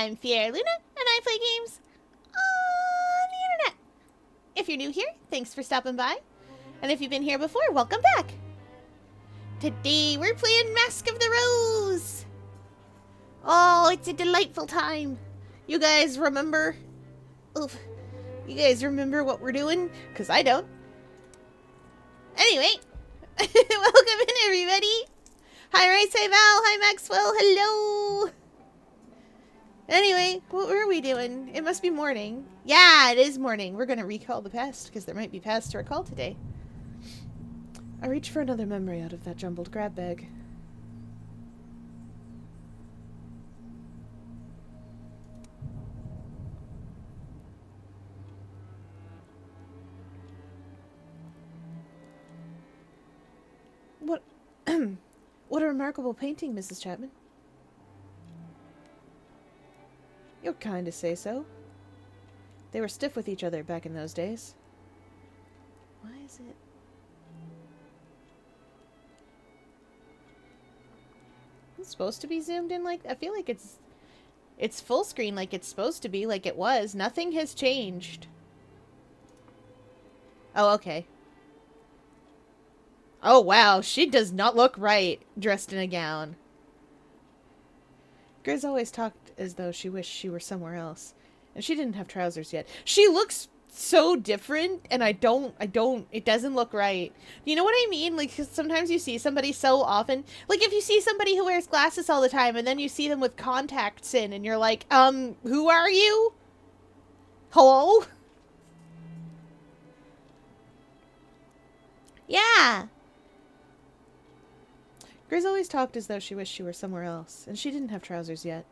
I'm Sierra Luna, and I play games on the internet. If you're new here, thanks for stopping by. And if you've been here before, welcome back. Today, we're playing Mask of the Rose. Oh, it's a delightful time. You guys remember? Oof. You guys remember what we're doing? Because I don't. Anyway, welcome in, everybody. Hi, Rice. Hi, Val. Hi, Maxwell. Hello. Anyway, what were we doing? It must be morning. Yeah, it is morning. We're going to recall the past, because there might be past to recall today. I reach for another memory out of that jumbled grab bag. What? What a remarkable painting, Mrs. Chapman. You're kind to say so. They were stiff with each other back in those days. Why is it? It's supposed to be zoomed in like... I feel like it's full screen like it's supposed to be, like it was. Nothing has changed. Oh, okay. Oh, wow. She does not look right dressed in a gown. Grizz always talked as though she wished she were somewhere else. And she didn't have trousers yet. She looks so different, and it doesn't look right. You know what I mean? Like, sometimes you see somebody so often. Like, if you see somebody who wears glasses all the time, and then you see them with contacts in, and you're like, who are you? Hello? Yeah. Grizz always talked as though she wished she were somewhere else, and she didn't have trousers yet.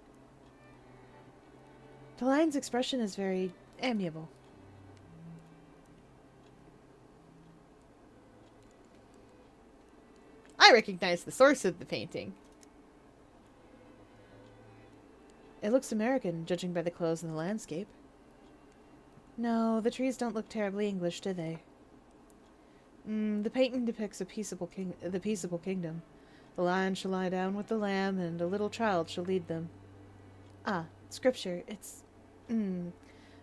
The lion's expression is very amiable. I recognize the source of the painting. It looks American, judging by the clothes and the landscape. No, the trees don't look terribly English, do they? The painting depicts the peaceable kingdom. The lion shall lie down with the lamb, and a little child shall lead them. Ah, scripture. It's...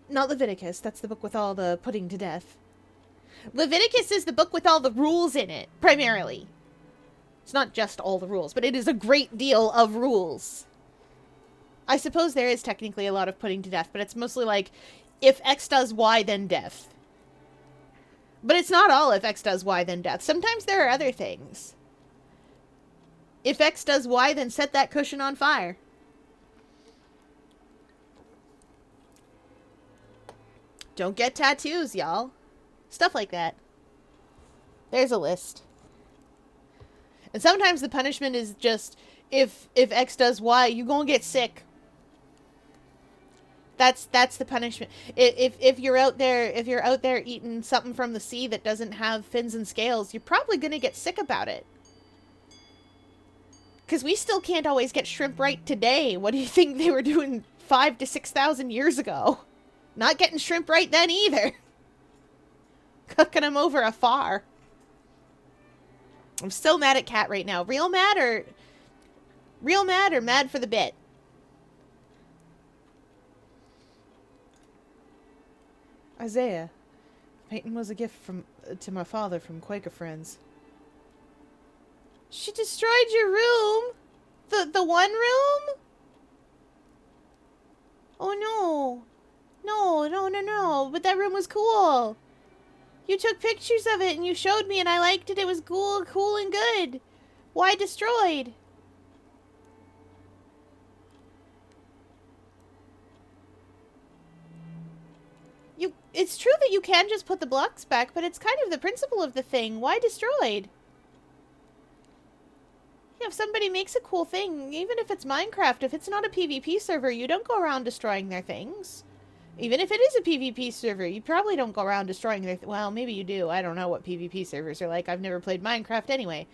not Leviticus. That's the book with all the putting to death. Leviticus is the book with all the rules in it, primarily. It's not just all the rules, but it is a great deal of rules. I suppose there is technically a lot of putting to death, but it's mostly like, if X does Y, then death. But it's not all if X does Y, then death. Sometimes there are other things. If X does Y, then set that cushion on fire. Don't get tattoos, y'all. Stuff like that. There's a list. And sometimes the punishment is just, if X does Y, you gonna get sick. That's the punishment. If you're out there eating something from the sea that doesn't have fins and scales, you're probably gonna get sick about it. Because we still can't always get shrimp right today. What do you think they were doing 5,000 to 6,000 years ago? Not getting shrimp right then either. Cooking them over afar. I'm still mad at Cat right now. Real mad or mad for the bit? Isaiah. Painting was a gift to my father from Quaker friends. She destroyed your room? The one room? Oh no. No. But that room was cool. You took pictures of it and you showed me and I liked it. It was cool and good. Why destroyed? It's true that you can just put the blocks back, but it's kind of the principle of the thing. Why destroyed? Yeah, if somebody makes a cool thing, even if it's Minecraft, if it's not a PvP server, you don't go around destroying their things. Even if it is a PvP server, you probably don't go around destroying their... well, maybe you do. I don't know what PvP servers are like. I've never played Minecraft anyway.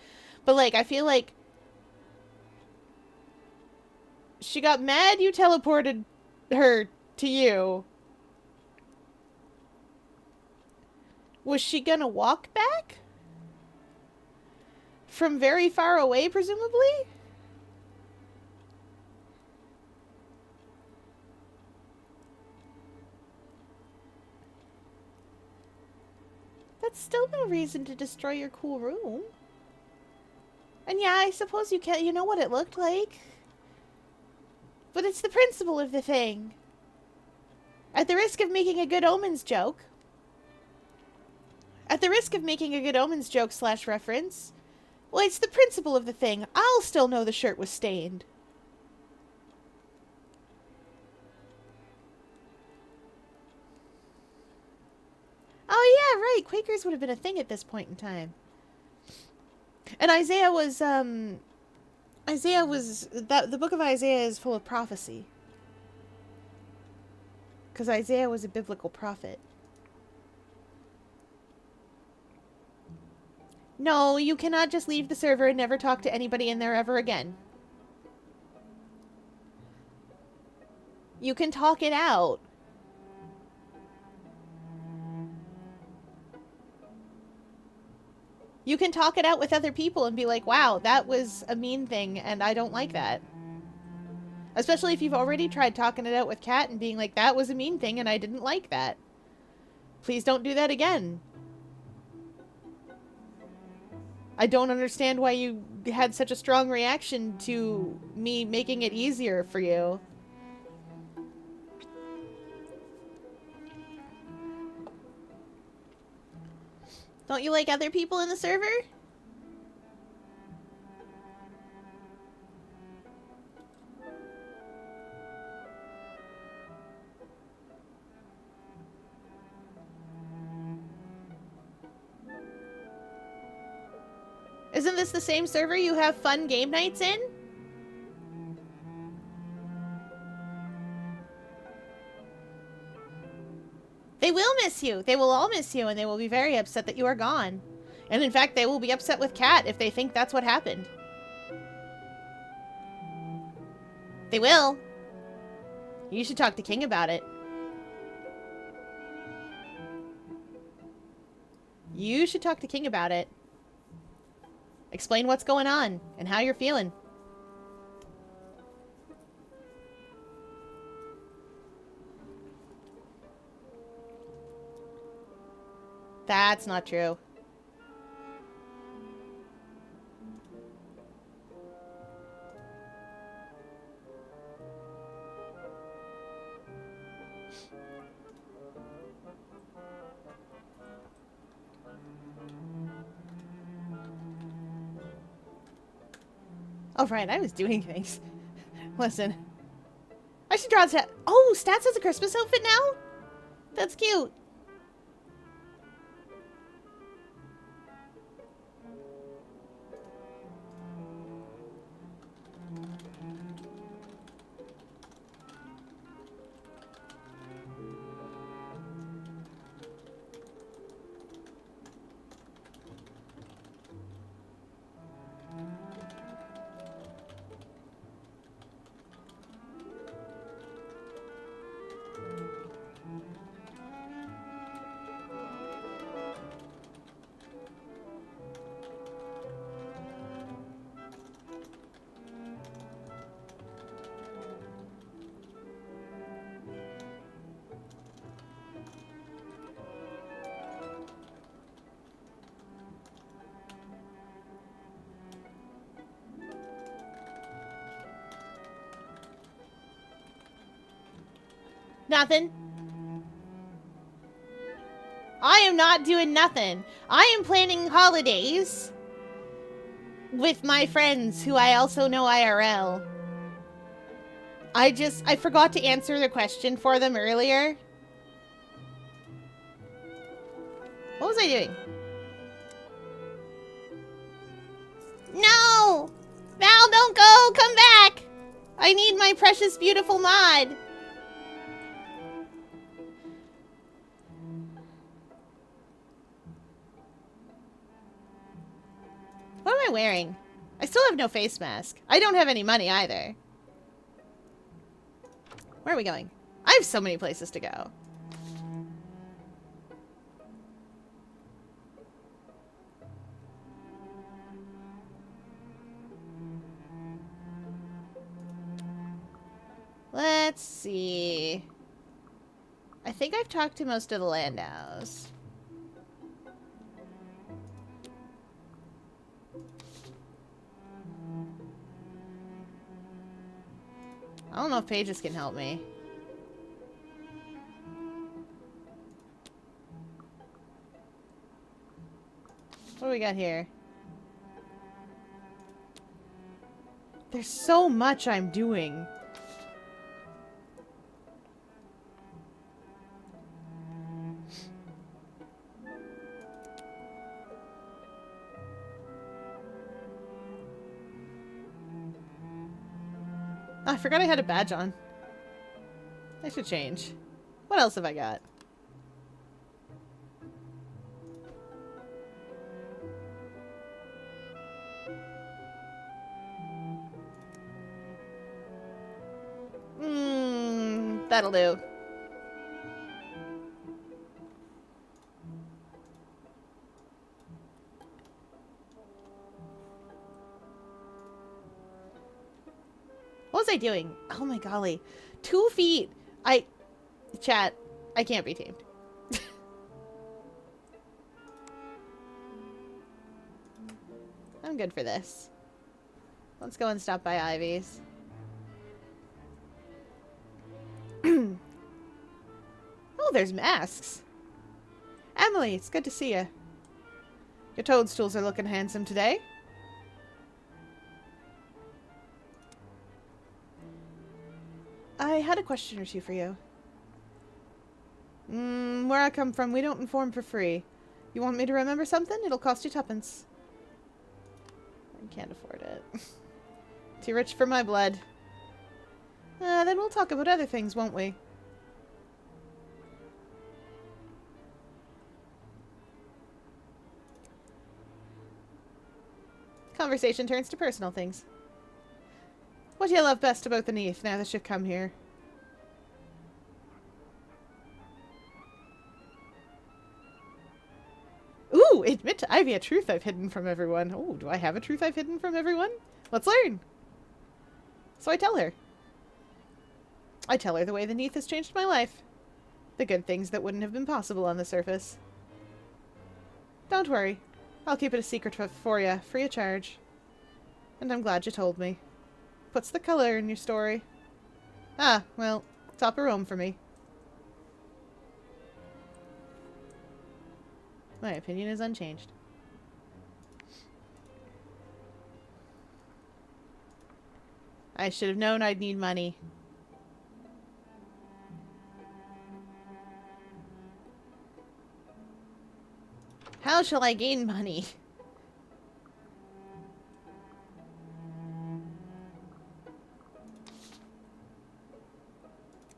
But, like, I feel like... she got mad you teleported her to you. Was she gonna walk back? From very far away, presumably? That's still no reason to destroy your cool room. And yeah, I suppose you can't. You know what it looked like. But it's the principle of the thing. At the risk of making a good omens joke. At the risk of making a good omens joke / reference. Well, it's the principle of the thing. I'll still know the shirt was stained. Oh yeah, right. Quakers would have been a thing at this point in time. And Isaiah was, the book of Isaiah is full of prophecy. Because Isaiah was a biblical prophet. No, you cannot just leave the server and never talk to anybody in there ever again. You can talk it out. You can talk it out with other people and be like, wow, that was a mean thing and I don't like that. Especially if you've already tried talking it out with Kat and being like, that was a mean thing and I didn't like that. Please don't do that again. I don't understand why you had such a strong reaction to me making it easier for you. Don't you like other people in the server? Isn't this the same server you have fun game nights in? They will miss you. They will all miss you, and they will be very upset that you are gone. And in fact, they will be upset with Kat if they think that's what happened. They will. You should talk to King about it. You should talk to King about it. Explain what's going on and how you're feeling. That's not true. Oh, right, I was doing things. Listen. I should draw a stat. Oh, Stats has a Christmas outfit now? That's cute. Nothing. I am not doing nothing. I am planning holidays with my friends who I also know IRL. I forgot to answer the question for them earlier. What was I doing? No! Val, don't go! Come back! I need my precious, beautiful mod. What am I wearing? I still have no face mask. I don't have any money either. Where are we going? I have so many places to go. Let's see. I think I've talked to most of the Landows. don't know if pages can help me. What do we got here? There's so much I'm doing. Oh, I forgot I had a badge on. I should change. What else have I got? That'll do. What was I doing? Oh my golly. 2 feet. Chat, I can't be tamed. I'm good for this. Let's go and stop by Ivy's. Oh, there's masks. Emily, it's good to see you. Your toadstools are looking handsome today. I had a question or two for you. Where I come from, we don't inform for free. You want me to remember something? It'll cost you 2pence. I can't afford it. Too rich for my blood. Then we'll talk about other things, won't we? Conversation turns to personal things. What do you love best about the Neath now that you've come here? Ooh, admit to Ivy a truth I've hidden from everyone. Oh, do I have a truth I've hidden from everyone? Let's learn. So I tell her. I tell her the way the Neath has changed my life. The good things that wouldn't have been possible on the surface. Don't worry. I'll keep it a secret for you, free of charge. And I'm glad you told me. Puts the color in your story. Ah, well, top of Rome for me. My opinion is unchanged. I should have known I'd need money. How shall I gain money?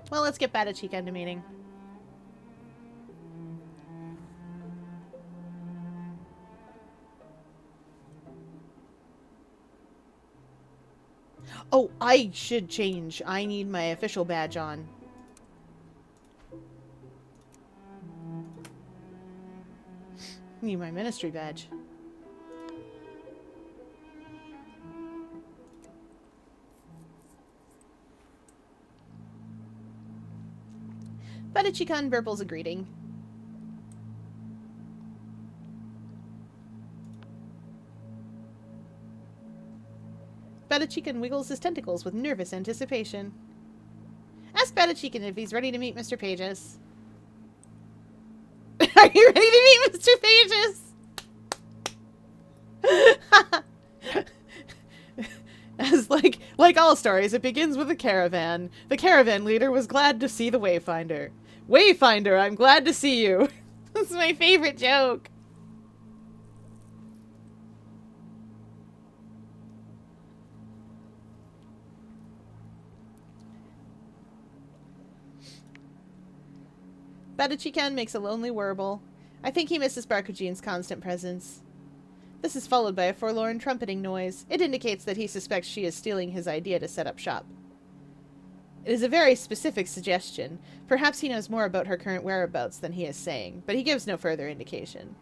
Well, let's get Bata-Chica into meeting. Oh, I should change. I need my official badge on. Need my ministry badge. Bata-Chica burbles a greeting. Bata-Chica wiggles his tentacles with nervous anticipation. Ask Bata-Chica if he's ready to meet Mr. Pages. Are you ready to meet Mr. Pages? As like all stories, it begins with a caravan. The caravan leader was glad to see the Wayfinder. Wayfinder, I'm glad to see you. That's my favorite joke. Bata-Chica makes a lonely warble. I think he misses Barkujine's constant presence. This is followed by a forlorn trumpeting noise. It indicates that he suspects she is stealing his idea to set up shop. It is a very specific suggestion. Perhaps he knows more about her current whereabouts than he is saying, but he gives no further indication.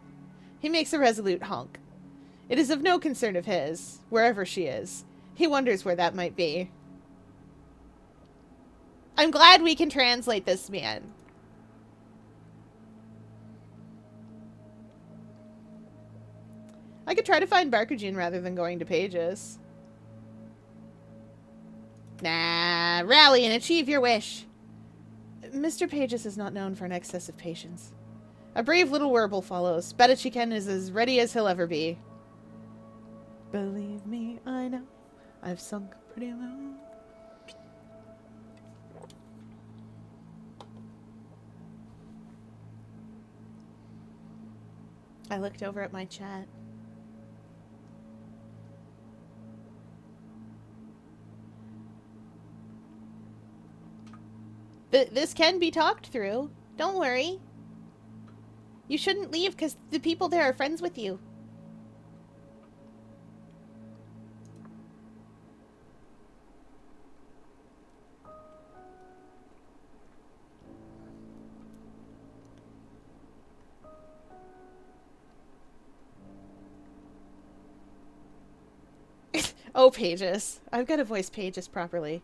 He makes a resolute honk. It is of no concern of his, wherever she is. He wonders where that might be. I'm glad we can translate this man. I could try to find Barkujin rather than going to Pages. Nah, Rally and achieve your wish. Mr. Pages is not known for an excess of patience. A brave little warble follows. Betachiken is as ready as he'll ever be. Believe me, I know. I've sunk pretty low. I looked over at my chat. This can be talked through. Don't worry. You shouldn't leave because the people there are friends with you. Oh, Pages. I've got to voice Pages properly.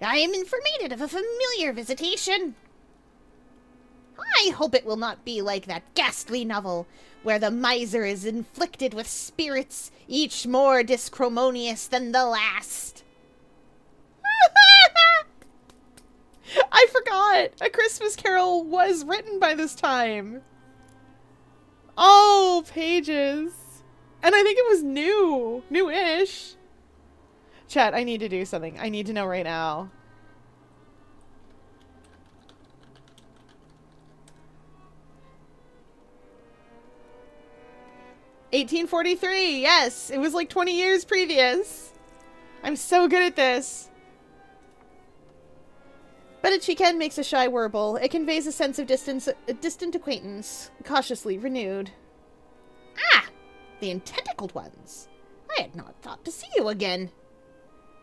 I am informated of a familiar visitation. I hope it will not be like that ghastly novel, where the miser is inflicted with spirits, each more dischromonious than the last. I forgot! A Christmas Carol was written by this time. Oh, Pages. And I think it was new. New-ish. Chat, I need to do something. I need to know right now. "1843, yes! It was like 20 years previous. I'm so good at this. Betachiken makes a shy warble. It conveys a sense of distant acquaintance, cautiously renewed. Ah! The Ententacled Ones. I had not thought to see you again.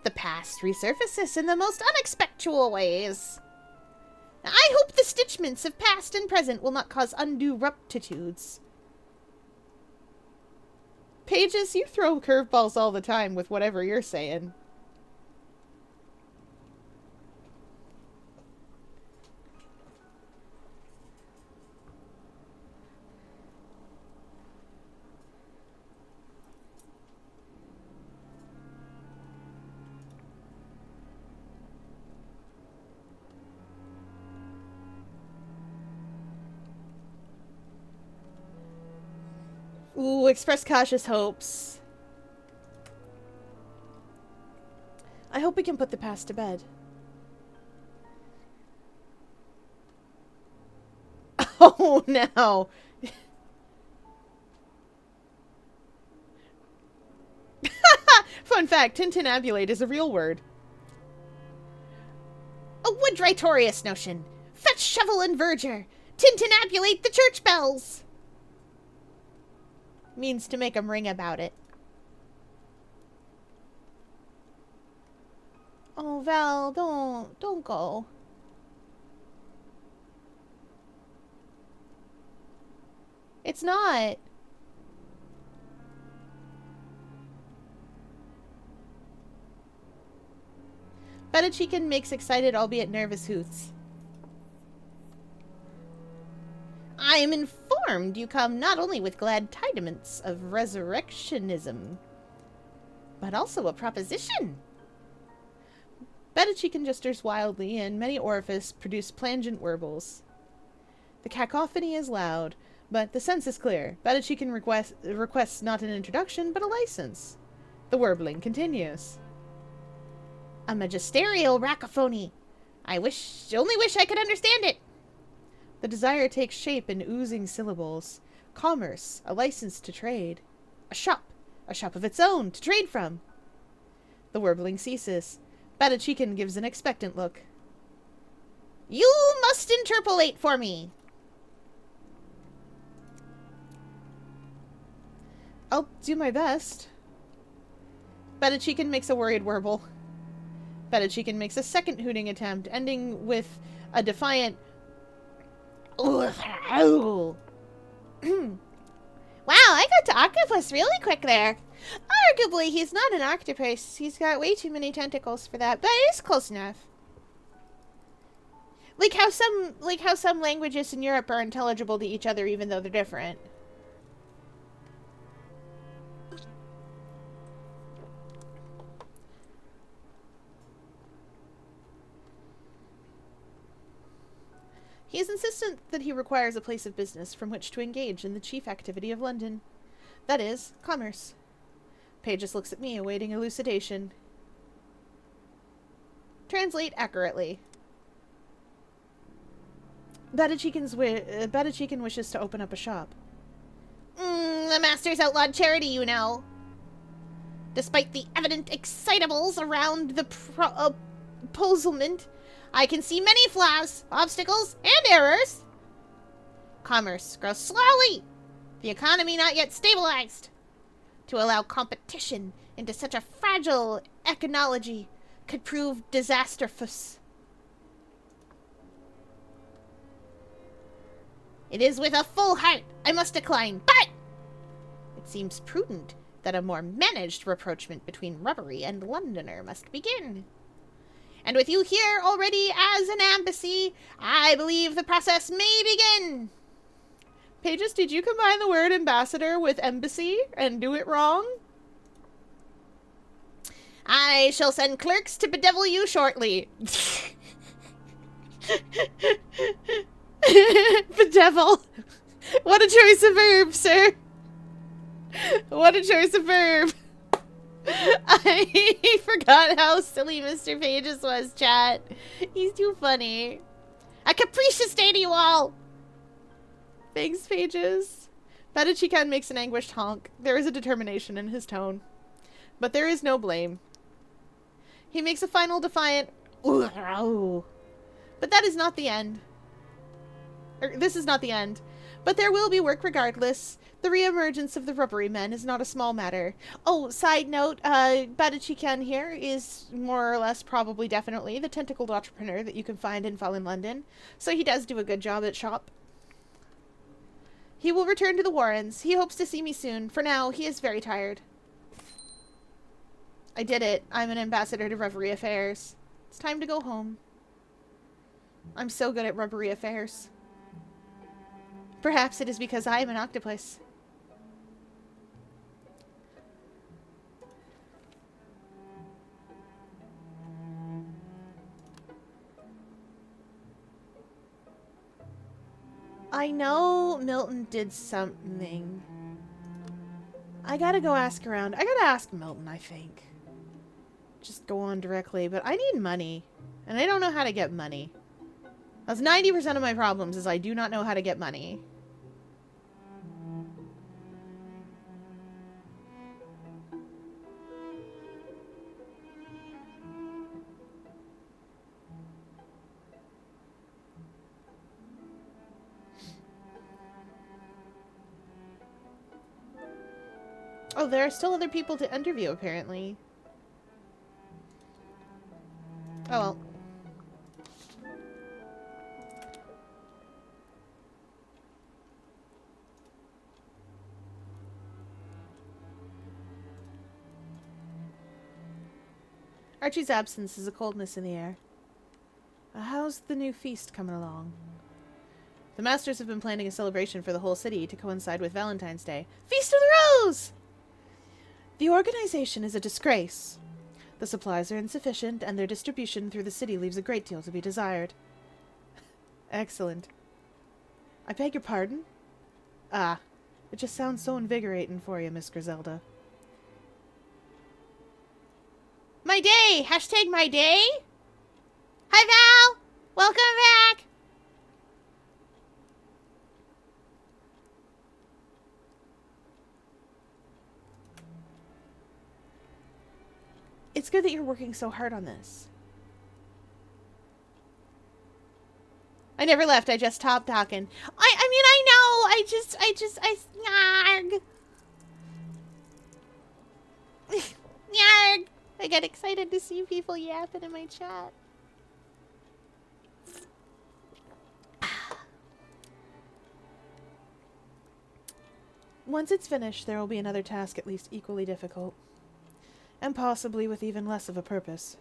The past resurfaces in the most unexpected ways. I hope the stitchments of past and present will not cause undue ruptitudes. Pages, you throw curveballs all the time with whatever you're saying. Ooh, express cautious hopes. I hope we can put the past to bed. Oh, no. Fun fact, tintinnabulate is a real word. A woodritorious notion. Fetch shovel and verger. Tintinnabulate the church bells. Means to make them ring about it. Oh, Val, don't go. It's not. Betachiken makes excited, albeit nervous hoots. I am informed you come not only with glad tidiments of resurrectionism, but also a proposition. Betachiken gestures wildly, and many orifices produce plangent warbles. The cacophony is loud, but the sense is clear. Betachiken requests not an introduction, but a license. The warbling continues. A magisterial racophony. I only wish I could understand it. The desire takes shape in oozing syllables. Commerce, a license to trade. A shop of its own, to trade from. The warbling ceases. Betachiken gives an expectant look. You must interpolate for me. I'll do my best. Betachiken makes a worried warble. Betachiken makes a second hooting attempt, ending with a defiant wow, I got to octopus really quick there. Arguably, he's not an octopus. He's got way too many tentacles for that, but it's close enough. Like how some languages in Europe are intelligible to each other even though they're different. He is insistent that he requires a place of business from which to engage in the chief activity of London. That is, commerce. Pages looks at me, awaiting elucidation. Translate accurately. Badachikin wishes to open up a shop. The master's outlawed charity, you know. Despite the evident excitables around the proposement, I can see many flaws, obstacles, and errors. Commerce grows slowly. The economy not yet stabilized. To allow competition into such a fragile econology could prove disastrous. It is with a full heart I must decline, but it seems prudent that a more managed rapprochement between Rubbery and Londoner must begin. And with you here already as an embassy, I believe the process may begin. Pages, did you combine the word ambassador with embassy and do it wrong? I shall send clerks to bedevil you shortly. Bedevil. What a choice of verb, sir. What a choice of verb. I forgot how silly Mr. Pages was, chat. He's too funny. A capricious day to you all. Thanks, Pages. Badachikan makes an anguished honk. There is a determination in his tone. But there is no blame. He makes a final defiant "Ooh." But that is not the end. This is not the end. But there will be work regardless. The re-emergence of the Rubbery Men is not a small matter. Oh, side note, Badachikan here is more or less, probably definitely, the tentacled entrepreneur that you can find in Fallen London. So he does do a good job at shop. He will return to the Warrens. He hopes to see me soon. For now, he is very tired. I did it. I'm an ambassador to Rubbery Affairs. It's time to go home. I'm so good at Rubbery Affairs. Perhaps it is because I am an octopus. I know Milton did something. I gotta go ask around. I gotta ask Milton, I think. Just go on directly, but I need money. And I don't know how to get money. That's 90% of my problems, is I do not know how to get money. Oh, there are still other people to interview, apparently. Oh, well. Archie's absence is a coldness in the air. How's the new feast coming along? The masters have been planning a celebration for the whole city to coincide with Valentine's Day. Feast of the Rose! The organization is a disgrace. The supplies are insufficient, and their distribution through the city leaves a great deal to be desired. Excellent. I beg your pardon? Ah, it just sounds so invigorating for you, Miss Griselda. My day! Hashtag my day? Hi, Val! Welcome back! It's good that you're working so hard on this. I never left. I just stopped talking. I mean, I know. I snarg. Yarg. I get excited to see people yapping in my chat. Once it's finished, there will be another task at least equally difficult. And possibly with even less of a purpose.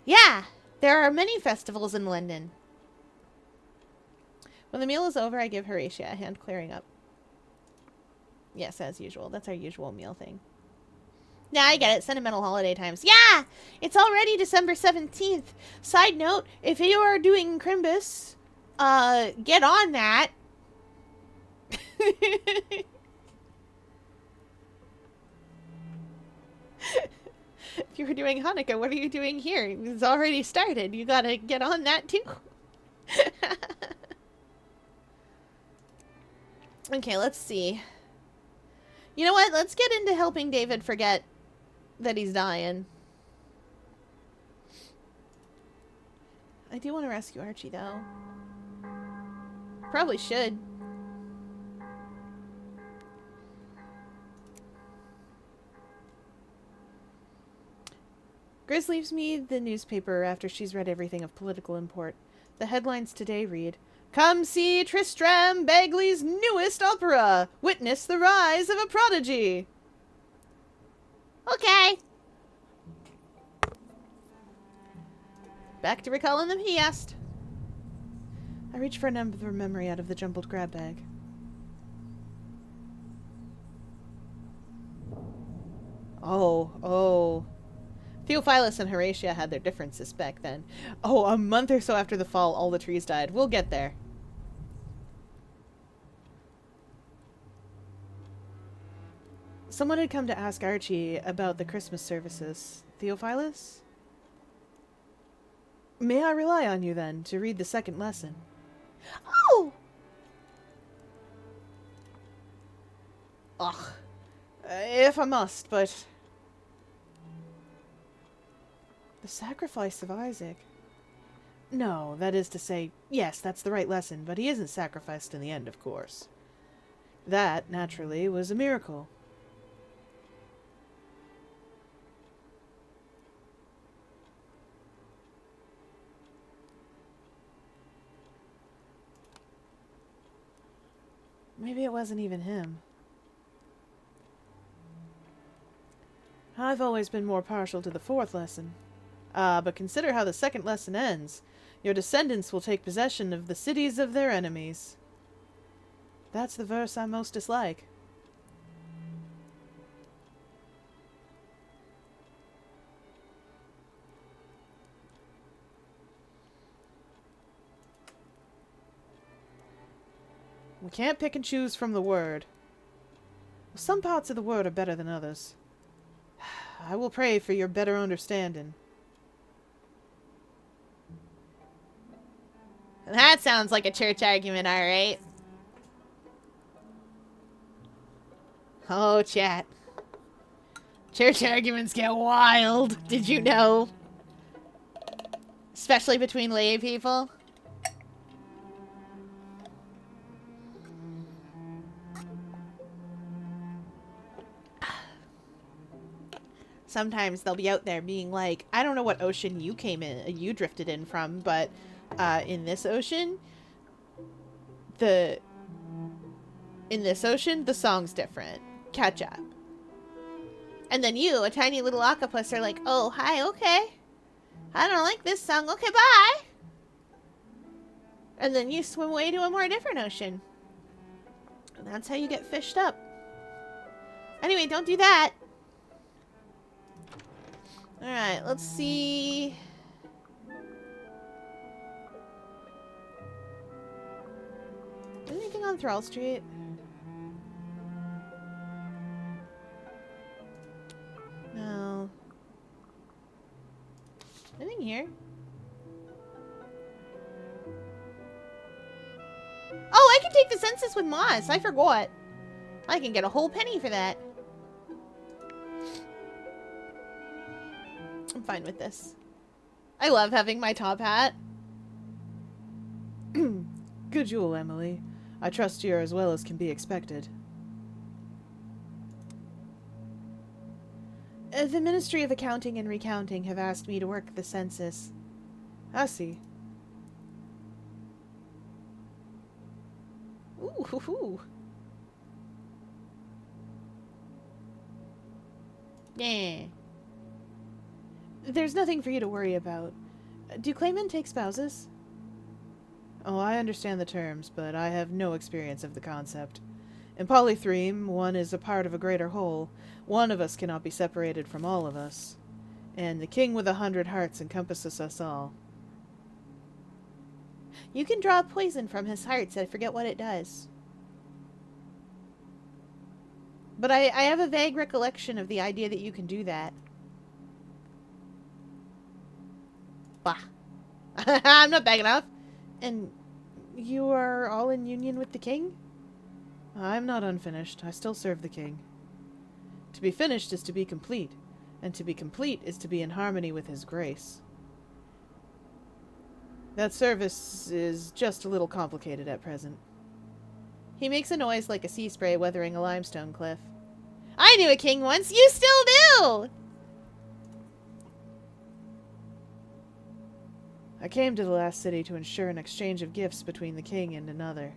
Yeah! There are many festivals in London. When the meal is over, I give Horatia a hand clearing up. Yes, as usual. That's our usual meal thing. Yeah, I get it. Sentimental holiday times. Yeah! It's already December 17th. Side note, if you are doing Crimbus, get on that. If you were doing Hanukkah, what are you doing here? It's already started. You gotta get on that too. Okay, let's see. You know what? Let's get into helping David forget that he's dying. I do want to rescue Archie, though. Probably should. Grizz leaves me the newspaper after she's read everything of political import. The headlines today read, "Come see Tristram Bagley's newest opera! Witness the rise of a prodigy!" Okay. Back to recalling them, he asked. I reach for another memory out of the jumbled grab bag. Oh. Theophilus and Horatia had their differences back then. Oh, a month or so after the fall, all the trees died. We'll get there. Someone had come to ask Archie about the Christmas services. Theophilus? May I rely on you, then, to read the second lesson? Oh! Ugh. If I must, but... The sacrifice of Isaac. No, that is to say, yes, that's the right lesson, but he isn't sacrificed in the end, of course. That, naturally, was a miracle. Maybe it wasn't even him. I've always been more partial to the fourth lesson. But consider how the second lesson ends. Your descendants will take possession of the cities of their enemies. That's the verse I most dislike. We can't pick and choose from the word. Some parts of the word are better than others. I will pray for your better understanding. That sounds like a church argument, alright. Oh, chat. Church arguments get wild. Did you know? Especially between lay people. Sometimes they'll be out there being like, I don't know what ocean you drifted in from, but in this ocean, the song's different. Catch up. And then you, a tiny little octopus, are like, oh, hi, okay. I don't like this song. Okay, bye. And then you swim away to a more different ocean. And that's how you get fished up. Anyway, don't do that. Alright, let's see. Anything on Thrall Street? No. Anything here? Oh, I can take the census with Moss. I forgot. I can get a whole penny for that. I'm fine with this. I love having my top hat. Good jewel, Emily. I trust you're as well as can be expected. The Ministry of Accounting and Recounting have asked me to work the census. I see. Ooh, hoo, hoo. Yeah. There's nothing for you to worry about. Do claimant take spouses? Oh, I understand the terms, but I have no experience of the concept. In Polythreme, one is a part of a greater whole. One of us cannot be separated from all of us. And the king with 100 hearts encompasses us all. You can draw poison from his hearts. I forget what it does. But I have a vague recollection of the idea that you can do that. Bah. I'm not big enough. And you are all in union with the king? I'm not unfinished. I still serve the king. To be finished is to be complete, and to be complete is to be in harmony with his grace. That service is just a little complicated at present. He makes a noise like a sea spray weathering a limestone cliff. I knew a king once! You still do! I came to the last city to ensure an exchange of gifts between the king and another.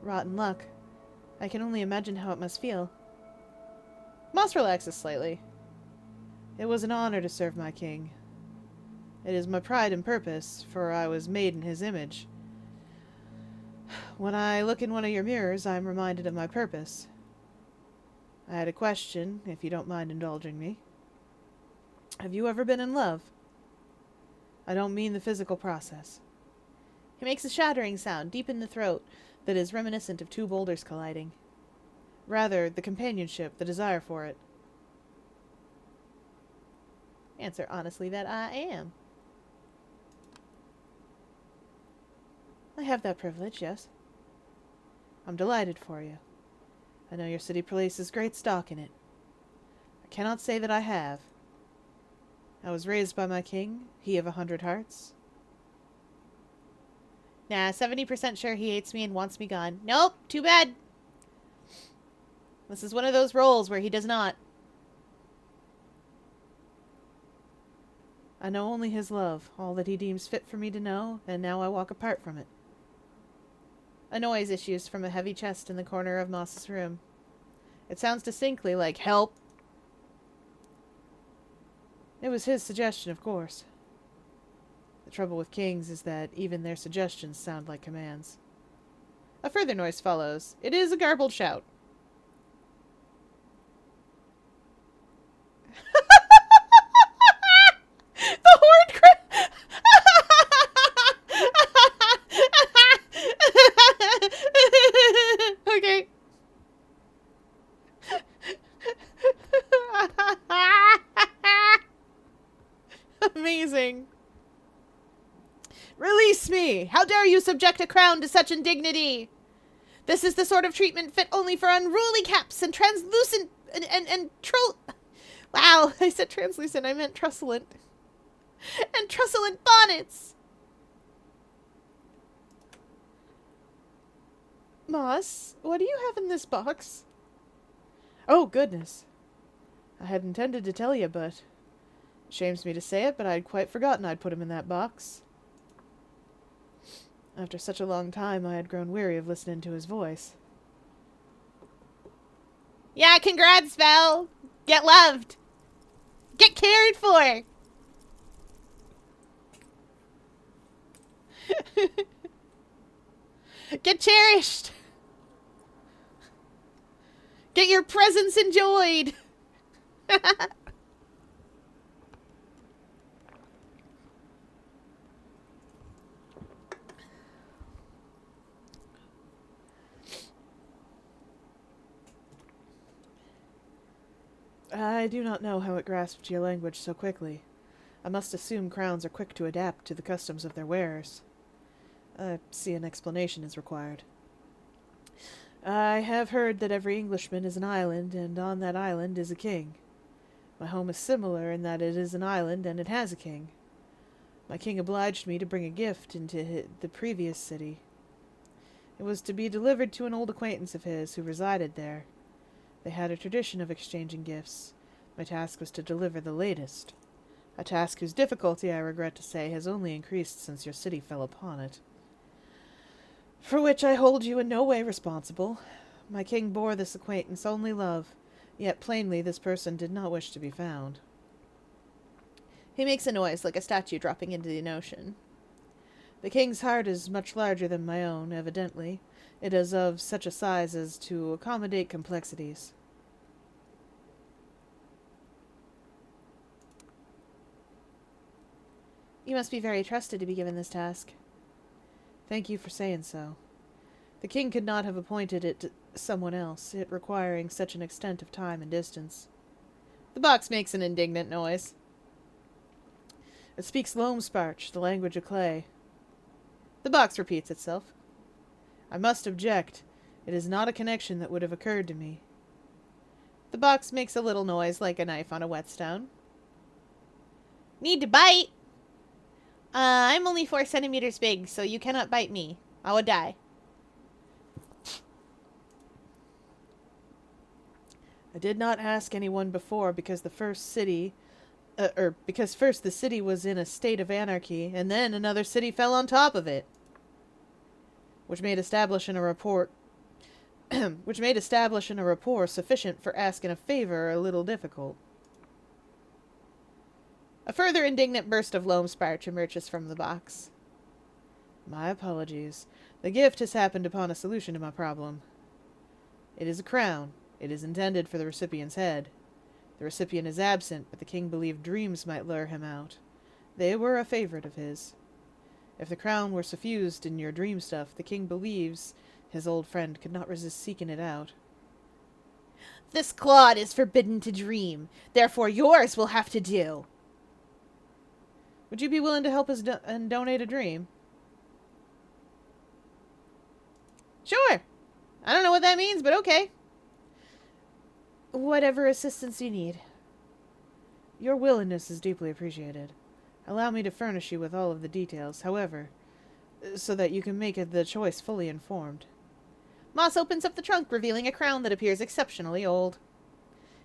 Rotten luck. I can only imagine how it must feel. Moss relaxes slightly. It was an honor to serve my king. It is my pride and purpose, for I was made in his image. When I look in one of your mirrors, I am reminded of my purpose. I had a question, if you don't mind indulging me. Have you ever been in love? I don't mean the physical process. He makes a shattering sound deep in the throat that is reminiscent of two boulders colliding. Rather, the companionship, the desire for it. Answer honestly that I am. I have that privilege, yes. I'm delighted for you. I know your city places great stock in it. I cannot say that I have. I was raised by my king, he of 100 hearts. Nah, 70% sure he hates me and wants me gone. Nope, too bad. This is one of those roles where he does not. I know only his love, all that he deems fit for me to know, and now I walk apart from it. A noise issues from a heavy chest in the corner of Moss's room. It sounds distinctly like help. It was his suggestion, of course. The trouble with kings is that even their suggestions sound like commands. A further noise follows. It is a garbled shout. The horned okay. Amazing. Release me! How dare you subject a crown to such indignity? This is the sort of treatment fit only for unruly caps and translucent wow, I said translucent, I meant truculent. And truculent bonnets! Moss, what do you have in this box? Oh, goodness. I had intended to tell you, but... It shames me to say it, but I'd quite forgotten I'd put him in that box. After such a long time, I had grown weary of listening to his voice. Yeah, congrats, Val! Get loved! Get cared for! Get cherished! Get your presence enjoyed! I do not know how it grasped your language so quickly. I must assume crowns are quick to adapt to the customs of their wearers. I see an explanation is required. I have heard that every Englishman is an island, and on that island is a king. My home is similar in that it is an island and it has a king. My king obliged me to bring a gift into the previous city. It was to be delivered to an old acquaintance of his who resided there. They had a tradition of exchanging gifts. My task was to deliver the latest. A task whose difficulty, I regret to say, has only increased since your city fell upon it. For which I hold you in no way responsible. My king bore this acquaintance only love, yet plainly this person did not wish to be found. He makes a noise like a statue dropping into the ocean. The king's heart is much larger than my own, evidently. It is of such a size as to accommodate complexities. You must be very trusted to be given this task. Thank you for saying so. The king could not have appointed it to someone else, it requiring such an extent of time and distance. The box makes an indignant noise. It speaks Loamsparch, the language of clay. The box repeats itself. I must object. It is not a connection that would have occurred to me. The box makes a little noise like a knife on a whetstone. Need to bite? I'm only 4 centimeters big, so you cannot bite me. I would die. I did not ask anyone before because first the city was in a state of anarchy, and then another city fell on top of it, which made establishing a rapport sufficient for asking a favor a little difficult. A further indignant burst of Loamsparch emerges from the box. My apologies. The gift has happened upon a solution to my problem. It is a crown. It is intended for the recipient's head. The recipient is absent, but the king believed dreams might lure him out. They were a favorite of his. If the crown were suffused in your dream stuff, the king believes his old friend could not resist seeking it out. This clod is forbidden to dream. Therefore yours will have to do. Would you be willing to help us and donate a dream? Sure. I don't know what that means, but okay. Whatever assistance you need. Your willingness is deeply appreciated. Allow me to furnish you with all of the details, however, so that you can make the choice fully informed. Moss opens up the trunk, revealing a crown that appears exceptionally old.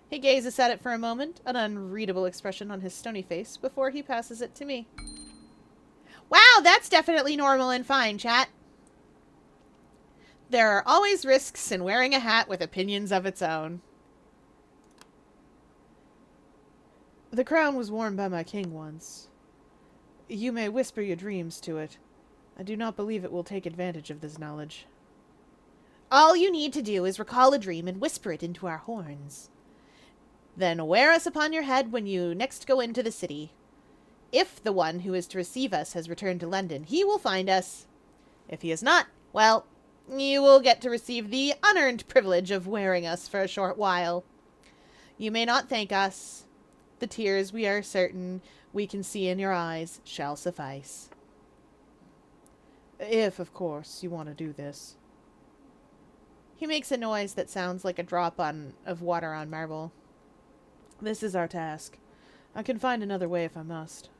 He gazes at it for a moment, an unreadable expression on his stony face, before he passes it to me. Wow, that's definitely normal and fine, chat. There are always risks in wearing a hat with opinions of its own. The crown was worn by my king once. You may whisper your dreams to it. I do not believe it will take advantage of this knowledge. All you need to do is recall a dream and whisper it into our horns. Then wear us upon your head when you next go into the city. If the one who is to receive us has returned to London, he will find us. If he has not, well, you will get to receive the unearned privilege of wearing us for a short while. You may not thank us. The tears we are certain we can see in your eyes shall suffice. If, of course, you want to do this. He makes a noise that sounds like a drop of water on marble. This is our task. I can find another way if I must.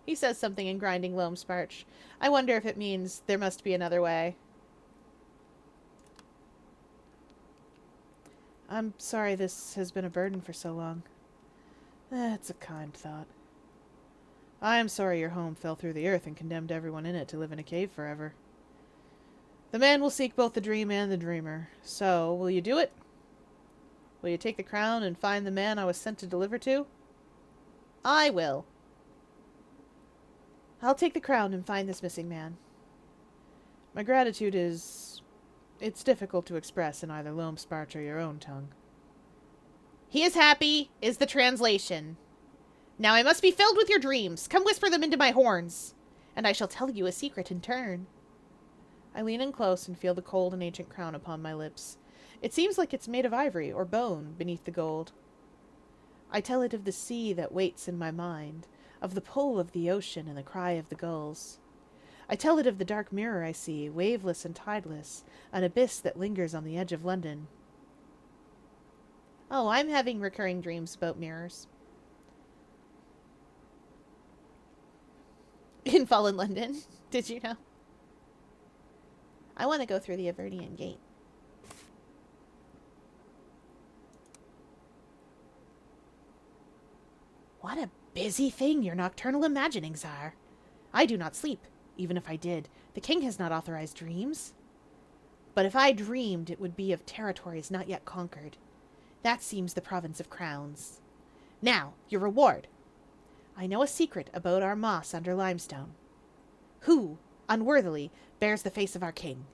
He says something in grinding Loamsparch. I wonder if it means there must be another way. I'm sorry this has been a burden for so long. That's a kind thought. I am sorry your home fell through the earth and condemned everyone in it to live in a cave forever. The man will seek both the dream and the dreamer. So, will you do it? Will you take the crown and find the man I was sent to deliver to? I will. I'll take the crown and find this missing man. My gratitude is... It's difficult to express in either Loamsparch or your own tongue. He is happy, is the translation. Now I must be filled with your dreams. Come whisper them into my horns, and I shall tell you a secret in turn. I lean in close and feel the cold and ancient crown upon my lips. It seems like it's made of ivory or bone beneath the gold. I tell it of the sea that waits in my mind, of the pull of the ocean and the cry of the gulls. I tell it of the dark mirror I see, waveless and tideless, an abyss that lingers on the edge of London. Oh, I'm having recurring dreams about mirrors. In Fallen London. Did you know? I want to go through the Avernian Gate. What a busy thing your nocturnal imaginings are. I do not sleep. Even if I did, the king has not authorized dreams. But if I dreamed, it would be of territories not yet conquered. That seems the province of crowns. Now, your reward. I know a secret about our moss under limestone. Who unworthily, bears the face of our king.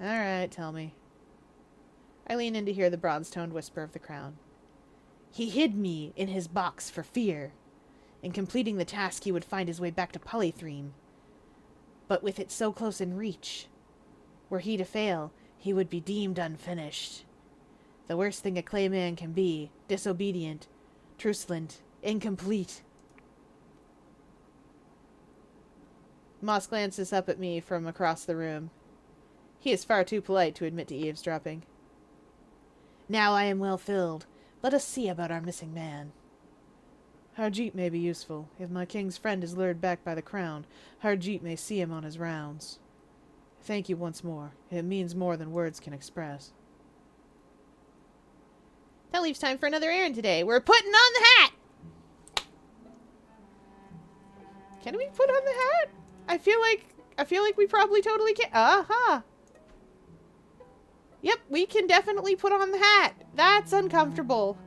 All right, tell me. I lean in to hear the bronze-toned whisper of the crown. He hid me in his box for fear. In completing the task, he would find his way back to Polythreme. But with it so close in reach, were he to fail, he would be deemed unfinished. The worst thing a clayman can be, disobedient, truculent, incomplete. Moss glances up at me from across the room. He is far too polite to admit to eavesdropping. Now I am well filled. Let us see about our missing man. Harjeet may be useful. If my king's friend is lured back by the crown, Harjeet may see him on his rounds. Thank you once more. It means more than words can express. That leaves time for another errand today. We're putting on the hat! Can we put on the hat? I feel like we probably totally can. Aha! Yep, we can definitely put on the hat. That's uncomfortable.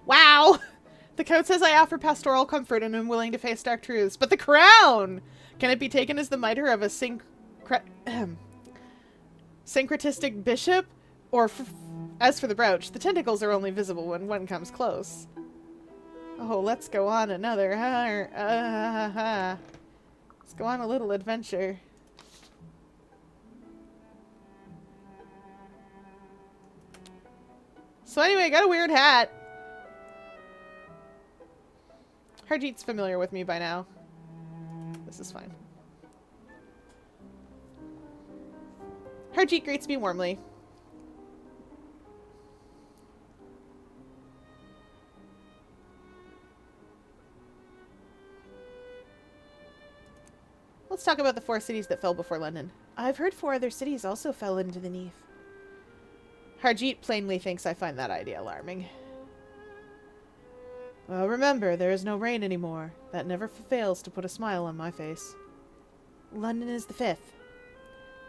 Wow! The coat says I offer pastoral comfort and am willing to face dark truths. But the crown! Can it be taken as the mitre of a syncretistic bishop? Or, as for the brooch, the tentacles are only visible when one comes close. Oh, let's go on another. Let's go on a little adventure. So anyway, I got a weird hat. Harjeet's familiar with me by now. This is fine. Harjeet greets me warmly. Let's talk about the 4 cities that fell before London. I've heard 4 other cities also fell into the Neath. Harjeet plainly thinks I find that idea alarming. Well, remember, there is no rain anymore. That never fails to put a smile on my face. London is the 5th.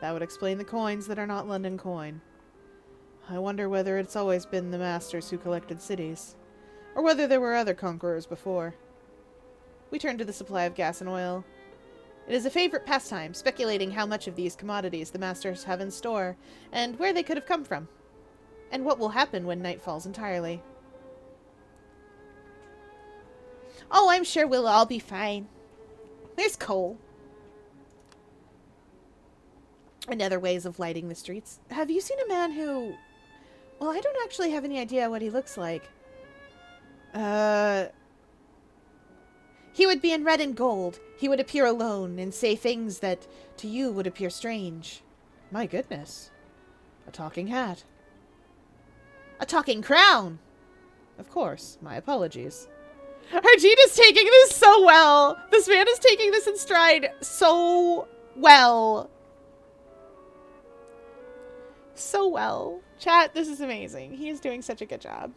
That would explain the coins that are not London coin. I wonder whether it's always been the masters who collected cities, or whether there were other conquerors before. We turn to the supply of gas and oil. It is a favorite pastime, speculating how much of these commodities the masters have in store, and where they could have come from, and what will happen when night falls entirely. Oh, I'm sure we'll all be fine. There's coal. And other ways of lighting the streets. Have you seen a man who... Well, I don't actually have any idea what he looks like. He would be in red and gold. He would appear alone and say things that to you would appear strange. My goodness. A talking hat. A talking crown! Of course, my apologies. Harjeet is taking this so well! This man is taking this in stride so well. So well. Chat, this is amazing. He is doing such a good job.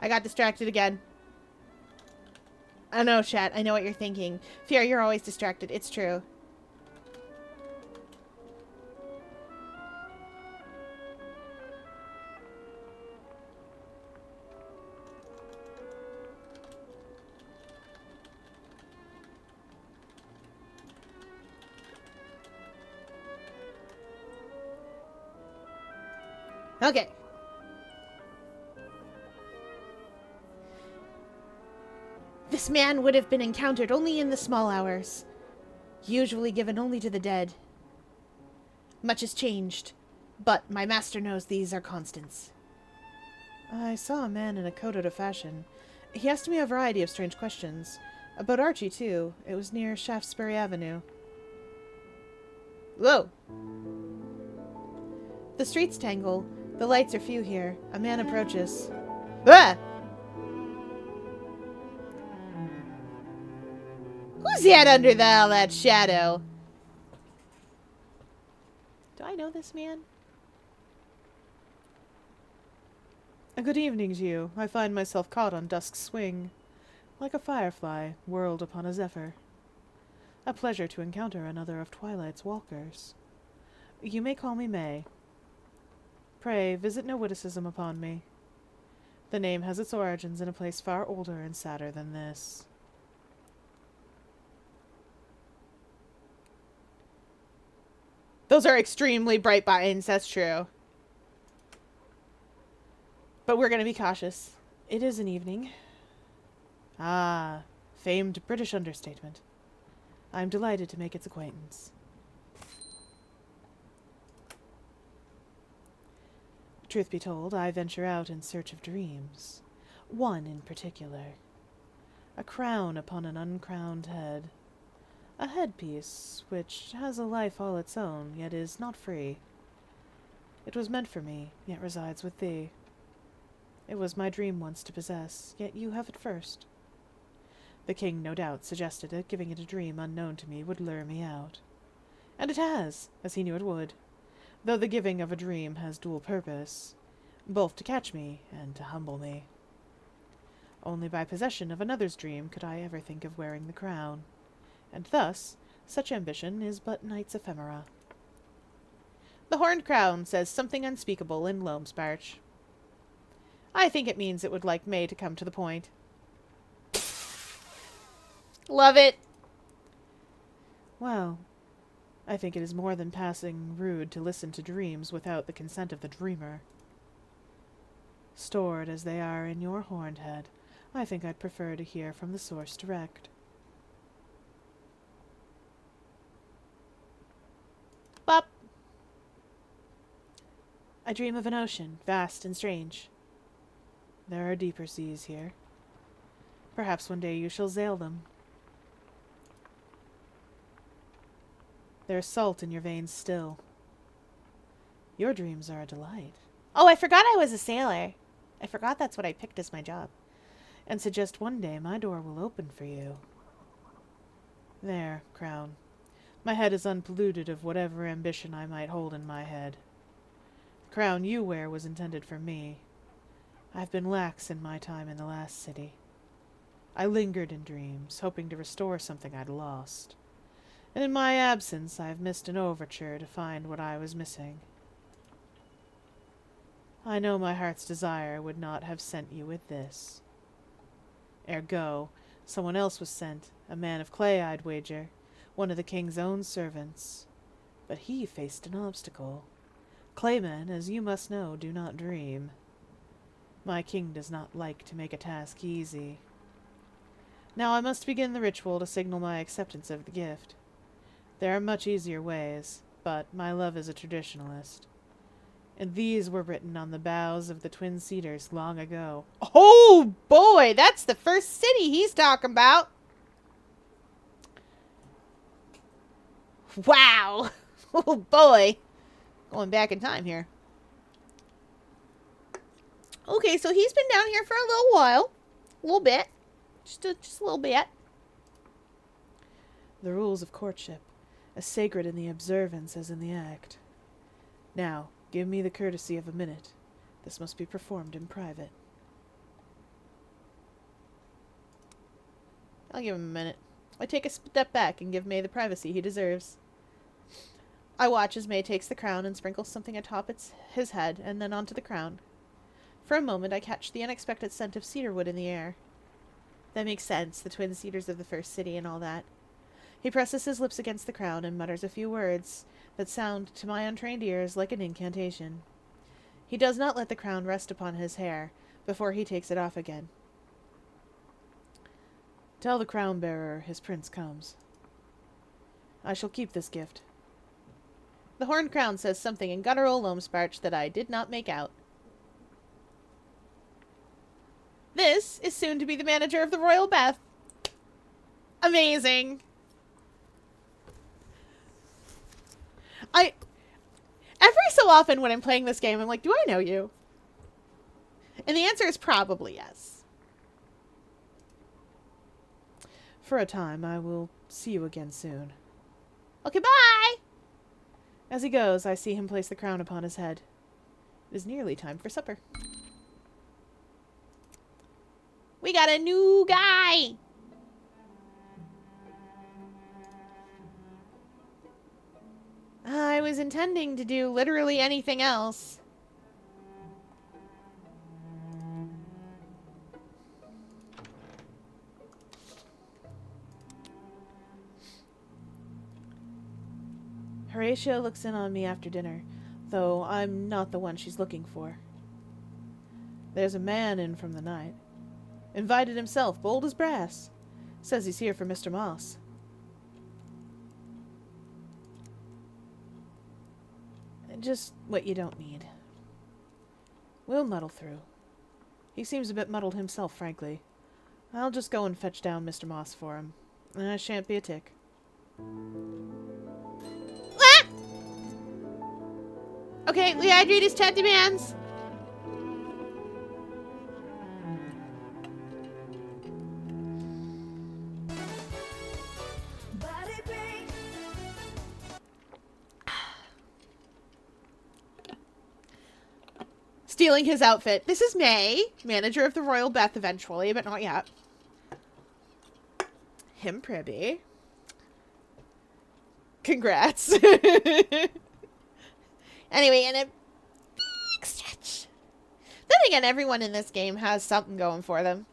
I got distracted again. I know, chat. I know what you're thinking. Fear, you're always distracted. It's true. Okay. This man would have been encountered only in the small hours, usually given only to the dead. Much has changed, but my master knows these are constants. I saw a man in a coat out of fashion. He asked me a variety of strange questions. About Archie, too. It was near Shaftesbury Avenue. Whoa. The streets tangle. The lights are few here. A man approaches. Ah! Who's that under all that shadow? Do I know this man? A good evening to you. I find myself caught on dusk's swing, like a firefly whirled upon a zephyr. A pleasure to encounter another of Twilight's walkers. You may call me May. Pray, visit no witticism upon me. The name has its origins in a place far older and sadder than this. Those are extremely bright buttons, that's true. But we're going to be cautious. It is an evening. Ah, famed British understatement. I am delighted to make its acquaintance. Truth be told, I venture out in search of dreams. One in particular. A crown upon an uncrowned head. A headpiece which has a life all its own, yet is not free. It was meant for me, yet resides with thee. It was my dream once to possess, yet you have it first. The king, no doubt, suggested that giving it a dream unknown to me would lure me out. And it has, as he knew it would, though the giving of a dream has dual purpose, both to catch me and to humble me. Only by possession of another's dream could I ever think of wearing the crown, and thus such ambition is but night's ephemera. The horned crown says something unspeakable in Loamsparch. I think it means it would like May to come to the point. Love it. Well, I think it is more than passing rude to listen to dreams without the consent of the dreamer. Stored as they are in your horned head, I think I'd prefer to hear from the source direct. Bop. I dream of an ocean, vast and strange. There are deeper seas here. Perhaps one day you shall sail them. There's salt in your veins still. Your dreams are a delight. Oh, I forgot I was a sailor. I forgot that's what I picked as my job. And suggest one day my door will open for you. There, crown. My head is unpolluted of whatever ambition I might hold in my head. The crown you wear was intended for me. I've been lax in my time in the last city. I lingered in dreams, hoping to restore something I'd lost. And in my absence I've missed an overture to find what I was missing. I know my heart's desire would not have sent you with this. Ergo, someone else was sent, a man of clay, I'd wager, one of the king's own servants. But he faced an obstacle. Claymen, as you must know, do not dream. My king does not like to make a task easy. Now I must begin the ritual to signal my acceptance of the gift. There are much easier ways, but my love is a traditionalist. And these were written on the boughs of the twin cedars long ago. Oh boy, that's the first city he's talking about. Wow. Oh boy. Going back in time here. Okay, so he's been down here for a little while. A little bit. Just a little bit. The rules of courtship, as sacred in the observance as in the act. Now, give me the courtesy of a minute. This must be performed in private. I'll give him a minute. I take a step back and give May the privacy he deserves. I watch as May takes the crown and sprinkles something atop his head and then onto the crown. For a moment, I catch the unexpected scent of cedarwood in the air. That makes sense, the twin cedars of the first city and all that. He presses his lips against the crown and mutters a few words that sound to my untrained ears like an incantation. He does not let the crown rest upon his hair before he takes it off again. Tell the crown-bearer his prince comes. I shall keep this gift. The horned crown says something in guttural Loamsparch that I did not make out. This is soon to be the manager of the Royal Bath. Amazing. I every so often when I'm playing this game, I'm like, do I know you? And the answer is probably yes. For a time, I will see you again soon. Okay, bye! As he goes, I see him place the crown upon his head. It is nearly time for supper. We got a new guy! I was intending to do literally anything else. Horatio looks in on me after dinner, though I'm not the one she's looking for. There's a man in from the night. Invited himself, bold as brass. Says he's here for Mr. Moss. Just what you don't need. We'll muddle through. He seems a bit muddled himself, frankly. I'll just go and fetch down Mr. Moss for him. I shan't be a tick. Ah! Okay, rehydrate his chat demands. Stealing his outfit. This is May, manager of the Royal Beth eventually, but not yet. Him privy. Congrats. Anyway, and a big stretch. Then again, everyone in this game has something going for them.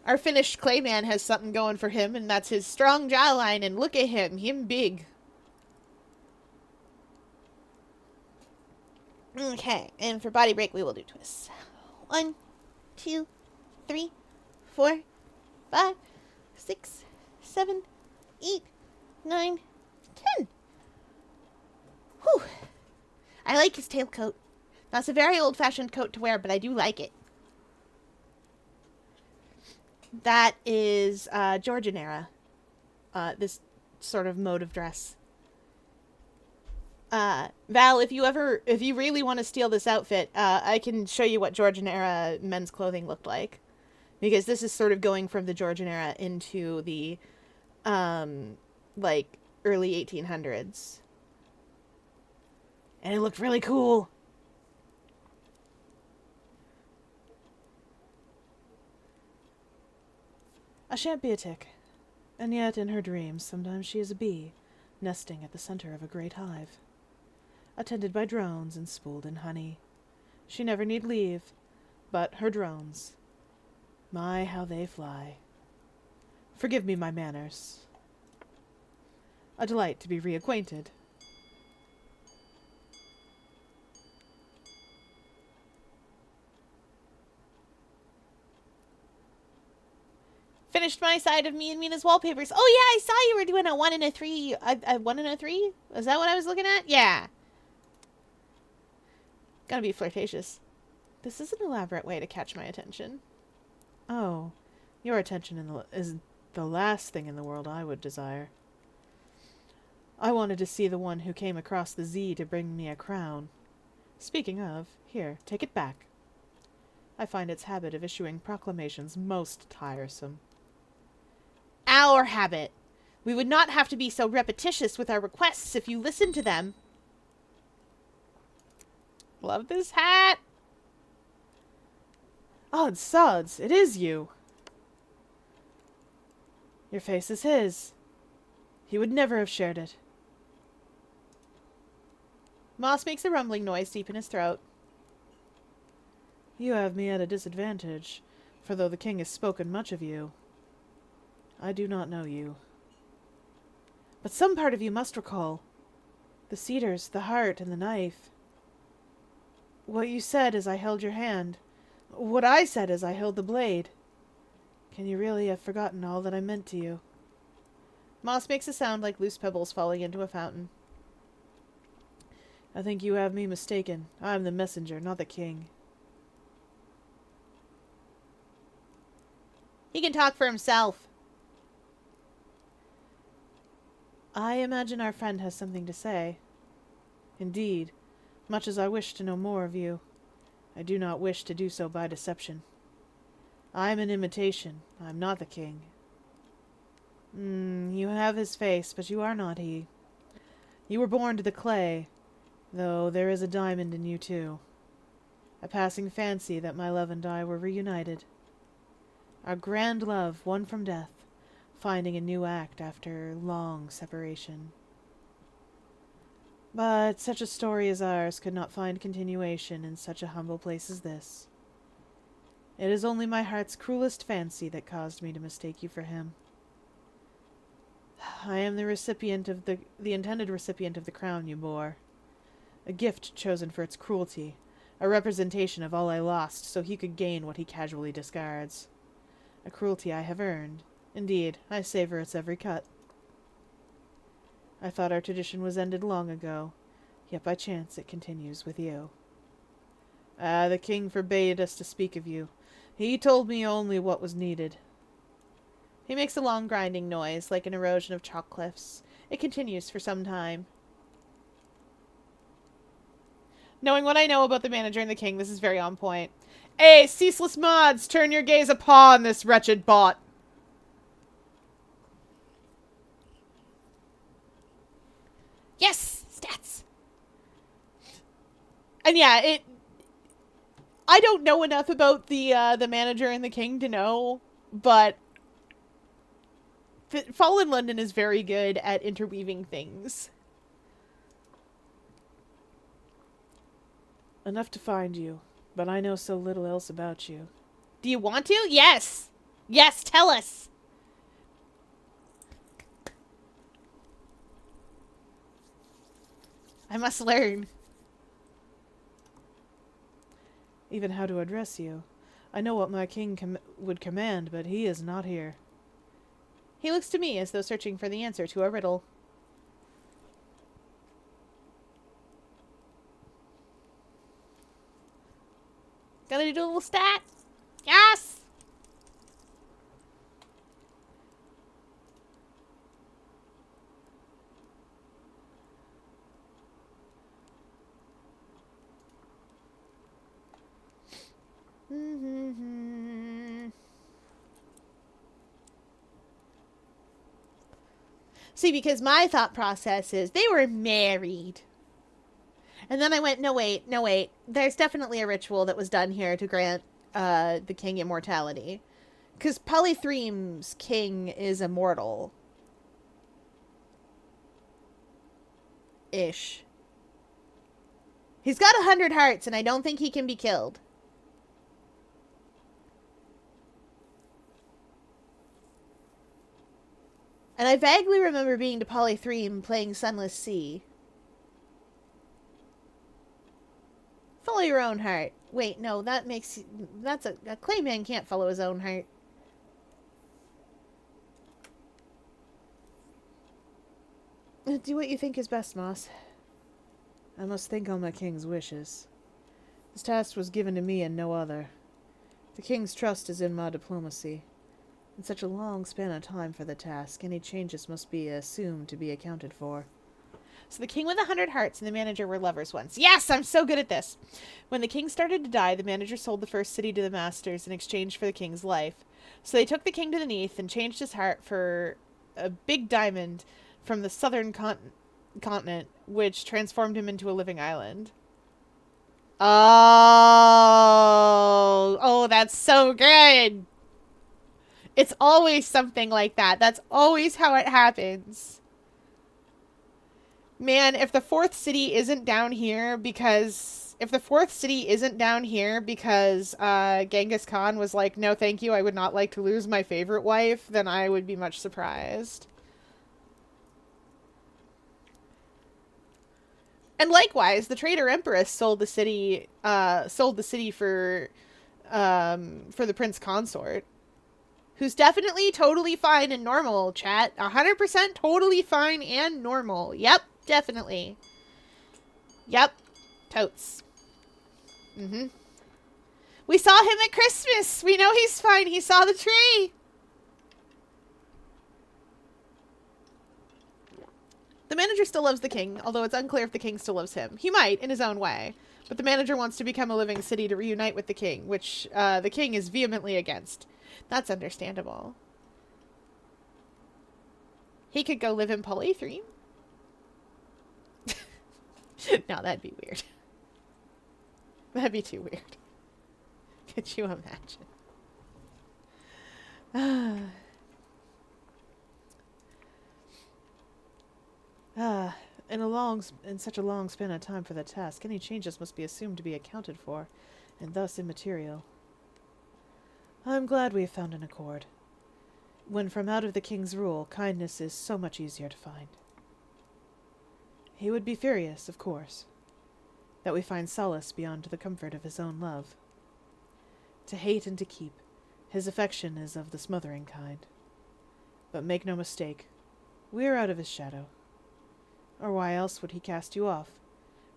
Our finished Clayman has something going for him, and that's his strong jawline, and look at him big. Okay, and for body break, we will do twists. 1, 2, 3, 4, 5, 6, 7, 8, 9, 10. Whew. I like his tailcoat. That's a very old-fashioned coat to wear, but I do like it. That is Georgian era. This sort of mode of dress. Val, if you really want to steal this outfit, I can show you what Georgian era men's clothing looked like. Because this is sort of going from the Georgian era into the, like, early 1800s. And it looked really cool. I shan't be a tick. And yet, in her dreams, sometimes she is a bee, nesting at the center of a great hive. Attended by drones and spooled in honey. She never need leave, but her drones. My, how they fly. Forgive me my manners. A delight to be reacquainted. Finished my side of me and Mina's wallpapers. Oh yeah, I saw you were doing a 1 and a 3. A 1 and a 3? Is that what I was looking at? Yeah. Gotta be flirtatious. This is an elaborate way to catch my attention. Oh, your attention is the last thing in the world I would desire. I wanted to see the one who came across the Z to bring me a crown. Speaking of, here, take it back. I find its habit of issuing proclamations most tiresome. Our habit. We would not have to be so repetitious with our requests if you listened to them. Love this hat. Odds sods, it is you. Your face is his. He would never have shared it. Moss makes a rumbling noise deep in his throat. You have me at a disadvantage, for though the king has spoken much of you, I do not know you. But some part of you must recall. The cedars, the heart, and the knife. What you said as I held your hand. What I said as I held the blade. Can you really have forgotten all that I meant to you? Moss makes a sound like loose pebbles falling into a fountain. I think you have me mistaken. I am the messenger, not the king. He can talk for himself. I imagine our friend has something to say. Indeed, much as I wish to know more of you, I do not wish to do so by deception. I am an imitation. I am not the king. You have his face, but you are not he. You were born to the clay, though there is a diamond in you too. A passing fancy that my love and I were reunited. Our grand love won from death, finding a new act after long separation. But such a story as ours could not find continuation in such a humble place as this. It is only my heart's cruelest fancy that caused me to mistake you for him. I am the recipient of the intended recipient of the crown you bore. A gift chosen for its cruelty, a representation of all I lost so he could gain what he casually discards. A cruelty I have earned. Indeed, I savor its every cut. I thought our tradition was ended long ago, yet by chance it continues with you. The king forbade us to speak of you. He told me only what was needed. He makes a long grinding noise, like an erosion of chalk cliffs. It continues for some time. Knowing what I know about the manager and the king, this is very on point. Hey, ceaseless mods, turn your gaze upon this wretched bot. Yes! Stats! And yeah, I don't know enough about the manager and the king to know, but Fallen London is very good at interweaving things. Enough to find you, but I know so little else about you. Do you want to? Yes! Yes, tell us! I must learn. Even how to address you. I know what my king would command, but he is not here. He looks to me as though searching for the answer to a riddle. Gotta do a little stat. Yes! See, because my thought process is they were married. And then I went, no, wait. There's definitely a ritual that was done here to grant the king immortality. Because Polythreme's king is immortal. Ish. He's got 100 hearts, and I don't think he can be killed. And I vaguely remember being to Polythreme playing Sunless Sea. Follow your own heart. Wait, no, that's a Clayman can't follow his own heart. Do what you think is best, Moss. I must think on my king's wishes. This task was given to me and no other. The king's trust is in my diplomacy. In such a long span of time for the task, any changes must be assumed to be accounted for. So the king with 100 hearts and the manager were lovers once. Yes, I'm so good at this. When the king started to die, the manager sold the first city to the masters in exchange for the king's life. So they took the king to the Neath and changed his heart for a big diamond from the southern continent, which transformed him into a living island. Oh, that's so good. It's always something like that. That's always how it happens. Man, if the fourth city isn't down here because Genghis Khan was like, no thank you, I would not like to lose my favorite wife, then I would be much surprised. And likewise, the traitor empress sold the city for the prince consort, who's definitely totally fine and normal, chat. 100% totally fine and normal. Yep, definitely. Yep, totes. We saw him at Christmas. We know he's fine. He saw the tree. manager still loves the king, although it's unclear if the king still loves him. He might, in his own way. But the manager wants to become a living city to reunite with the king, which the king is vehemently against. That's understandable. He could go live in Polythreme. No, that'd be weird. That'd be too weird. Could you imagine? In such a long span of time for the task, any changes must be assumed to be accounted for, and thus immaterial. I'm glad we have found an accord. When from out of the king's rule, kindness is so much easier to find. He would be furious, of course, that we find solace beyond the comfort of his own love. To hate and to keep, his affection is of the smothering kind. But make no mistake, we are out of his shadow. Or why else would he cast you off,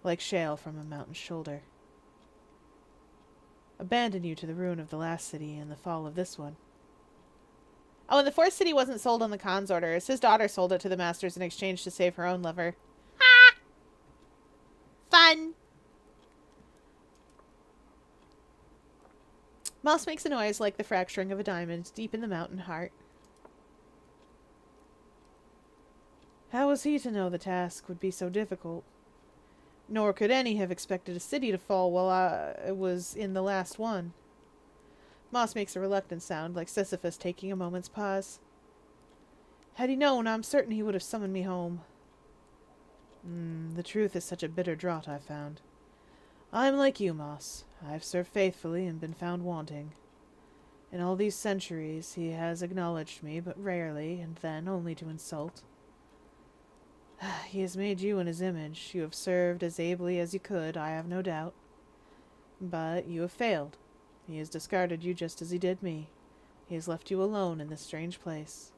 like shale from a mountain's shoulder? Abandon you to the ruin of the last city and the fall of this one. Oh, and the fourth city wasn't sold on the Khan's orders. His daughter sold it to the masters in exchange to save her own lover. Ha! Fun! Moss makes a noise like the fracturing of a diamond deep in the mountain heart. How was he to know the task would be so difficult? Nor could any have expected a city to fall while I was in the last one. Moss makes a reluctant sound, like Sisyphus taking a moment's pause. Had he known, I'm certain he would have summoned me home. The truth is such a bitter draught, I've found. I'm like you, Moss. I've served faithfully and been found wanting. In all these centuries he has acknowledged me, but rarely, and then only to insult. He has made you in his image. You have served as ably as you could, I have no doubt. But you have failed. He has discarded you just as he did me. He has left you alone in this strange place.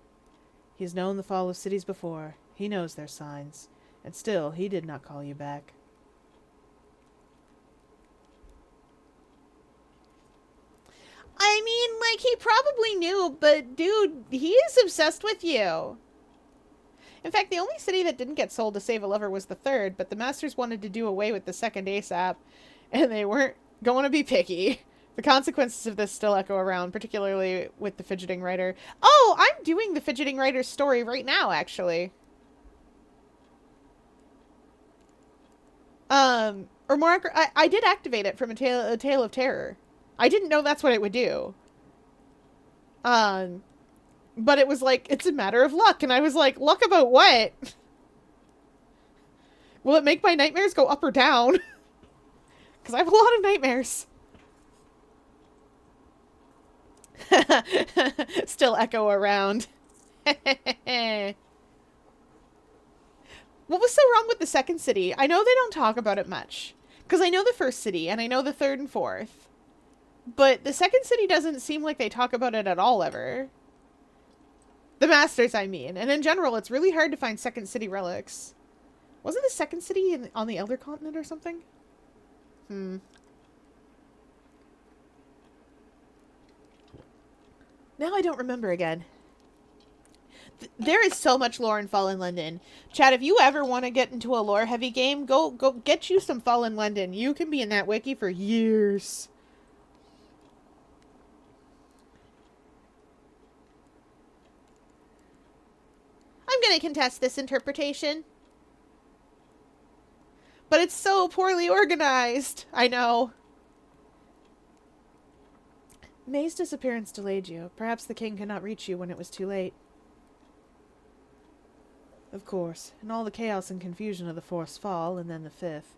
He has known the fall of cities before. He knows their signs. And still he did not call you back. I mean, like, he probably knew, but dude, he is obsessed with you. In fact, the only city that didn't get sold to save a lover was the third, but the masters wanted to do away with the second ASAP, and they weren't going to be picky. The consequences of this still echo around, particularly with the fidgeting writer. Oh, I'm doing the fidgeting writer's story right now, actually. Or more, I did activate it from a tale of terror. I didn't know that's what it would do. But it was like, it's a matter of luck. And I was like, luck about what? Will it make my nightmares go up or down? Because I have a lot of nightmares. Still echo around. What was so wrong with the second city? I know they don't talk about it much. Because I know the first city, and I know the third and fourth. But the second city doesn't seem like they talk about it at all, ever. The masters, I mean. And in general, it's really hard to find second city relics. Wasn't the second city on the Elder Continent or something? Now I don't remember again. There is so much lore in Fallen London. Chad, if you ever want to get into a lore-heavy game, go get you some Fallen London. You can be in that wiki for years. I'm going to contest this interpretation. But it's so poorly organized. I know. May's disappearance delayed you. Perhaps the king could not reach you when it was too late. Of course, in all the chaos and confusion of the fourth fall, and then the fifth,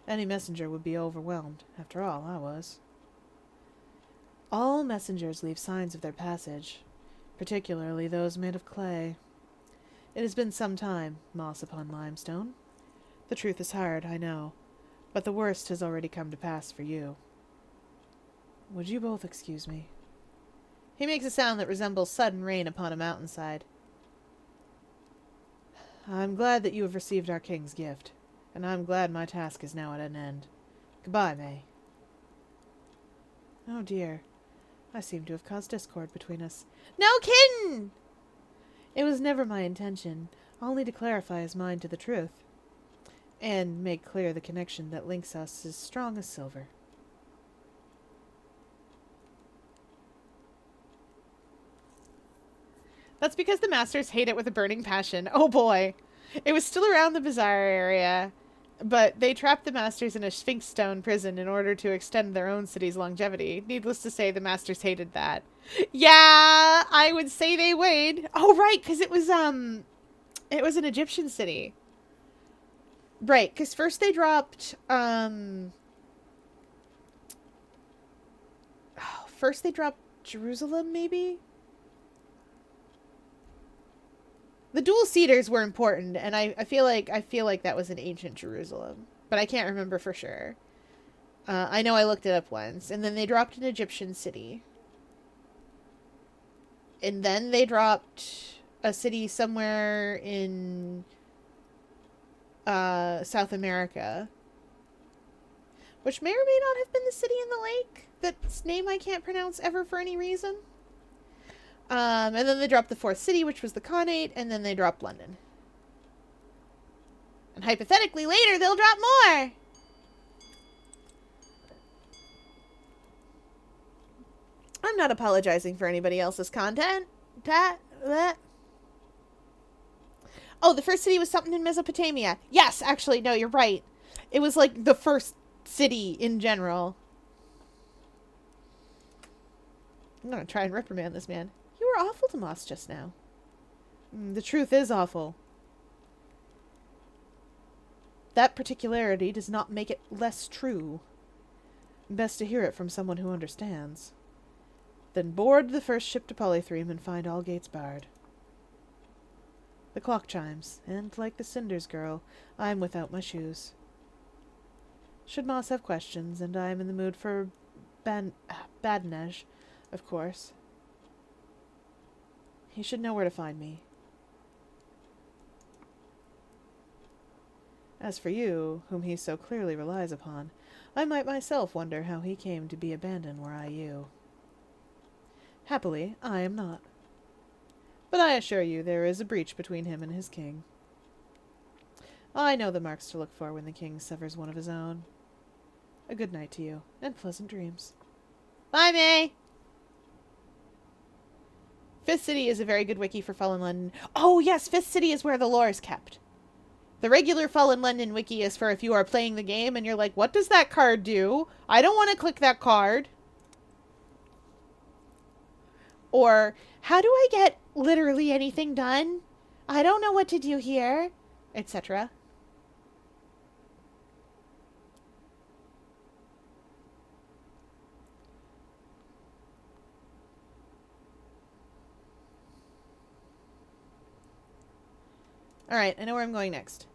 any messenger would be overwhelmed. After all, I was. All messengers leave signs of their passage, particularly those made of clay. It has been some time, moss upon limestone. The truth is hard, I know, but the worst has already come to pass for you. Would you both excuse me? He makes a sound that resembles sudden rain upon a mountainside. I'm glad that you have received our king's gift, and I'm glad my task is now at an end. Goodbye, May. Oh dear, I seem to have caused discord between us. No kiddin'! It was never my intention. I'll need to clarify his mind to the truth, and make clear the connection that links us is strong as silver. That's because the masters hate it with a burning passion. Oh boy. It was still around the Bazaar area, but they trapped the masters in a Sphinx stone prison in order to extend their own city's longevity. Needless to say, the masters hated that. Yeah, I would say they would. Oh, right, because it was an Egyptian city. Right, because first they dropped, Jerusalem, maybe? The dual cedars were important, and I feel like that was in ancient Jerusalem, but I can't remember for sure. I know I looked it up once, and then they dropped an Egyptian city, and then they dropped a city somewhere in South America, which may or may not have been the city in the lake. That's name I can't pronounce ever for any reason. And then they dropped the fourth city, which was the Khanate, and then they dropped London. And hypothetically, later, they'll drop more! I'm not apologizing for anybody else's content. Oh, the first city was something in Mesopotamia. Yes, actually, no, you're right. It was like the first city in general. I'm gonna try and reprimand this man. You were awful to Moss just now. The truth is awful. That particularity does not make it less true. Best to hear it from someone who understands. Then board the first ship to Polythreme and find all gates barred. The clock chimes, and like the Cinders girl, I am without my shoes. Should Moss have questions, and I am in the mood for badinage, of course, he should know where to find me. As for you, whom he so clearly relies upon, I might myself wonder how he came to be abandoned were I you. Happily, I am not. But I assure you there is a breach between him and his king. I know the marks to look for when the king severs one of his own. A good night to you, and pleasant dreams. Bye, May! Fifth City is a very good wiki for Fallen London. Oh, yes, Fifth City is where the lore is kept. The regular Fallen London wiki is for if you are playing the game and you're like, what does that card do? I don't want to click that card. Or, how do I get literally anything done? I don't know what to do here, etc. Alright, I know where I'm going next.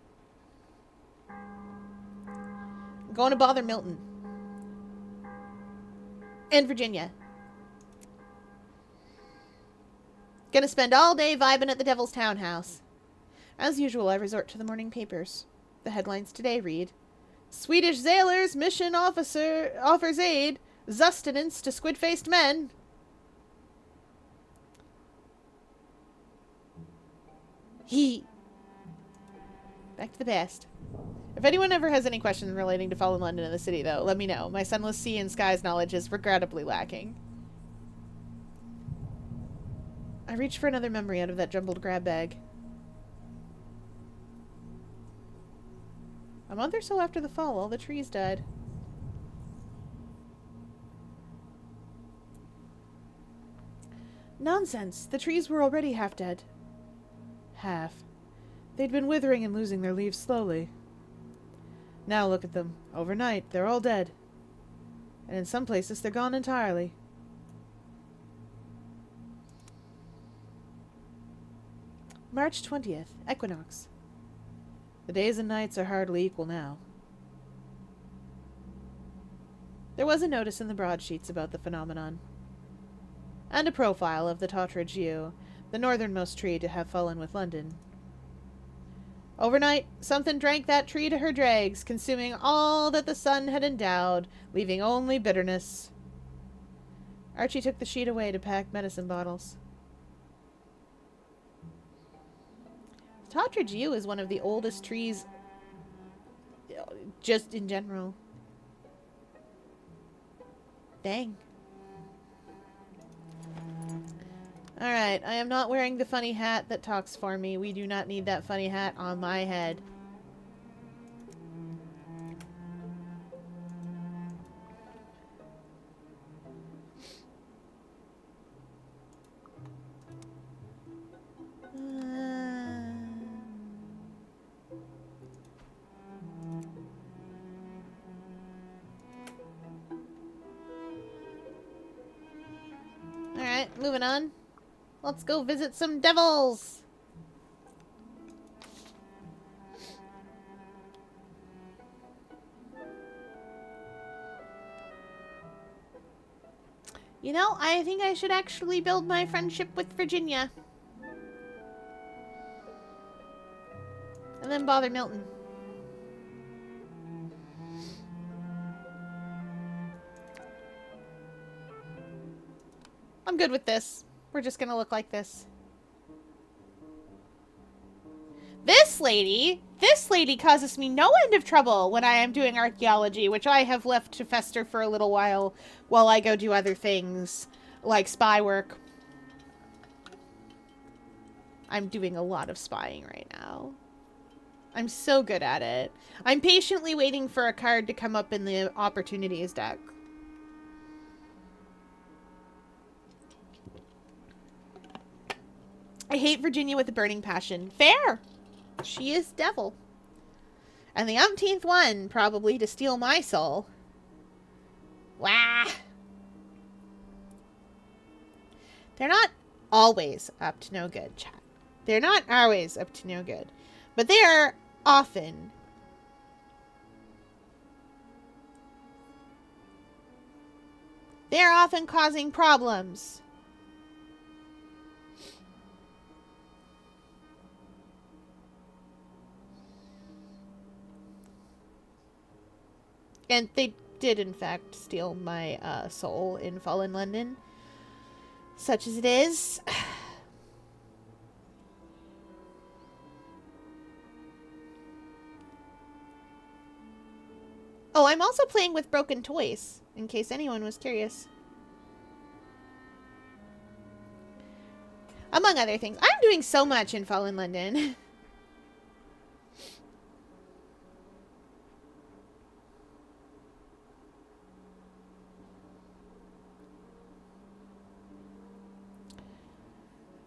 I'm going to bother Milton. And Virginia. Gonna spend all day vibing at the Devil's Townhouse. As usual, I resort to the morning papers. The headlines today read, Swedish sailors mission officer offers aid. Sustenance to squid-faced men. Back to the past. If anyone ever has any questions relating to Fallen London and the city, though, let me know. My Sunless Sea and Skies knowledge is regrettably lacking. I reached for another memory out of that jumbled grab bag. A month or so after the fall, all the trees died. Nonsense! The trees were already half dead. Half. They'd been withering and losing their leaves slowly. Now look at them. Overnight, they're all dead. And in some places, they're gone entirely. March 20th, equinox. The days and nights are hardly equal now. There was a notice in the broadsheets about the phenomenon. And a profile of the Tottridge yew, the northernmost tree to have fallen with London. Overnight, something drank that tree to her dregs, consuming all that the sun had endowed, leaving only bitterness. Archie took the sheet away to pack medicine bottles. Totridge Yew is one of the oldest trees just in general. Dang. Alright, I am not wearing the funny hat that talks for me. We do not need that funny hat on my head. Alright, moving on. Let's go visit some devils! You know, I think I should actually build my friendship with Virginia. And then bother Milton. I'm good with this. We're just gonna look like this. This lady causes me no end of trouble when I am doing archaeology, which I have left to fester for a little while I go do other things, like spy work. I'm doing a lot of spying right now. I'm so good at it. I'm patiently waiting for a card to come up in the opportunities deck. I hate Virginia with a burning passion. Fair! She is devil. And the umpteenth one, probably, to steal my soul. Wah! They're not always up to no good, chat. They're not always up to no good. But they are often. They are often causing problems. And they did, in fact, steal my soul in Fallen London. Such as it is. Oh, I'm also playing with broken toys, in case anyone was curious. Among other things. I'm doing so much in Fallen London.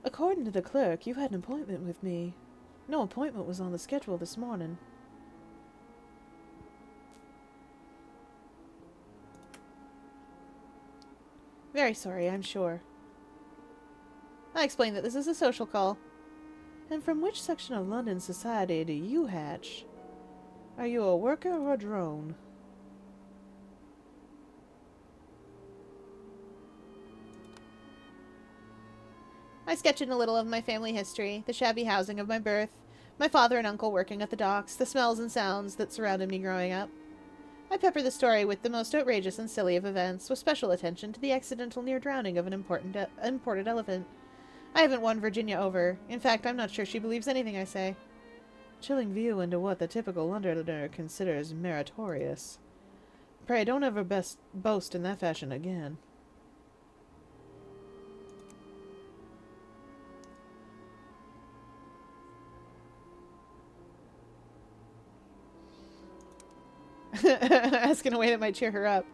According to the clerk, you had an appointment with me. No appointment was on the schedule this morning. Very sorry, I'm sure. I explained that this is a social call. And from which section of London society do you hatch? Are you a worker or a drone? I sketch in a little of my family history, the shabby housing of my birth, my father and uncle working at the docks, the smells and sounds that surrounded me growing up. I pepper the story with the most outrageous and silly of events, with special attention to the accidental near drowning of an imported elephant. I haven't won Virginia over. In fact, I'm not sure she believes anything I say. Chilling view into what the typical Londoner considers meritorious. Pray, don't ever boast in that fashion again. Ask in a way that might cheer her up.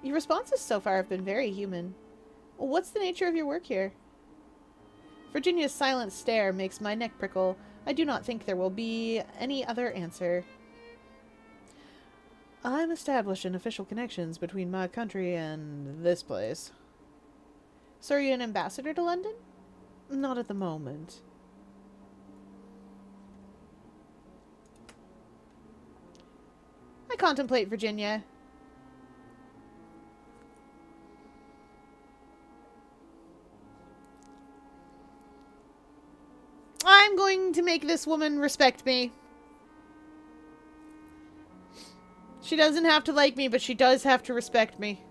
Your responses so far have been very human. Well, what's the nature of your work here? Virginia's silent stare makes my neck prickle. I do not think there will be any other answer. I'm establishing official connections between my country and this place. So are you an ambassador to London? Not at the moment. I contemplate Virginia. I'm going to make this woman respect me. She doesn't have to like me, but she does have to respect me.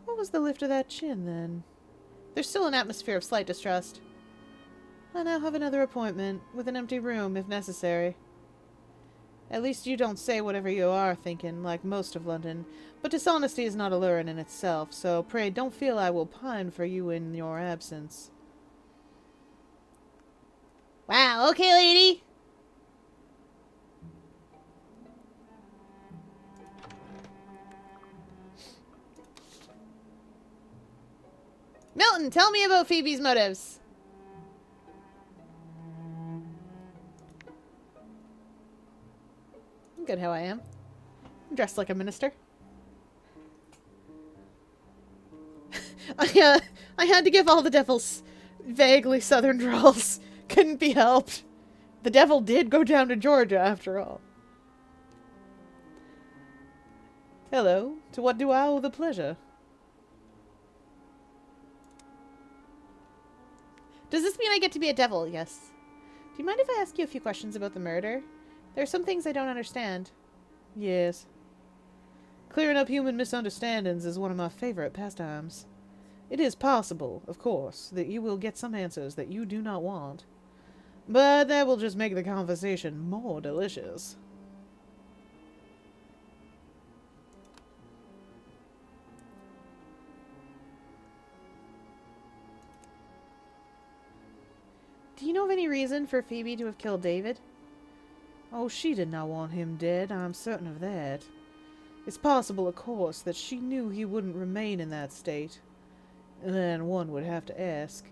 What was the lift of that chin, then? There's still an atmosphere of slight distrust. I now have another appointment, with an empty room, if necessary. At least you don't say whatever you are thinking, like most of London, but dishonesty is not alluring in itself, so pray don't feel I will pine for you in your absence. Wow, okay, lady. Milton, tell me about Phoebe's motives. I'm good how I am. I'm dressed like a minister. I had to give all the devils vaguely southern drawls. Couldn't be helped. The devil did go down to Georgia, after all. Hello, to what do I owe the pleasure? Does this mean I get to be a devil? Yes. Do you mind if I ask you a few questions about the murder? There are some things I don't understand. Yes. Clearing up human misunderstandings is one of my favorite pastimes. It is possible, of course, that you will get some answers that you do not want. But that will just make the conversation more delicious. Do you know of any reason for Phoebe to have killed David? Oh, she did not want him dead, I'm certain of that. It's possible, of course, that she knew he wouldn't remain in that state. And then one would have to ask,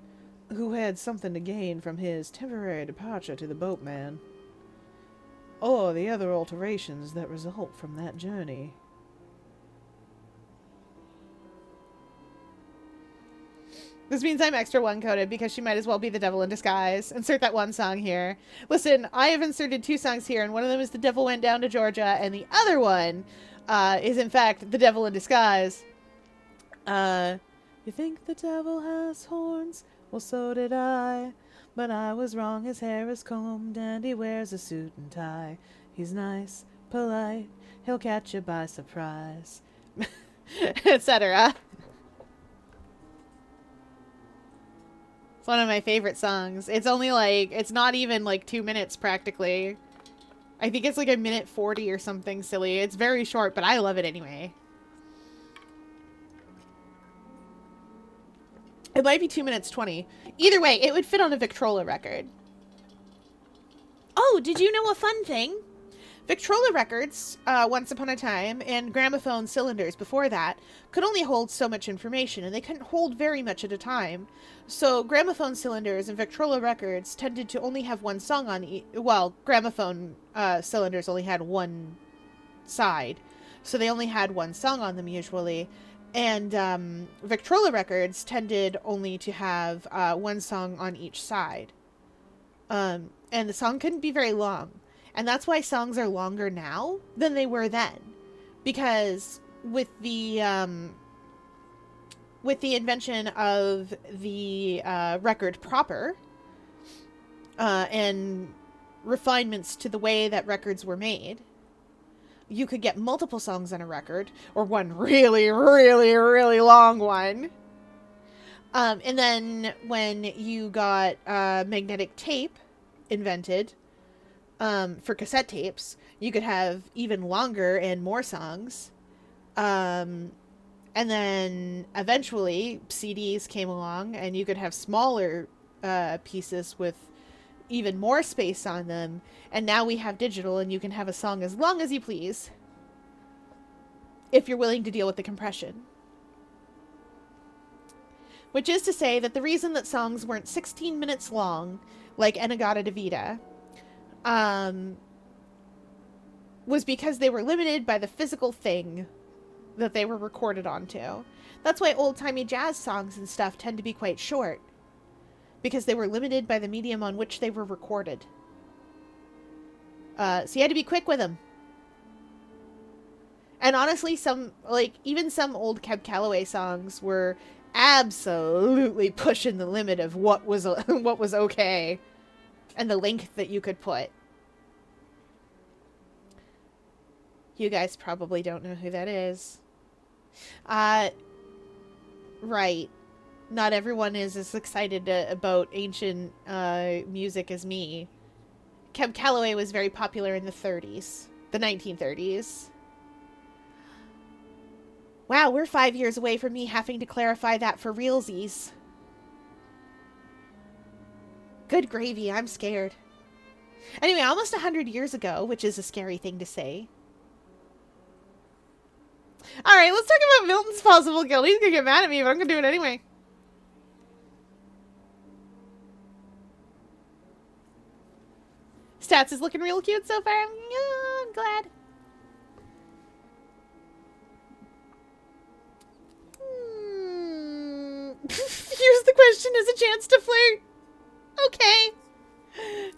who had something to gain from his temporary departure to the boatman? Or the other alterations that result from that journey. This means I'm extra one-coded because she might as well be the devil in disguise. Insert that one song here. Listen, I have inserted 2 songs here, and one of them is The Devil Went Down to Georgia, and the other one is, in fact, The Devil in Disguise. You think the devil has horns? Well, so did I. But I was wrong, his hair is combed, and he wears a suit and tie. He's nice, polite, he'll catch you by surprise. Etc. It's one of my favorite songs. It's only like, it's not even like 2 minutes practically. I think it's like 1:40 or something silly. It's very short, but I love it anyway. It might be 2:20. Either way, it would fit on a Victrola record. Oh, did you know a fun thing? Victrola records, once upon a time, and gramophone cylinders before that, could only hold so much information, and they couldn't hold very much at a time. So gramophone cylinders and Victrola records tended to only have one song on each. Well, gramophone cylinders only had one side, so they only had one song on them usually. And Victrola records tended only to have one song on each side. And the song couldn't be very long. And that's why songs are longer now than they were then. Because with the invention of the record proper, and refinements to the way that records were made, you could get multiple songs on a record, or one really, really, really long one. And then when you got magnetic tape invented, for cassette tapes, you could have even longer and more songs. And then eventually CDs came along and you could have smaller pieces with even more space on them. And now we have digital and you can have a song as long as you please, if you're willing to deal with the compression. Which is to say that the reason that songs weren't 16 minutes long, like Enagata Davida, was because they were limited by the physical thing that they were recorded onto. That's why old-timey jazz songs and stuff tend to be quite short, because they were limited by the medium on which they were recorded. So you had to be quick with them. And honestly, even some old Cab Calloway songs were absolutely pushing the limit of what was okay, and the length that you could put. You guys probably don't know who that is. Right. Not everyone is as excited about ancient music as me. Cab Calloway was very popular in the 30s. The 1930s. Wow, we're 5 years away from me having to clarify that for realsies. Good gravy, I'm scared. Anyway, almost 100 years ago, which is a scary thing to say. Alright, let's talk about Milton's possible guilt. He's gonna get mad at me, but I'm gonna do it anyway. Stats is looking real cute so far. I'm glad. Here's the question as a chance to flirt. Okay.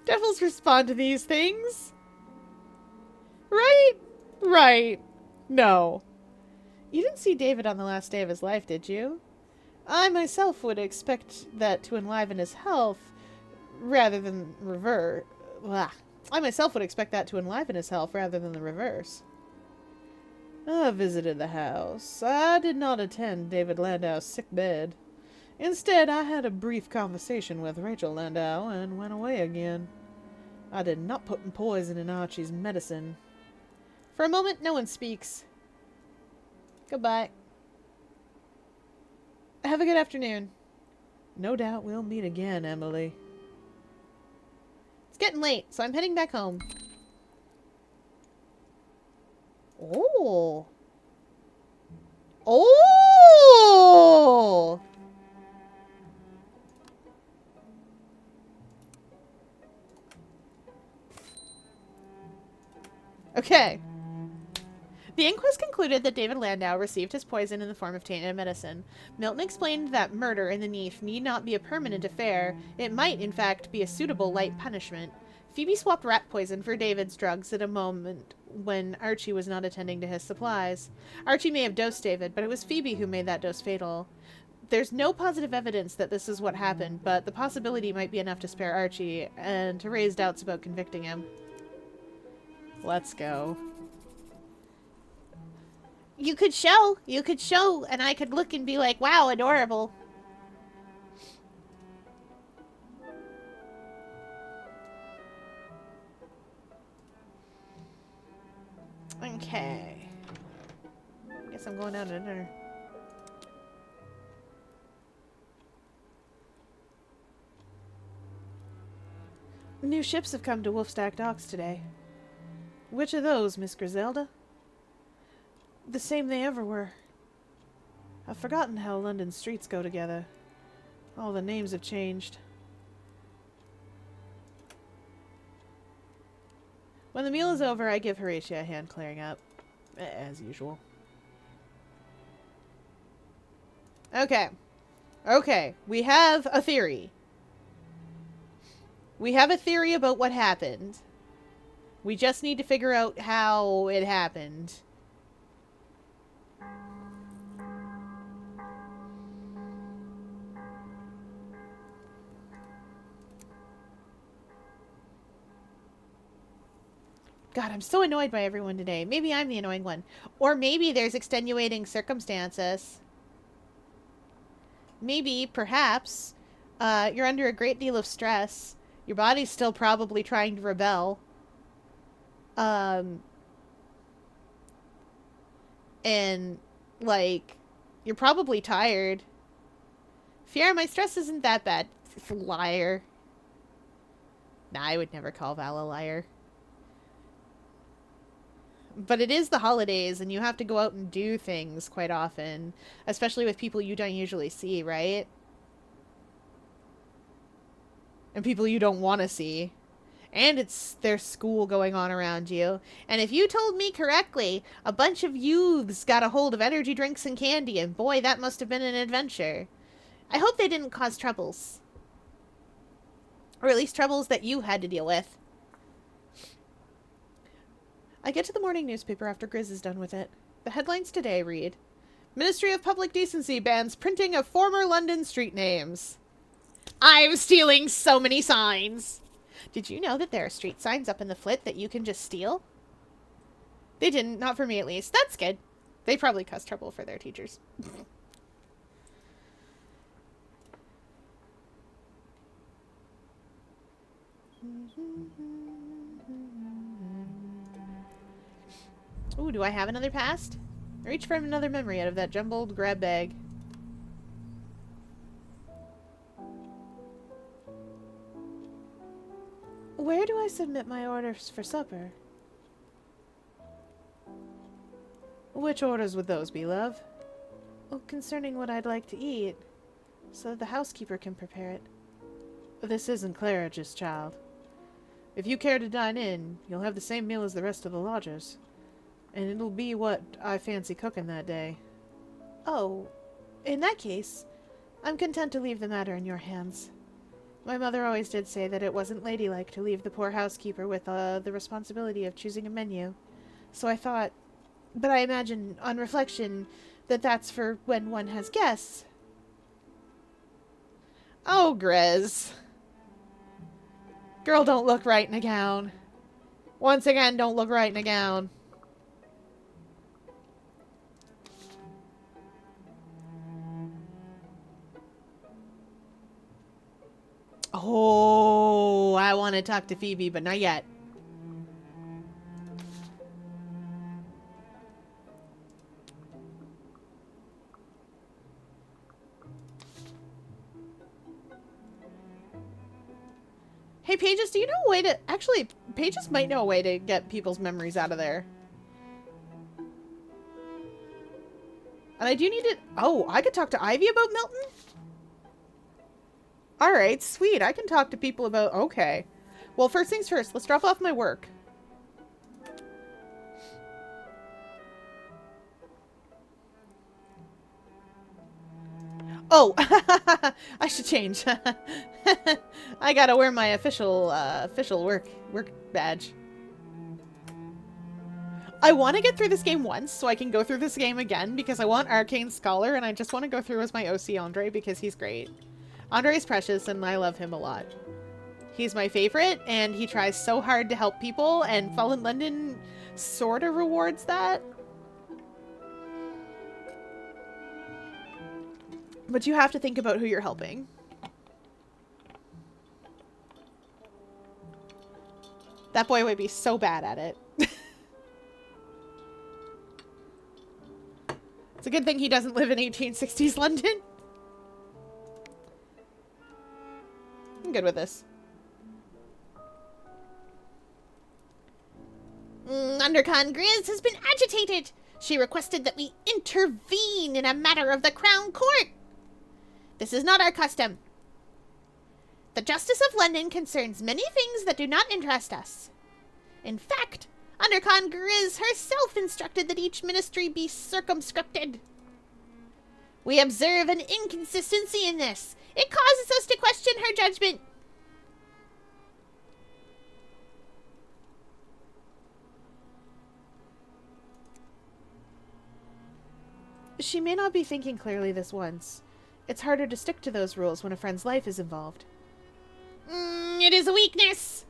Devils respond to these things. Right? Right. No. You didn't see David on the last day of his life, did you? I myself would expect that to enliven his health rather than reverse. I myself would expect that to enliven his health rather than the reverse. I visited the house. I did not attend David Landau's sick bed. Instead, I had a brief conversation with Rachel Landau and went away again. I did not put poison in Archie's medicine. For a moment, no one speaks. Goodbye. Have a good afternoon. No doubt we'll meet again, Emily. It's getting late, so I'm heading back home. Oh. Oh! Okay. The inquest concluded that David Landau received his poison in the form of tainted medicine. Milton explained that murder in the Neath need not be a permanent affair. It might, in fact, be a suitable light punishment. Phoebe swapped rat poison for David's drugs at a moment when Archie was not attending to his supplies. Archie may have dosed David, but it was Phoebe who made that dose fatal. There's no positive evidence that this is what happened, but the possibility might be enough to spare Archie and to raise doubts about convicting him. Let's go. You could show, and I could look and be like, wow, adorable. Okay. Guess I'm going out to dinner. New ships have come to Wolfstack Docks today. Which of those, Miss Griselda? The same they ever were. I've forgotten how London streets go together. All the names have changed. When the meal is over, I give Horatia a hand clearing up. As usual. Okay. Okay. We have a theory. We have a theory about what happened. We just need to figure out how it happened. God, I'm so annoyed by everyone today. Maybe I'm the annoying one. Or maybe there's extenuating circumstances. Maybe, perhaps, you're under a great deal of stress. Your body's still probably trying to rebel. And, like, you're probably tired. Fiera, my stress isn't that bad. Liar. Nah, I would never call Val a liar. But it is the holidays, and you have to go out and do things quite often. Especially with people you don't usually see, right? And people you don't want to see. And there's school going on around you. And if you told me correctly, a bunch of youths got a hold of energy drinks and candy, and boy, that must have been an adventure. I hope they didn't cause troubles. Or at least troubles that you had to deal with. I get to the morning newspaper after Grizz is done with it. The headlines today read, Ministry of Public Decency bans printing of former London street names. I'm stealing so many signs. Did you know that there are street signs up in the Flit that you can just steal? They didn't, not for me at least. That's good. They probably cause trouble for their teachers. Ooh, do I have another past? Reach for another memory out of that jumbled grab bag. Where do I submit my orders for supper? Which orders would those be, love? Well, concerning what I'd like to eat, so that the housekeeper can prepare it. This isn't Claridge's, child. If you care to dine in, you'll have the same meal as the rest of the lodgers. And it'll be what I fancy cooking that day. Oh, in that case, I'm content to leave the matter in your hands. My mother always did say that it wasn't ladylike to leave the poor housekeeper with the responsibility of choosing a menu. So I thought, but I imagine, on reflection, that that's for when one has guests. Oh, Grez. Girl don't look right in a gown. Once again, don't look right in a gown. Oh, I want to talk to Phoebe, but not yet. Hey, Pages, do you know a way to... Actually, Pages might know a way to get people's memories out of there. And I do need to... Oh, I could talk to Ivy about Milton? Alright, sweet. I can talk to people about... Okay. Well, first things first. Let's drop off my work. Oh! I should change. I gotta wear my official work badge. I want to get through this game once, so I can go through this game again, because I want Arcane Scholar, and I just want to go through as my OC Andre, because he's great. Andre's precious, and I love him a lot. He's my favorite, and he tries so hard to help people, and Fallen London sort of rewards that. But you have to think about who you're helping. That boy would be so bad at it. It's a good thing he doesn't live in 1860s London. I'm good with this. Undercon Grizz has been agitated. She requested that we intervene in a matter of the Crown Court. This is not our custom. The Justice of London concerns many things that do not interest us. In fact, Undercon Grizz herself instructed that each ministry be circumscribed. We observe an inconsistency in this. It causes us to question her judgment. She may not be thinking clearly this once. It's harder to stick to those rules when a friend's life is involved. It is a weakness.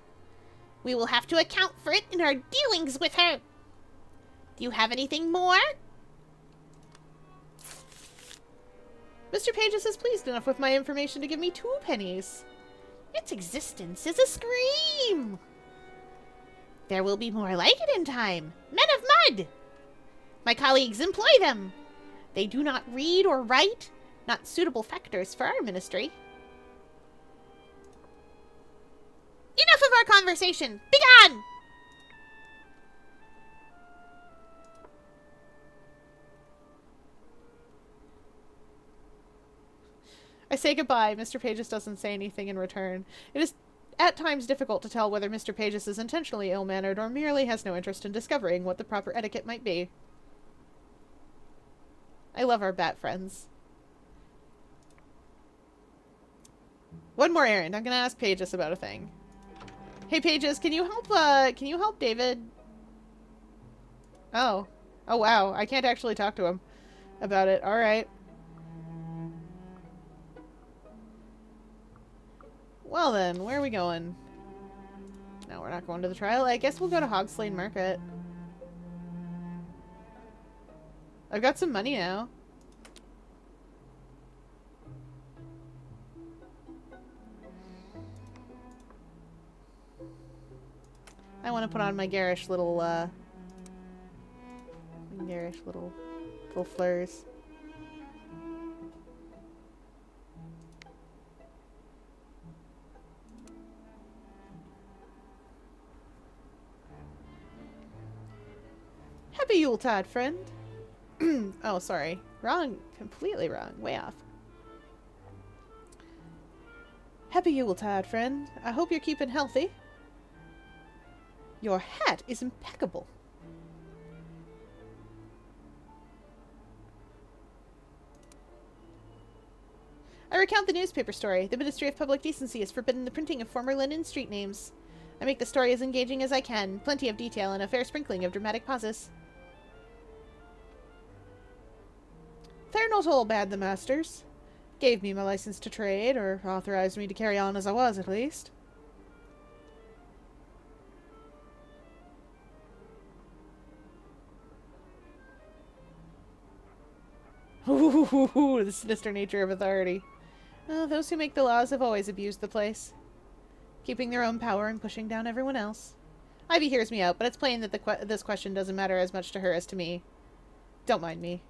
We will have to account for it in our dealings with her. Do you have anything more? Mr. Pages is pleased enough with my information to give me 2 pennies. Its existence is a scream. There will be more like it in time. Men of mud. My colleagues employ them. They do not read or write. Not suitable factors for our ministry. Enough of our conversation. Begone! I say goodbye. Mr. Pages doesn't say anything in return. It is at times difficult to tell whether Mr. Pages is intentionally ill-mannered or merely has no interest in discovering what the proper etiquette might be. I love our bat friends. One more errand. I'm gonna ask Pages about a thing. Hey, Pages, can you help David? Oh. Oh, wow. I can't actually talk to him about it. Alright. Well then, where are we going? No, we're not going to the trial. I guess we'll go to Hogslane Market. I've got some money now. I want to put on my garish little, little fleurs. Happy Yuletide, friend. Oh, sorry. Wrong. Completely wrong. Way off. Happy Yuletide, friend. I hope you're keeping healthy. Your hat is impeccable. I recount the newspaper story. The Ministry of Public Decency has forbidden the printing of former London street names. I make the story as engaging as I can. Plenty of detail and a fair sprinkling of dramatic pauses. They're not all bad, the masters. Gave me my license to trade, or authorized me to carry on as I was, at least. Ooh, the sinister nature of authority. Oh, those who make the laws have always abused the place, keeping their own power and pushing down everyone else. Ivy hears me out, but it's plain that this question doesn't matter as much to her as to me. Don't mind me.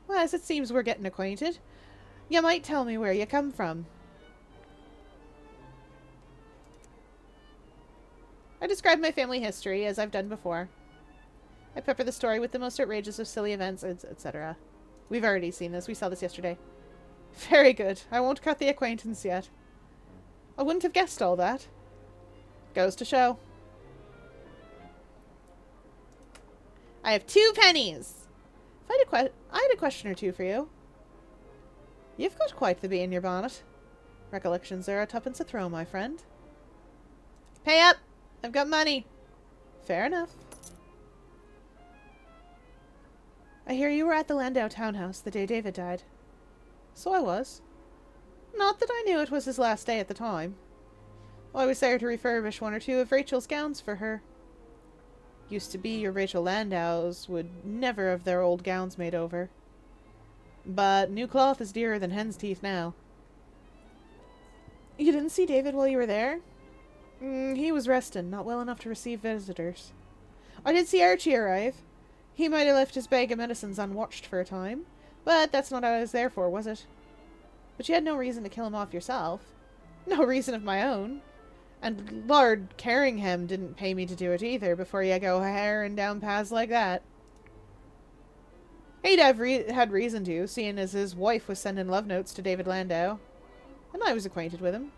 Well, as it seems we're getting acquainted, you might tell me where you come from. I describe my family history, as I've done before. I pepper the story with the most outrageous of silly events, etc. We've already seen this. We saw this yesterday. Very good. I won't cut the acquaintance yet. I wouldn't have guessed all that. Goes to show. I have 2 pennies. I had a question or two for you. You've got quite the bee in your bonnet. Recollections are a tuppence a throw, my friend. Pay up! I've got money. Fair enough. I hear you were at the Landau townhouse the day David died. So I was. Not that I knew it was his last day at the time. I was there to refurbish 1 or 2 of Rachel's gowns for her. Used to be your Rachel Landaus would never have their old gowns made over. But new cloth is dearer than hen's teeth now. You didn't see David while you were there? He was resting, not well enough to receive visitors. I did see Archie arrive. He might have left his bag of medicines unwatched for a time, but that's not what I was there for, was it? But you had no reason to kill him off yourself. No reason of my own. And Lord Carringham didn't pay me to do it either before you go herring down paths like that. He'd have had reason to, seeing as his wife was sending love notes to David Landau. And I was acquainted with him.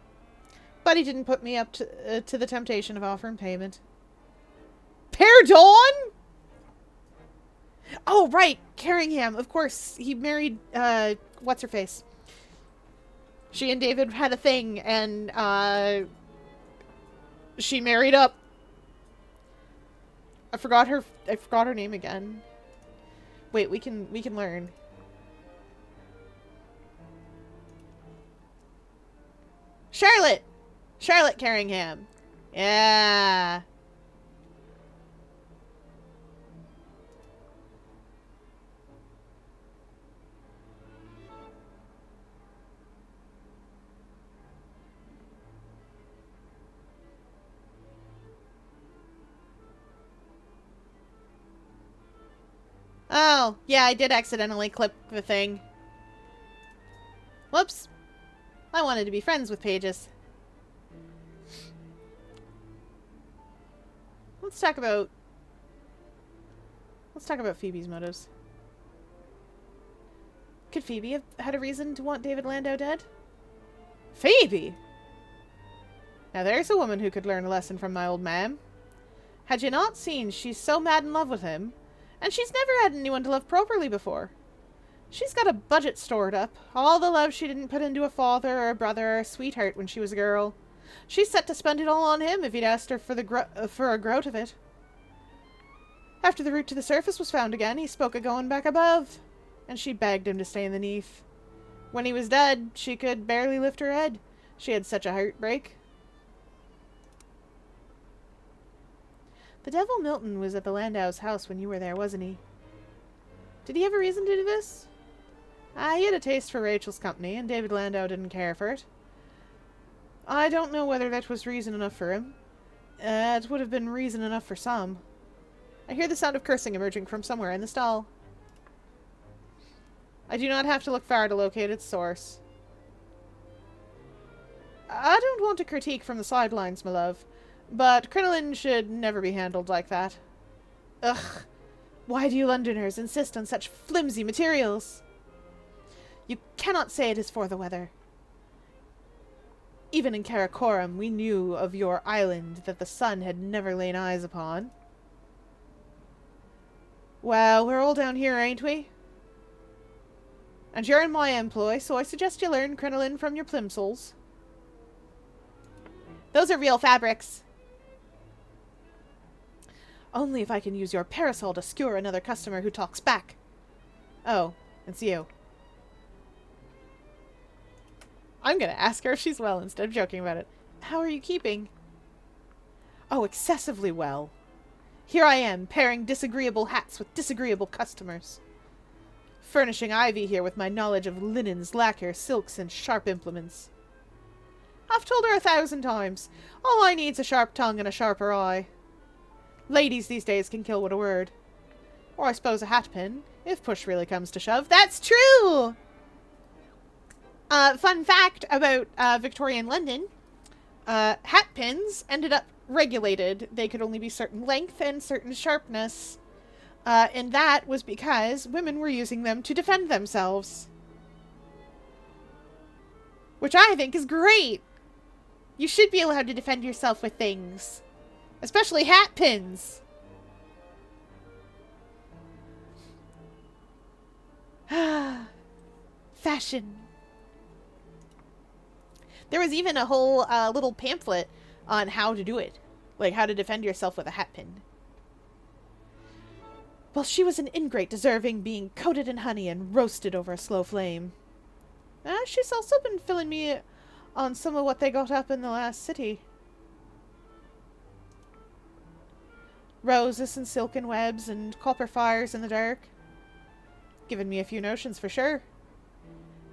But he didn't put me up to the temptation of offering payment. Pardon? Oh, right. Carringham. Of course. He married, what's-her-face. She and David had a thing, and, she married up. I forgot her name again. Wait, we can learn. Charlotte! Charlotte Carringham. Yeah. Oh, yeah, I did accidentally clip the thing. Whoops. I wanted to be friends with Pages. Let's talk about Phoebe's motives. Could Phoebe have had a reason to want David Landau dead? Phoebe? Now there's a woman who could learn a lesson from my old man. Had you not seen she's so mad in love with him, and she's never had anyone to love properly before. She's got a budget stored up, all the love she didn't put into a father or a brother or a sweetheart when she was a girl. She's set to spend it all on him if he'd asked her for a groat of it. After the route to the surface was found again, he spoke of going back above, and she begged him to stay in the neath. When he was dead, she could barely lift her head. She had such a heartbreak. The Devil Milton was at the Landau's house when you were there, wasn't he? Did he have a reason to do this? He had a taste for Rachel's company, and David Landau didn't care for it. I don't know whether that was reason enough for him, It would have been reason enough for some. I hear the sound of cursing emerging from somewhere in the stall. I do not have to look far to locate its source. I don't want to critique from the sidelines, my love, but crinoline should never be handled like that. Ugh, why do you Londoners insist on such flimsy materials? You cannot say it is for the weather. Even in Karakoram, we knew of your island that the sun had never lain eyes upon. Well, we're all down here, ain't we? And you're in my employ, so I suggest you learn crinoline from your plimsolls. Those are real fabrics. Only if I can use your parasol to skewer another customer who talks back. Oh, it's you. I'm gonna ask her if she's well instead of joking about it. How are you keeping? Oh, excessively well. Here I am, pairing disagreeable hats with disagreeable customers. Furnishing Ivy here with my knowledge of linens, lacquer, silks, and sharp implements. I've told her 1,000 times. All I need's a sharp tongue and a sharper eye. Ladies these days can kill with a word. Or I suppose a hat pin, if push really comes to shove. That's true! Fun fact about Victorian London. Hat pins ended up regulated. They could only be certain length and certain sharpness. And that was because women were using them to defend themselves. Which I think is great. You should be allowed to defend yourself with things. Especially hat pins. Fashion. There was even a whole little pamphlet on how to do it. Like how to defend yourself with a hat pin. Well, she was an ingrate deserving being coated in honey and roasted over a slow flame. She's also been filling me on some of what they got up in the last city. Roses and silken webs and copper fires in the dark. Given me a few notions for sure.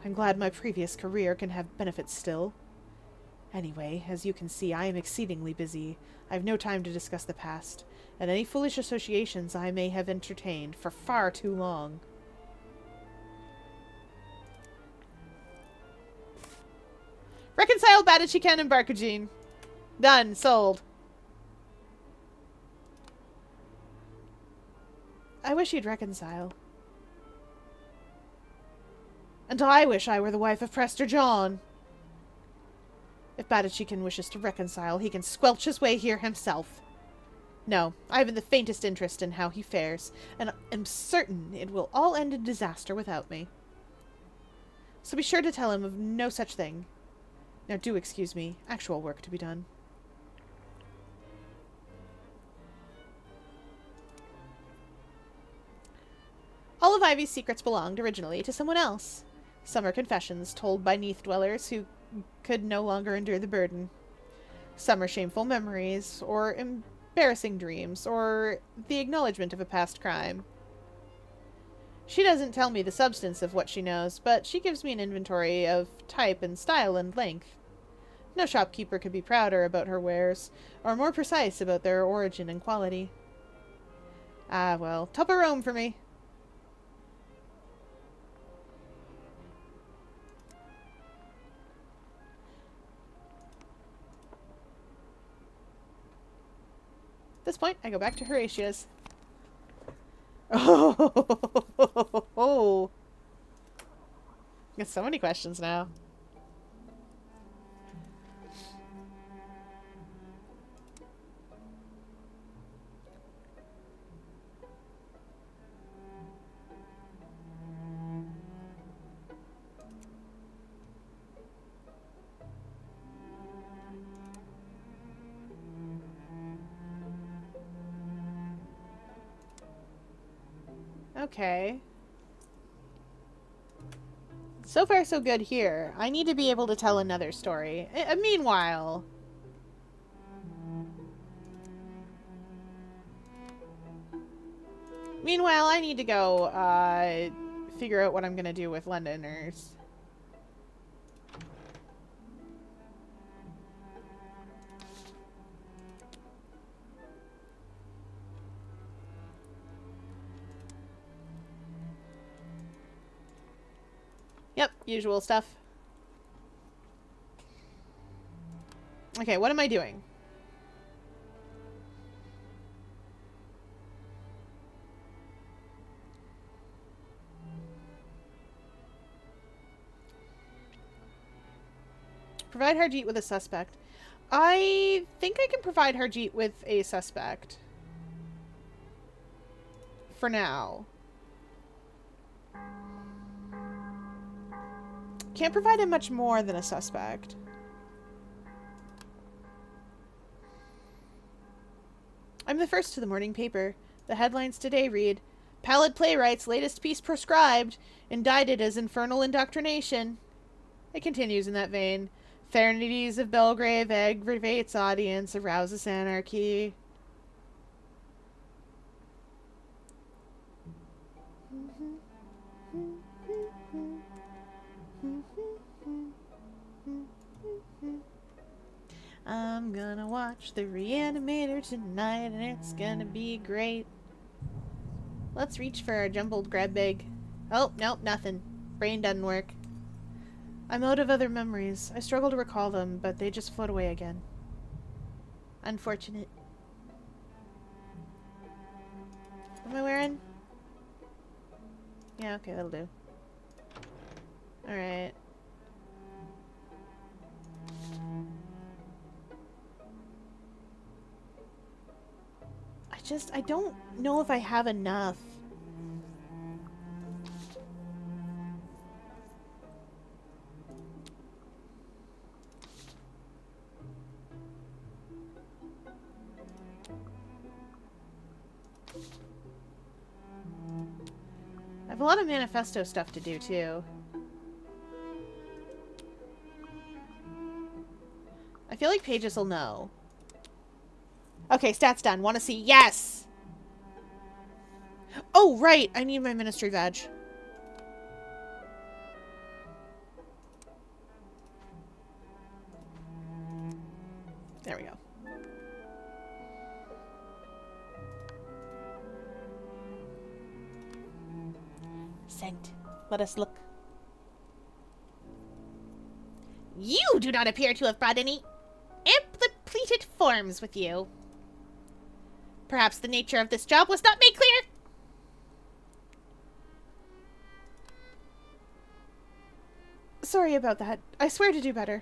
I'm glad my previous career can have benefits still. Anyway, as you can see, I am exceedingly busy. I have no time to discuss the past, and any foolish associations I may have entertained for far too long. Reconcile Badachiken and Barkujin. Done. Sold. I wish you'd reconcile. And I wish I were the wife of Prester John. If Badachiken wishes to reconcile, he can squelch his way here himself. No, I haven't the faintest interest in how he fares, and am certain it will all end in disaster without me. So be sure to tell him of no such thing. Now do excuse me, actual work to be done. All of Ivy's secrets belonged, originally, to someone else. Some are confessions told by Neath dwellers who could no longer endure the burden. Some are shameful memories, or embarrassing dreams, or the acknowledgement of a past crime. She doesn't tell me the substance of what she knows, but she gives me an inventory of type and style and length. No shopkeeper could be prouder about her wares, or more precise about their origin and quality. Ah, well, top of Rome for me. At this point, I go back to Horatia's. Oh, got so many questions now. Okay. So far, so good here. I need to be able to tell another story. Meanwhile... I need to go, figure out what I'm gonna do with Londoners. Yep, usual stuff. Okay, what am I doing? Provide Harjeet with a suspect. I think I can provide Harjeet with a suspect. For now. Can't provide him much more than a suspect. I'm the first to the morning paper. The headlines today read, Pallid Playwright's latest piece proscribed, indicted as infernal indoctrination. It continues in that vein. Fernities of Belgrave aggravates audience, arouses anarchy. I'm gonna watch The Reanimator tonight, and it's gonna be great. Let's reach for our jumbled grab bag. Oh, nope, nothing. Brain doesn't work. I'm out of other memories. I struggle to recall them, but they just float away again. Unfortunate. What am I wearing? Yeah, okay, that'll do. Alright. I don't know if I have enough. I have a lot of manifesto stuff to do, too. I feel like Pages will know. Okay, stats done. Want to see? Yes! Oh, right! I need my ministry badge. There we go. Sent. Let us look. You do not appear to have brought any implemented forms with you. Perhaps the nature of this job was not made clear. Sorry about that. I swear to do better.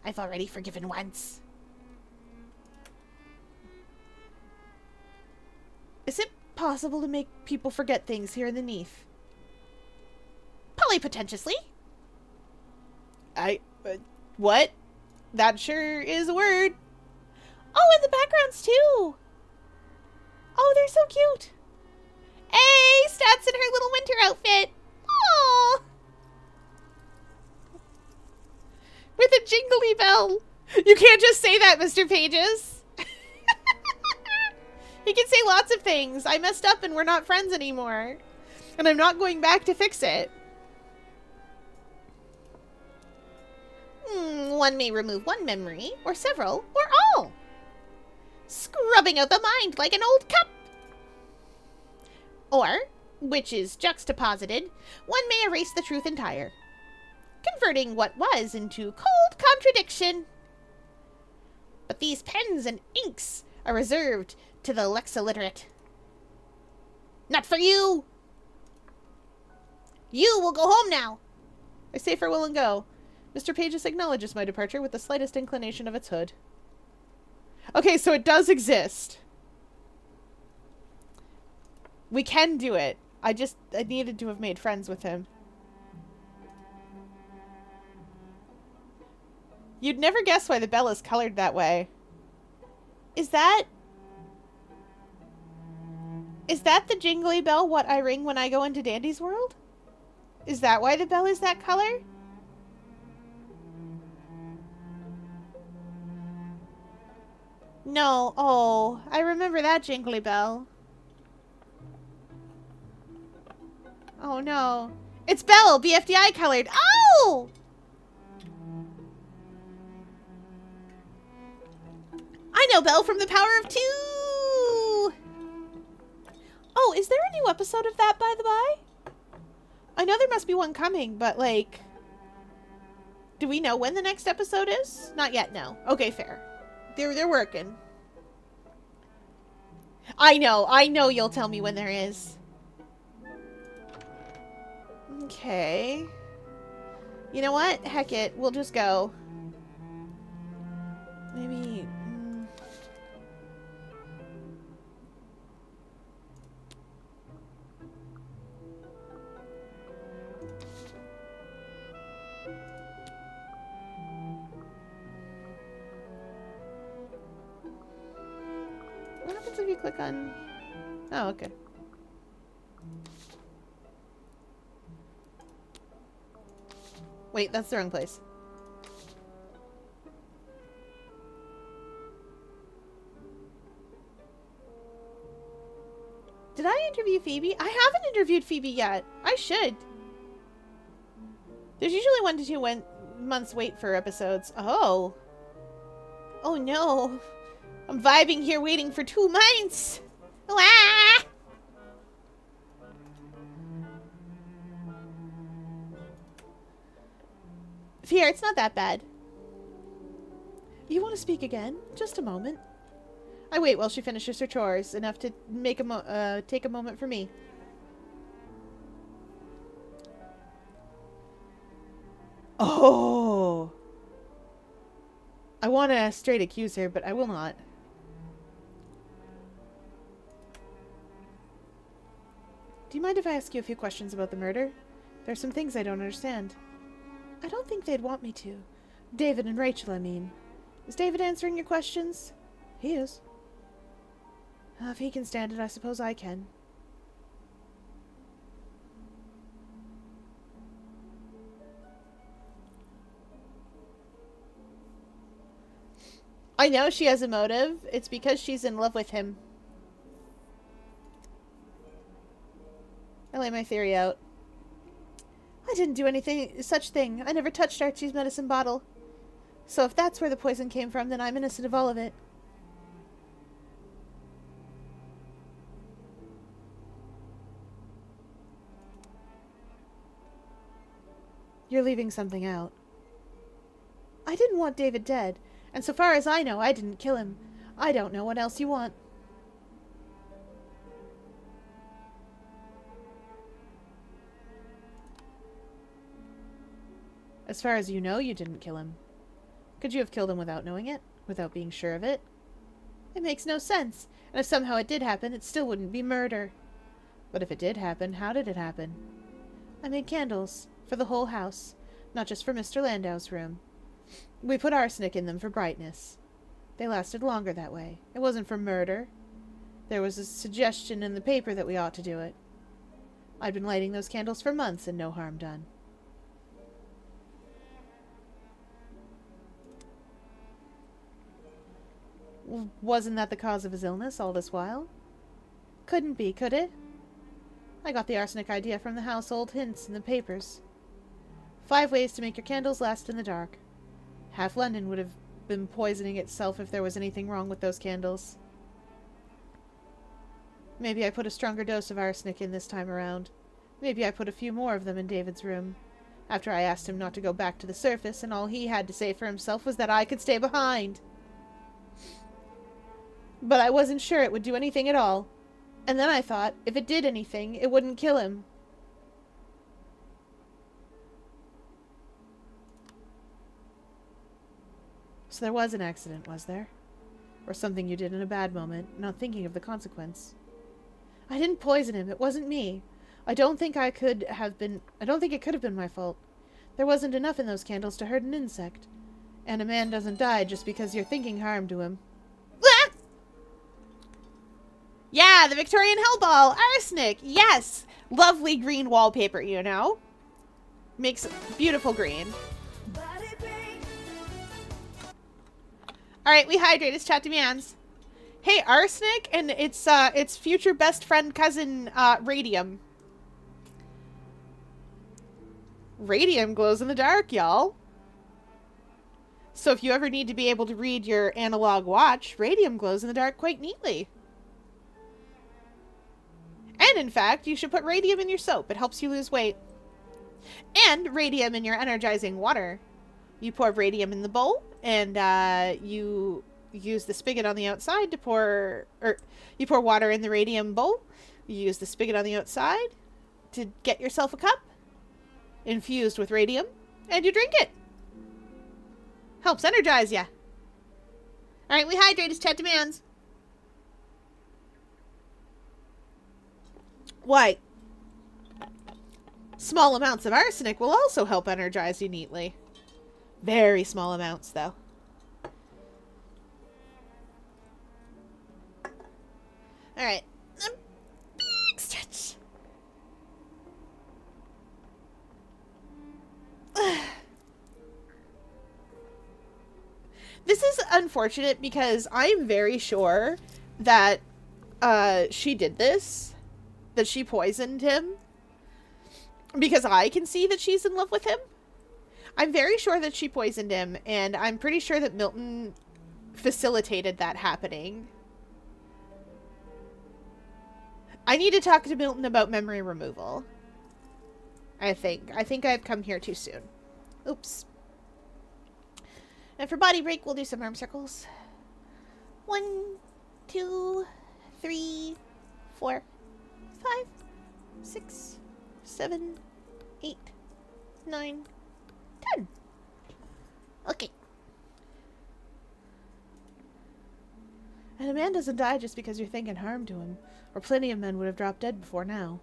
I've already forgiven once. Is it possible to make people forget things here in the Neath? Polypotentiously. What? That sure is a word. Oh, and the backgrounds, too. Oh, they're so cute. Hey, Stats in her little winter outfit. Aww. With a jingly bell. You can't just say that, Mr. Pages. You can say lots of things. I messed up and we're not friends anymore. And I'm not going back to fix it. One may remove one memory, or several, or all. Scrubbing out the mind like an old cup. Or, which is juxtaposited, one may erase the truth entire, converting what was into cold contradiction. But these pens and inks are reserved to the lexilliterate. Not for you! You will go home now! I say farewell and go. Mr. Pages acknowledges my departure with the slightest inclination of its hood. Okay, so it does exist. We can do it. I needed to have made friends with him. You'd never guess why the bell is colored that way. Is that the jingly bell what I ring when I go into Dandy's world? Is that why the bell is that color? No. Oh, I remember that jingly bell. Oh, no. It's Belle, BFDI colored. Oh! I know Belle from The Power of Two! Oh, is there a new episode of that, by the by? I know there must be one coming, but, like... Do we know when the next episode is? Not yet, no. Okay, fair. They're working. I know you'll tell me when there is. Okay. You know what? Heck it, we'll just go. Maybe... What happens if you click on... Oh, okay. Wait, that's the wrong place. Did I interview Phoebe? I haven't interviewed Phoebe yet. I should. There's usually 1 to 2 months wait for episodes. Oh. Oh no. I'm vibing here waiting for 2 months. Ah! Here, it's not that bad. You want to speak again? Just a moment. I wait while she finishes her chores, enough to make take a moment for me. Oh! I want to straight accuse her, but I will not. Do you mind if I ask you a few questions about the murder? There are some things I don't understand. I don't think they'd want me to. David and Rachel, I mean. Is David answering your questions? He is. If he can stand it, I suppose I can. I know she has a motive. It's because she's in love with him. I lay my theory out. I didn't do anything such thing. I never touched Archie's medicine bottle. So if that's where the poison came from, then I'm innocent of all of it. You're leaving something out. I didn't want David dead, and so far as I know, I didn't kill him. I don't know what else you want. As far as you know, you didn't kill him. Could you have killed him without knowing it? Without being sure of it? It makes no sense, and if somehow it did happen, it still wouldn't be murder. But if it did happen, how did it happen? I made candles. For the whole house, not just for Mr. Landau's room. We put arsenic in them for brightness. They lasted longer that way. It wasn't for murder. There was a suggestion in the paper that we ought to do it. I'd been lighting those candles for months and no harm done. Wasn't that the cause of his illness all this while? Couldn't be, could it? I got the arsenic idea from the household hints in the papers. 5 ways to make your candles last in the dark. Half London would have been poisoning itself if there was anything wrong with those candles. Maybe I put a stronger dose of arsenic in this time around. Maybe I put a few more of them in David's room, after I asked him not to go back to the surface, and all he had to say for himself was that I could stay behind. But I wasn't sure it would do anything at all. And then I thought, if it did anything, it wouldn't kill him. So there was an accident, was there? Or something you did in a bad moment, not thinking of the consequence. I didn't poison him. It wasn't me. I don't think it could have been my fault. There wasn't enough in those candles to hurt an insect. And a man doesn't die just because you're thinking harm to him. Ah! Yeah, the Victorian Hellball! Arsenic! Yes! Lovely green wallpaper, you know? Makes beautiful green. Alright, we hydrate. It's chat demands. Hey, arsenic, and its future best friend cousin, radium. Radium glows in the dark, y'all. So if you ever need to be able to read your analog watch, radium glows in the dark quite neatly. And in fact, you should put radium in your soap. It helps you lose weight. And radium in your energizing water. You pour radium in the bowl, and you use the spigot on the outside to pour, or you pour water in the radium bowl. You use the spigot on the outside to get yourself a cup infused with radium, and you drink it. Helps energize ya. All right, we hydrate as Chet demands. Why? Small amounts of arsenic will also help energize you neatly. Very small amounts, though. All right. A big stretch. This is unfortunate because I'm very sure that she did this, that she poisoned him, because I can see that she's in love with him. I'm very sure that she poisoned him, and I'm pretty sure that Milton facilitated that happening. I need to talk to Milton about memory removal. I think I've come here too soon. Oops. And for body break, we'll do some arm circles. 1, 2, 3, 4, 5, 6, 7, 8, 9, 10. Okay. And a man doesn't die just because you're thinking harm to him, or plenty of men would have dropped dead before now.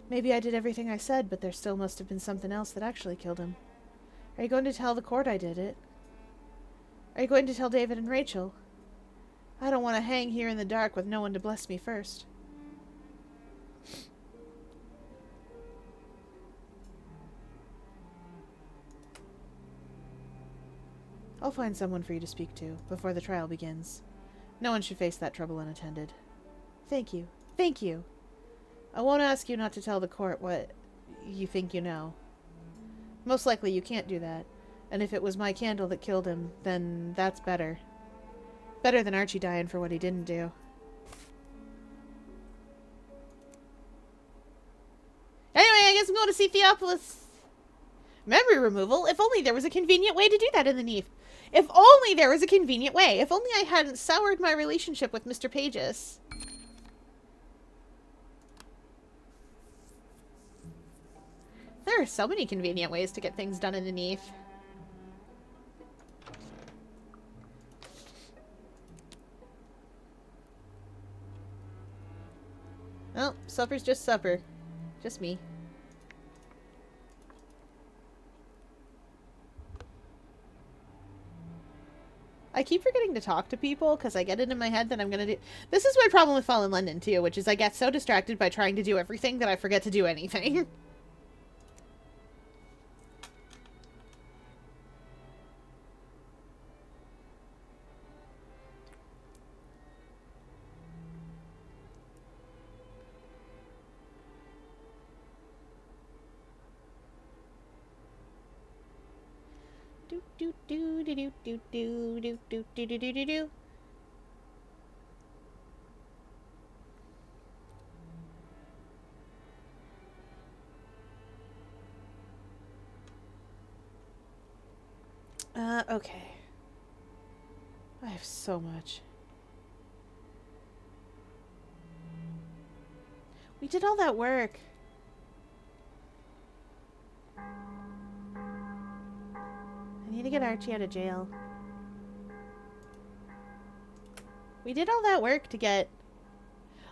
Maybe I did everything I said, but there still must have been something else that actually killed him. Are you going to tell the court I did it? Are you going to tell David and Rachel? I don't want to hang here in the dark with no one to bless me first. I'll find someone for you to speak to before the trial begins. No one should face that trouble unattended. Thank you. Thank you. I won't ask you not to tell the court what you think you know. Most likely you can't do that. And if it was my candle that killed him, then that's better. Better than Archie dying for what he didn't do. Anyway, I guess I'm going to see Theophilus. Memory removal? If only there was a convenient way to do that in the Neef. If only there was a convenient way. If only I hadn't soured my relationship with Mr. Pages. There are so many convenient ways to get things done in the Neef. Oh, supper's just supper. Just me. I keep forgetting to talk to people because I get it in my head that I'm going to do... This is my problem with Fallen London, too, which is I get so distracted by trying to do everything that I forget to do anything. Do do do do do do do do do do do do do. Okay. I have so much. We did all that work. I need to get Archie out of jail. We did all that work to get...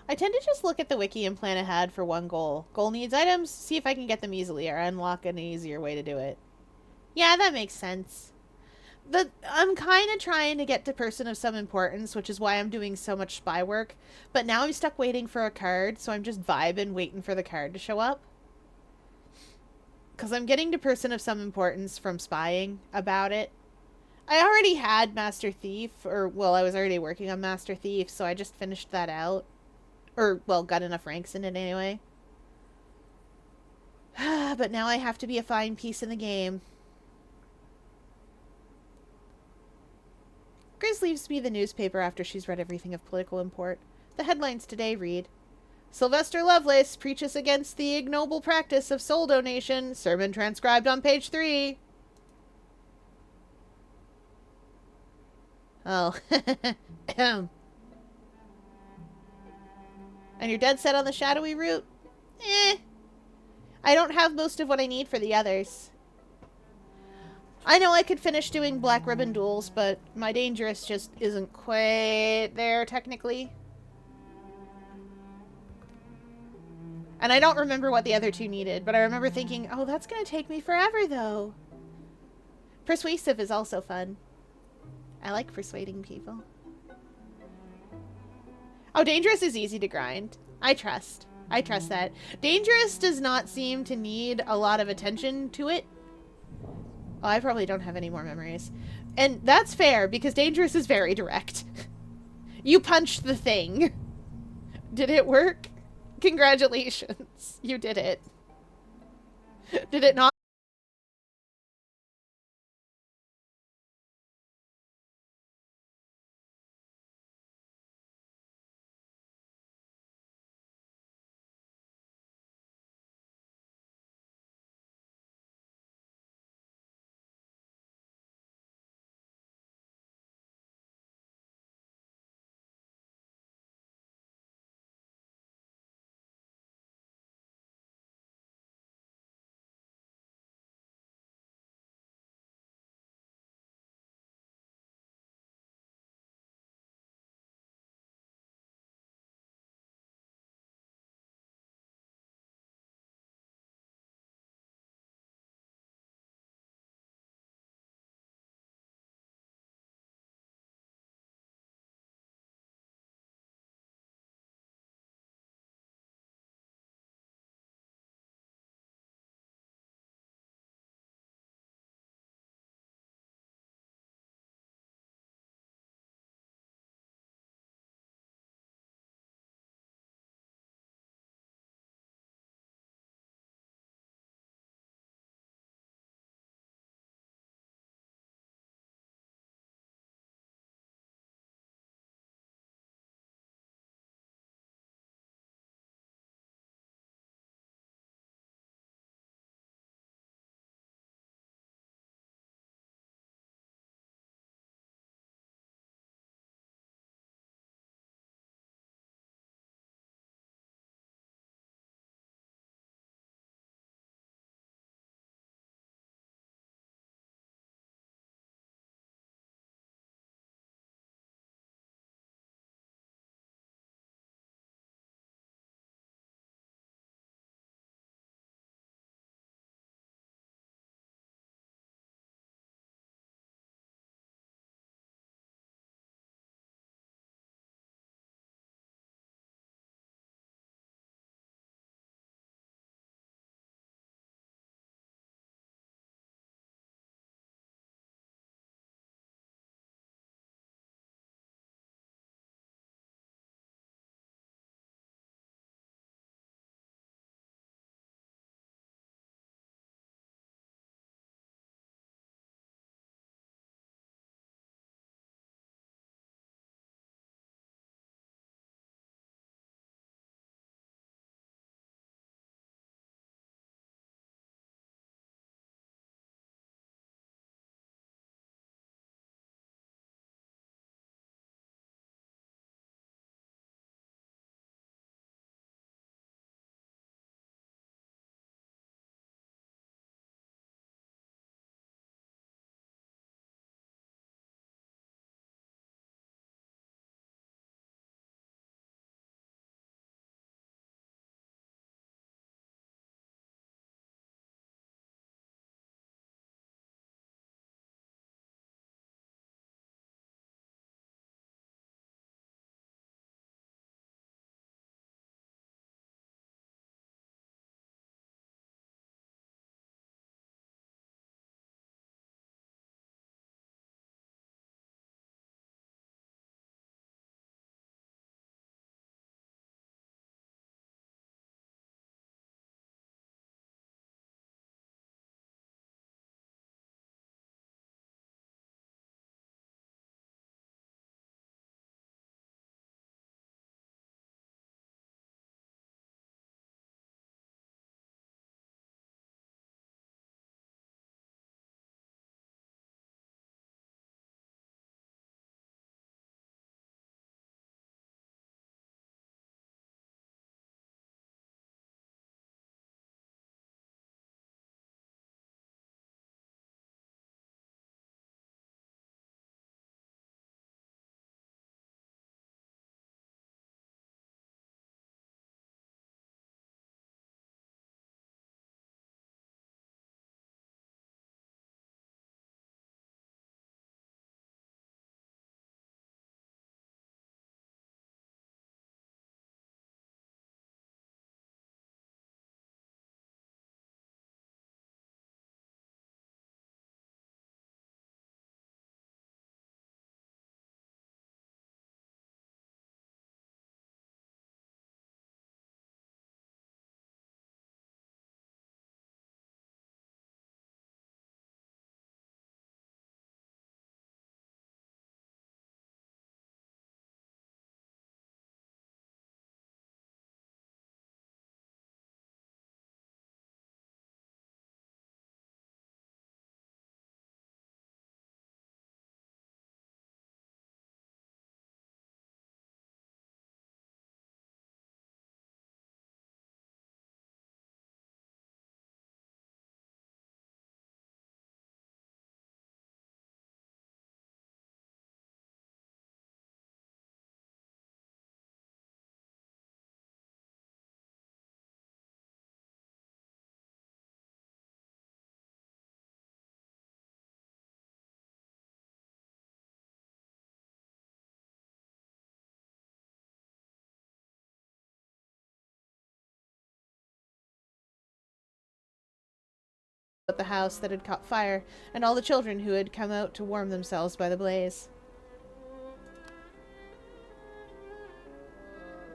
I tend to just look at the wiki and plan ahead for one goal. Goal needs items, see if I can get them easily or unlock an easier way to do it. Yeah, that makes sense. I'm kind of trying to get to person of some importance, which is why I'm doing so much spy work. But now I'm stuck waiting for a card, so I'm just vibing, waiting for the card to show up. Because I'm getting to person of some importance from spying about it. I already had Master Thief, or, well, I was already working on Master Thief, so I just finished that out. Or, well, got enough ranks in it anyway. But now I have to be a fine piece in the game. Grizz leaves me the newspaper after she's read everything of political import. The headlines today read, Sylvester Lovelace preaches against the ignoble practice of soul donation. Sermon transcribed on page 3. Oh. And you're dead set on the shadowy route? Eh. I don't have most of what I need for the others. I know I could finish doing black ribbon duels, but my dangerous just isn't quite there technically. And I don't remember what the other two needed, but I remember thinking, oh, that's going to take me forever, though. Persuasive is also fun. I like persuading people. Oh, Dangerous is easy to grind. I trust. I trust that. Dangerous does not seem to need a lot of attention to it. Oh, I probably don't have any more memories. And that's fair, because Dangerous is very direct. You punched the thing. Did it work? Congratulations. You did it. Did it not? the house that had caught fire, and all the children who had come out to warm themselves by the blaze.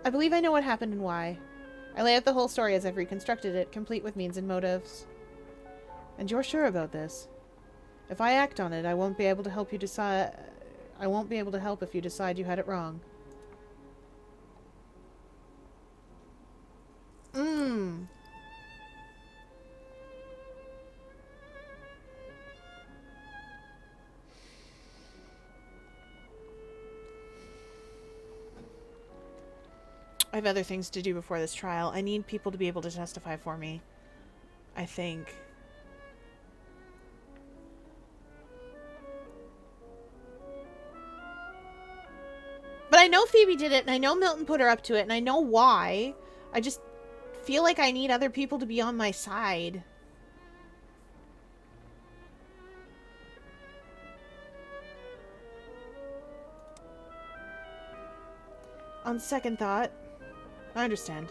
I believe I know what happened and why. I lay out the whole story as I've reconstructed it, complete with means and motives. And you're sure about this? If I act on it, I won't be able to help you decide. I won't be able to help if you decide you had it wrong. I have other things to do before this trial. I need people to be able to testify for me. I think. But I know Phoebe did it, and I know Milton put her up to it, and I know why. I just feel like I need other people to be on my side. On second thought, I understand.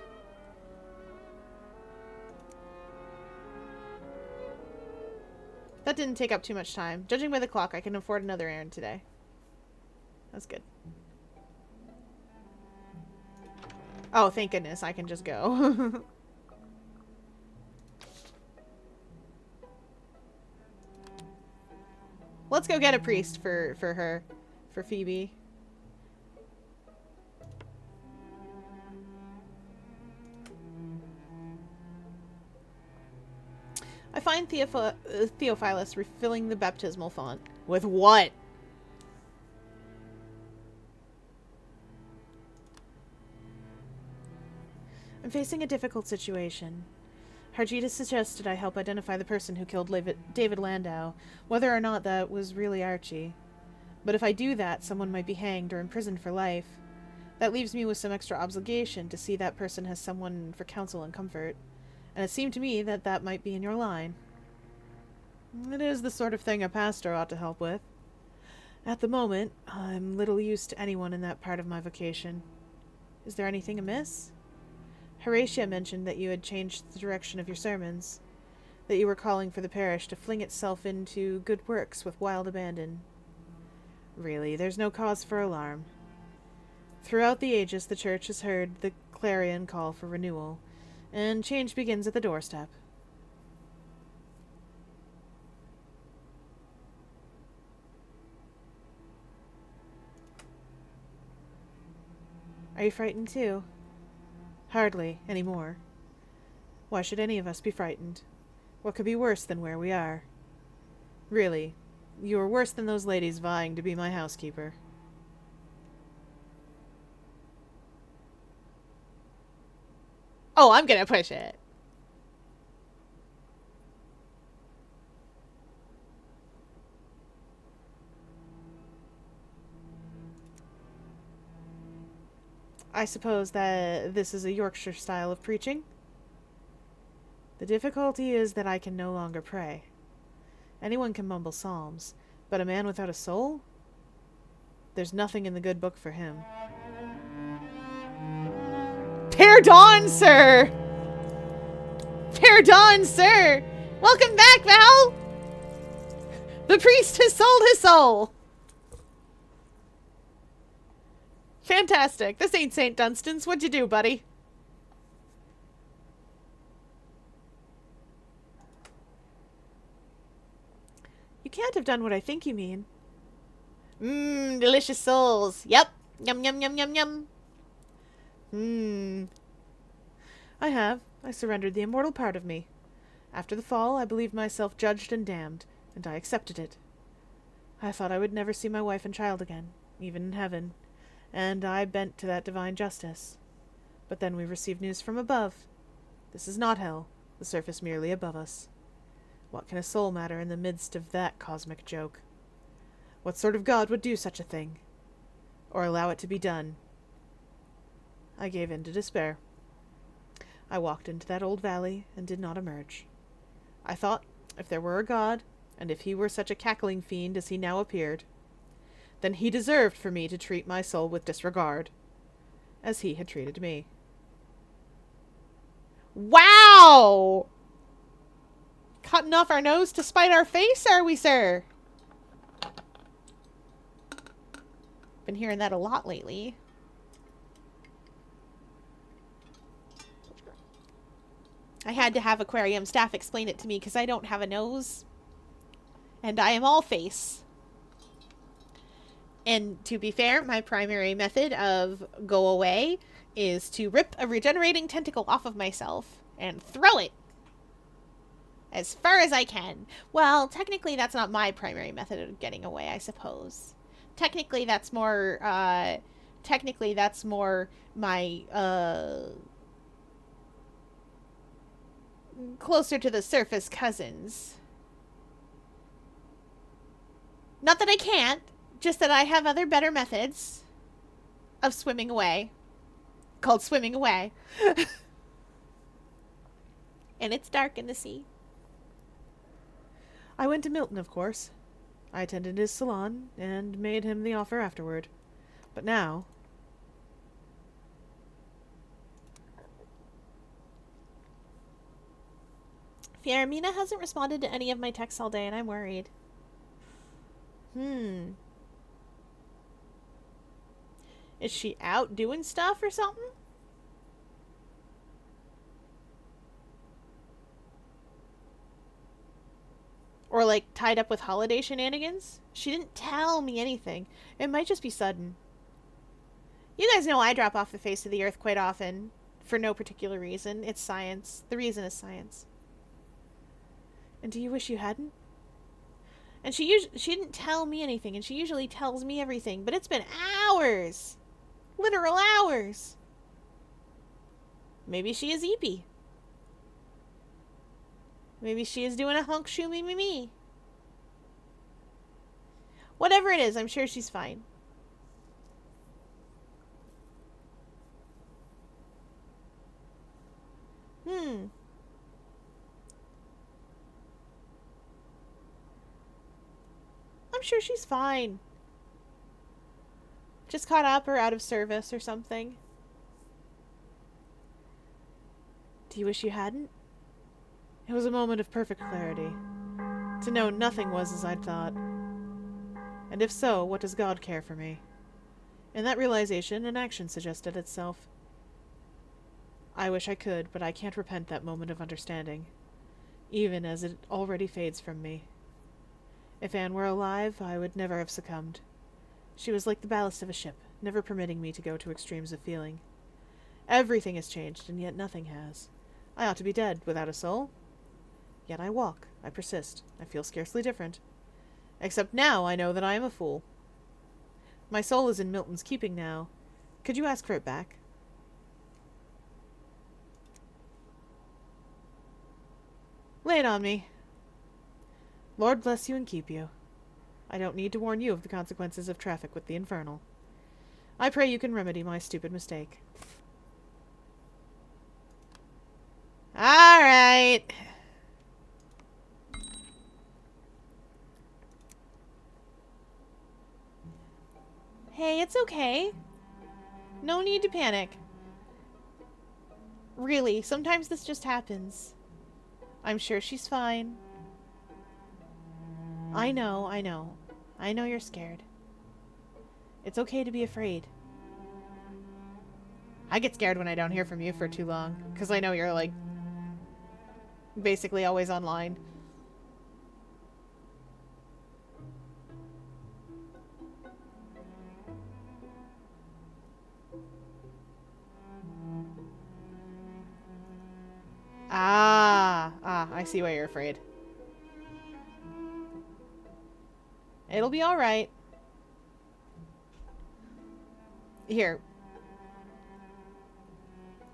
That didn't take up too much time. Judging by the clock, I can afford another errand today. That's good. Oh, thank goodness. I can just go. Let's go get a priest for her. For Phoebe. I find Theophilus refilling the baptismal font. With what? I'm facing a difficult situation. Archie has suggested I help identify the person who killed David Landau, whether or not that was really Archie. But if I do that, someone might be hanged or imprisoned for life. That leaves me with some extra obligation to see that person has someone for counsel and comfort. And it seemed to me that that might be in your line. It is the sort of thing a pastor ought to help with. At the moment, I'm little use to anyone in that part of my vocation. Is there anything amiss? Horatia mentioned that you had changed the direction of your sermons, that you were calling for the parish to fling itself into good works with wild abandon. Really, there's no cause for alarm. Throughout the ages, the Church has heard the clarion call for renewal, and change begins at the doorstep. Are you frightened too? Hardly, any more. Why should any of us be frightened? What could be worse than where we are? Really, you are worse than those ladies vying to be my housekeeper. Oh, I'm gonna push it. I suppose that this is a Yorkshire style of preaching? The difficulty is that I can no longer pray. Anyone can mumble psalms, but a man without a soul? There's nothing in the good book for him. Pardon, sir! Pardon, sir! Welcome back, Val! The priest has sold his soul! Fantastic. This ain't St. Dunstan's. What'd you do, buddy? You can't have done what I think you mean. Mmm, delicious souls. Yep. Yum, yum, yum, yum, yum. I have. I surrendered the immortal part of me. After the fall, I believed myself judged and damned, and I accepted it. I thought I would never see my wife and child again, even in heaven, and I bent to that divine justice. But then we received news from above. This is not hell, the surface merely above us. What can a soul matter in the midst of that cosmic joke? What sort of God would do such a thing? Or allow it to be done? I gave in to despair. I walked into that old valley and did not emerge. I thought, if there were a God, and if he were such a cackling fiend as he now appeared, then he deserved for me to treat my soul with disregard, as he had treated me. Wow! cutting off our nose to spite our face, are we, sir? Been hearing that a lot lately. I had to have aquarium staff explain it to me because I don't have a nose. And I am all face. And to be fair, my primary method of go away is to rip a regenerating tentacle off of myself and throw it as far as I can. Well, technically that's not my primary method of getting away, I suppose. Technically that's more my closer to the surface cousins. Not that I can't, just that I have other better methods of swimming away. Called swimming away. And it's dark in the sea. I went to Milton, of course. I attended his salon and made him the offer afterward. But now... Fioramina hasn't responded to any of my texts all day, and I'm worried. Is she out doing stuff or something? Or, like, tied up with holiday shenanigans? She didn't tell me anything. It might just be sudden. You guys know I drop off the face of the earth quite often. For no particular reason. It's science. The reason is science. And do you wish you hadn't? And she didn't tell me anything, and she usually tells me everything. But it's been hours. Literal hours. Maybe she is eepy. Maybe she is doing a honk shoo me me me. Whatever it is, I'm sure she's fine. I'm sure she's fine. Just caught up or out of service or something. Do you wish you hadn't? It was a moment of perfect clarity. To know nothing was as I'd thought. And if so, what does God care for me? In that realization, an action suggested itself. I wish I could, but I can't repent that moment of understanding, even as it already fades from me. If Anne were alive, I would never have succumbed. She was like the ballast of a ship, never permitting me to go to extremes of feeling. Everything has changed, and yet nothing has. I ought to be dead, without a soul. Yet I walk, I persist, I feel scarcely different. Except now I know that I am a fool. My soul is in Milton's keeping now. Could you ask for it back? Lay it on me. Lord bless you and keep you. I don't need to warn you of the consequences of traffic with the infernal. I pray you can remedy my stupid mistake. All right. Hey, it's okay. No need to panic. Really, sometimes this just happens. I'm sure she's fine. I know. I know you're scared. It's okay to be afraid. I get scared when I don't hear from you for too long, because I know you're, like, basically always online. I see why you're afraid. It'll be alright. Here.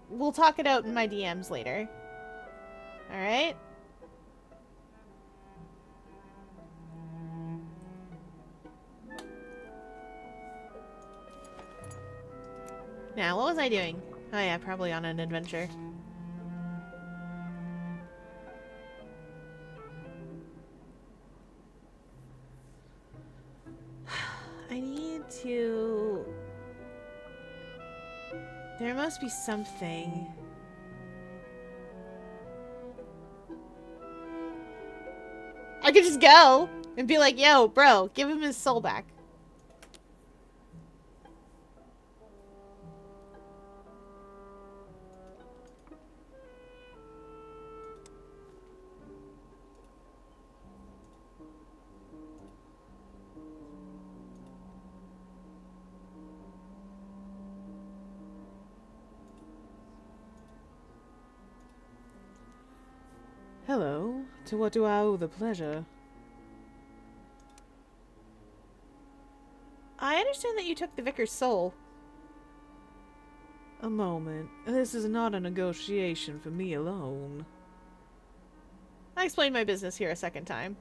We'll talk it out in my DMs later. Alright? Now, what was I doing? Oh yeah, probably on an adventure. I need to... There must be something. I could just go and be like, yo, bro, give him his soul back. Hello. To what do I owe the pleasure? I understand that you took the vicar's soul. A moment. This is not a negotiation for me alone. I explained my business here a second time.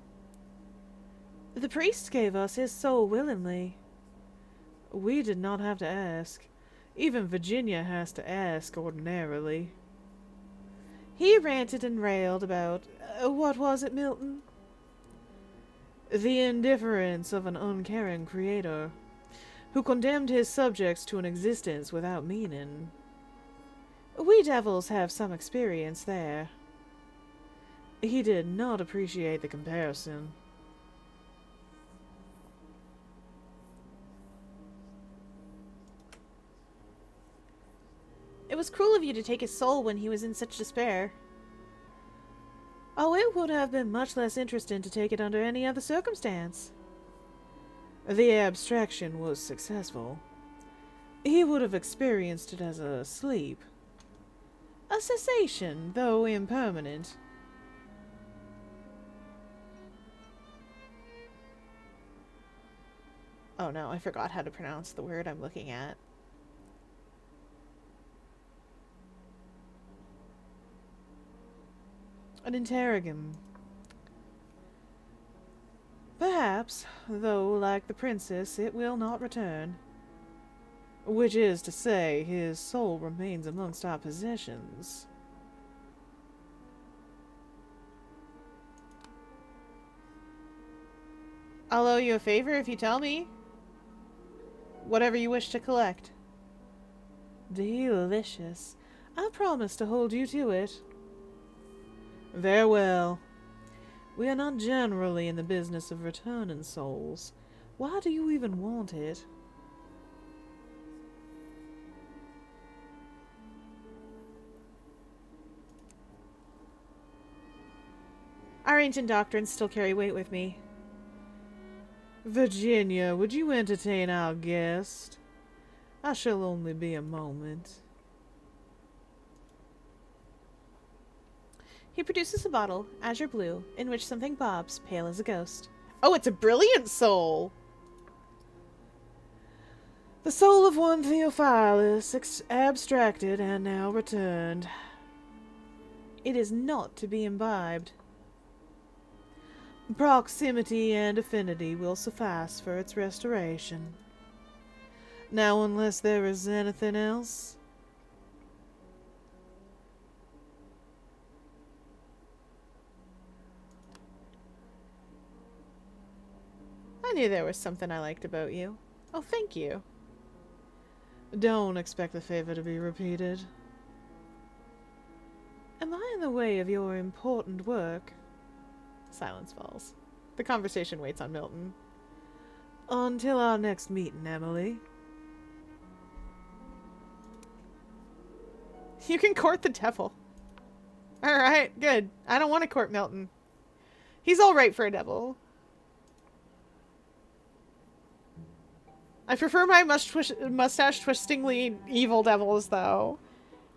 The priest gave us his soul willingly. We did not have to ask. Even Virginia has to ask ordinarily. He ranted and railed about, what was it, Milton? The indifference of an uncaring creator, who condemned his subjects to an existence without meaning. We devils have some experience there. He did not appreciate the comparison. It was cruel of you to take his soul when he was in such despair. Oh, it would have been much less interesting to take it under any other circumstance. The abstraction was successful. He would have experienced it as a sleep. A cessation, though impermanent. Oh no, I forgot how to pronounce the word I'm looking at. An interrogum. Perhaps, though, like the princess, it will not return. Which is to say, his soul remains amongst our possessions. I'll owe you a favor if you tell me. Whatever you wish to collect. Delicious. I promise to hold you to it. Very well. We are not generally in the business of returning souls. Why do you even want it? Our ancient doctrines still carry weight with me. Virginia, would you entertain our guest? I shall only be a moment. He produces a bottle, azure blue, in which something bobs, pale as a ghost. Oh, it's a brilliant soul! The soul of one Theophilus, abstracted and now returned. It is not to be imbibed. Proximity and affinity will suffice for its restoration. Now, unless there is anything else... I knew there was something I liked about you. Oh, thank you. Don't expect the favor to be repeated. Am I in the way of your important work? Silence falls. The conversation waits on Milton. Until our next meeting, Emily. You can court the devil. Alright, good. I don't want to court Milton. He's alright for a devil. I prefer my mustache-twistingly evil devils, though.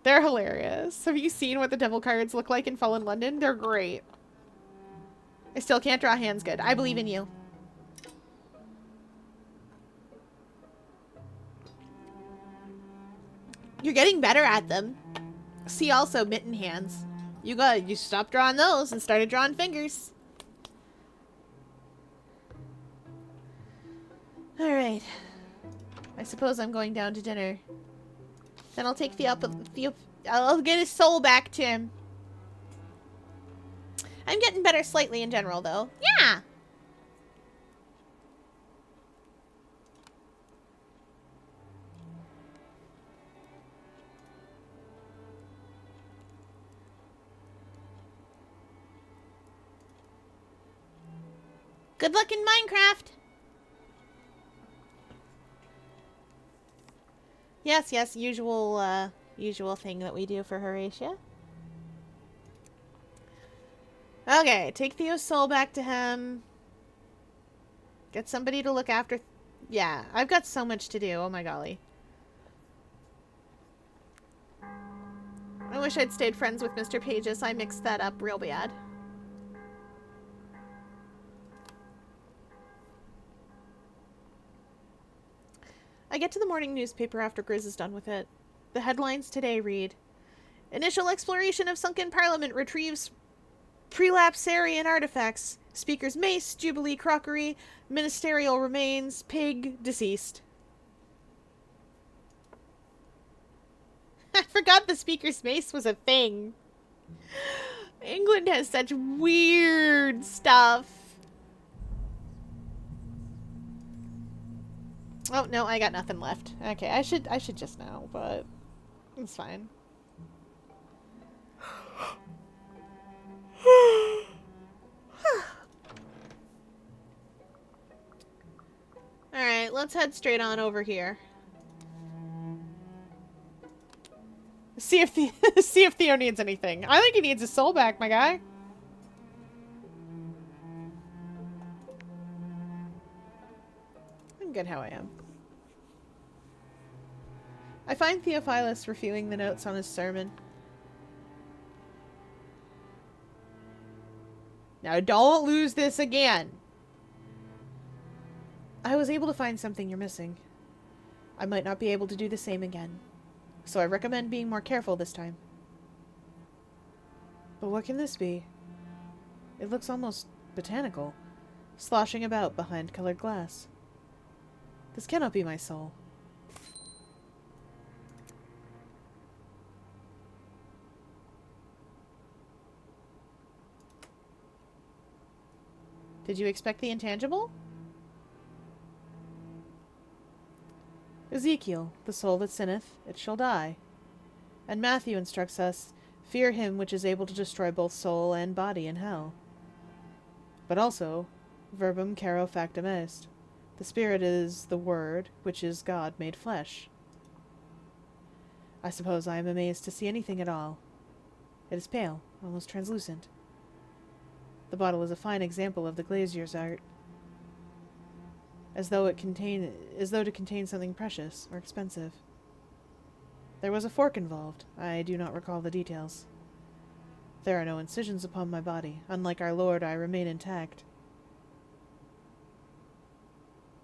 They're hilarious. Have you seen what the devil cards look like in Fallen London? They're great. I still can't draw hands good. I believe in you. You're getting better at them. See also mitten hands. You stopped drawing those and started drawing fingers. Alright. I suppose I'm going down to dinner. Then I'll take I'll get his soul back to him. I'm getting better slightly in general, though. Yeah! Good luck in Minecraft! Yes, yes, usual thing that we do for Horatia. Okay, take Theo's soul back to him. Get somebody to look after... Yeah, I've got so much to do. Oh my golly. I wish I'd stayed friends with Mr. Pages. I mixed that up real bad. I get to the morning newspaper after Grizz is done with it. The headlines today read, Initial exploration of sunken parliament retrieves prelapsarian artifacts. Speaker's mace, Jubilee crockery, ministerial remains, pig, deceased. I forgot the speaker's mace was a thing. England has such weird stuff. Oh, no, I got nothing left. Okay, I should just know, but it's fine. Alright, let's head straight on over here. See if Theo needs anything. I think he needs his soul back, my guy. I'm good how I am. I find Theophilus reviewing the notes on his sermon. Now don't lose this again. I was able to find something you're missing. I might not be able to do the same again. So I recommend being more careful this time. But what can this be? It looks almost botanical, sloshing about behind colored glass. This cannot be my soul. Did you expect the intangible? Ezekiel, the soul that sinneth, it shall die. And Matthew instructs us, fear him which is able to destroy both soul and body in hell. But also, verbum caro factum est. The Spirit is the Word, which is God made flesh. I suppose I am amazed to see anything at all. It is pale, almost translucent. The bottle is a fine example of the glazier's art. As though to contain something precious or expensive. There was a fork involved. I do not recall the details. There are no incisions upon my body. Unlike our Lord, I remain intact.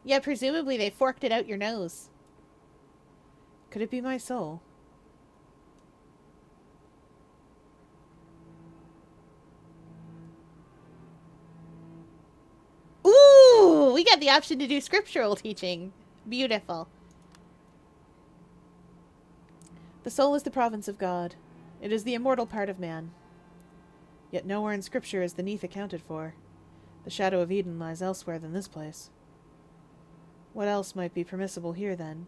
Yeah, presumably they forked it out your nose. Could it be my soul? Ooh, we got the option to do scriptural teaching. Beautiful. The soul is the province of God. It is the immortal part of man. Yet nowhere in Scripture is the neath accounted for. The shadow of Eden lies elsewhere than this place. What else might be permissible here, then?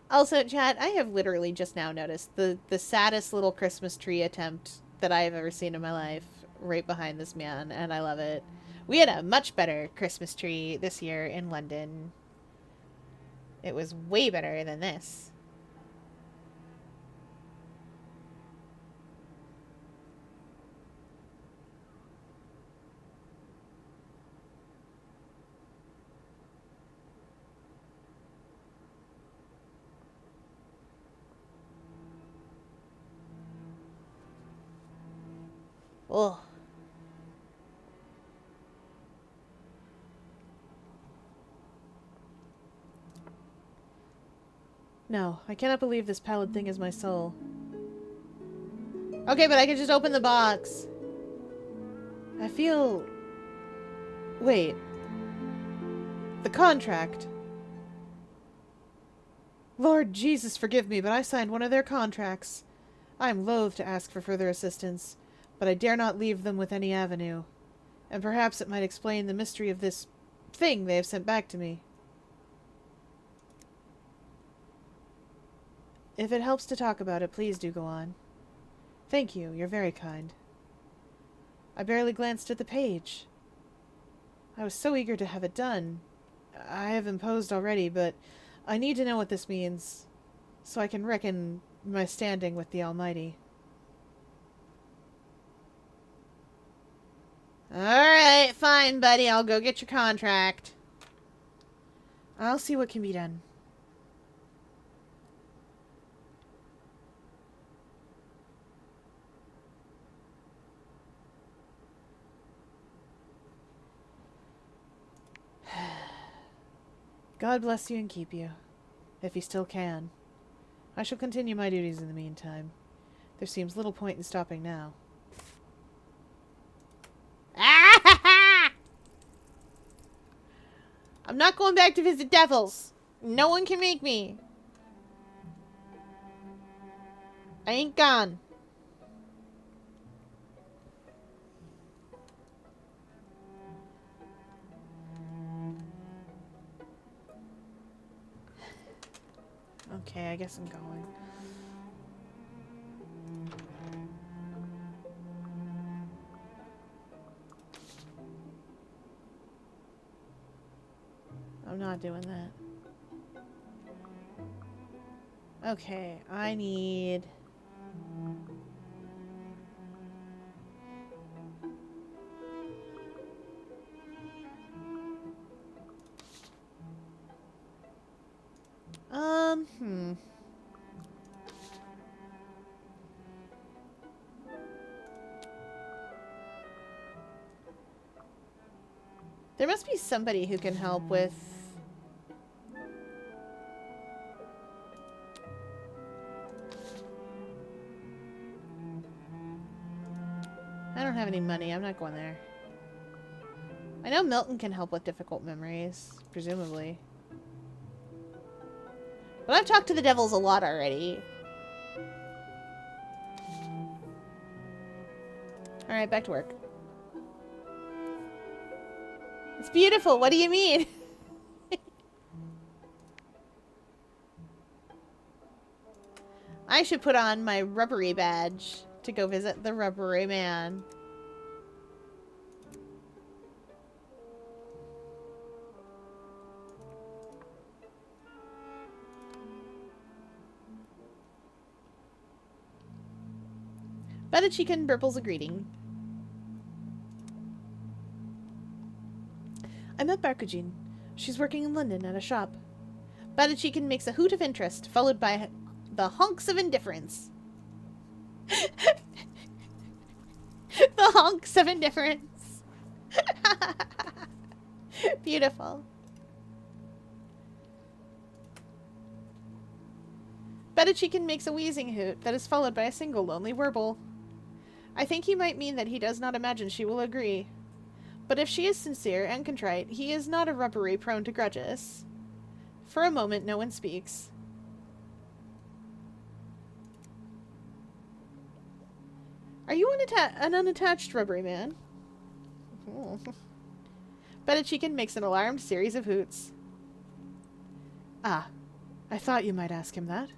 Also, chat, I have literally just now noticed the saddest little Christmas tree attempt that I have ever seen in my life right behind this man, and I love it. We had a much better Christmas tree this year in London. It was way better than this. Oh. No, I cannot believe this pallid thing is my soul. Okay, but I can just open the box. I feel... Wait. The contract. Lord Jesus, forgive me, but I signed one of their contracts. I am loath to ask for further assistance, but I dare not leave them with any avenue. And perhaps it might explain the mystery of this thing they have sent back to me. If it helps to talk about it, please do go on. Thank you, you're very kind. I barely glanced at the page. I was so eager to have it done. I have imposed already, but I need to know what this means, so I can reckon my standing with the Almighty. Alright, fine, buddy. I'll go get your contract. I'll see what can be done. God bless you and keep you, if he still can. I shall continue my duties in the meantime. There seems little point in stopping now. I'm not going back to visit devils. No one can make me. I ain't gone. Okay, I guess I'm going. I'm not doing that. Okay, I need... hmm. There must be somebody who can help with... I don't have any money. I'm not going there. I know Milton can help with difficult memories, presumably. But I've talked to the devils a lot already. Alright, back to work. It's beautiful. What do you mean? I should put on my rubbery badge to go visit the rubbery man. Badachikan burbles a greeting. I met Barkujin. She's working in London at a shop. Badachikan makes a hoot of interest, followed by the honks of indifference. The honks of indifference. Beautiful. Badachikan makes a wheezing hoot that is followed by a single lonely warble. I think he might mean that he does not imagine she will agree. But if she is sincere and contrite, he is not a rubbery prone to grudges. For a moment, no one speaks. Are you an unattached rubbery man? Oh. Badachikan makes an alarmed series of hoots. Ah, I thought you might ask him that.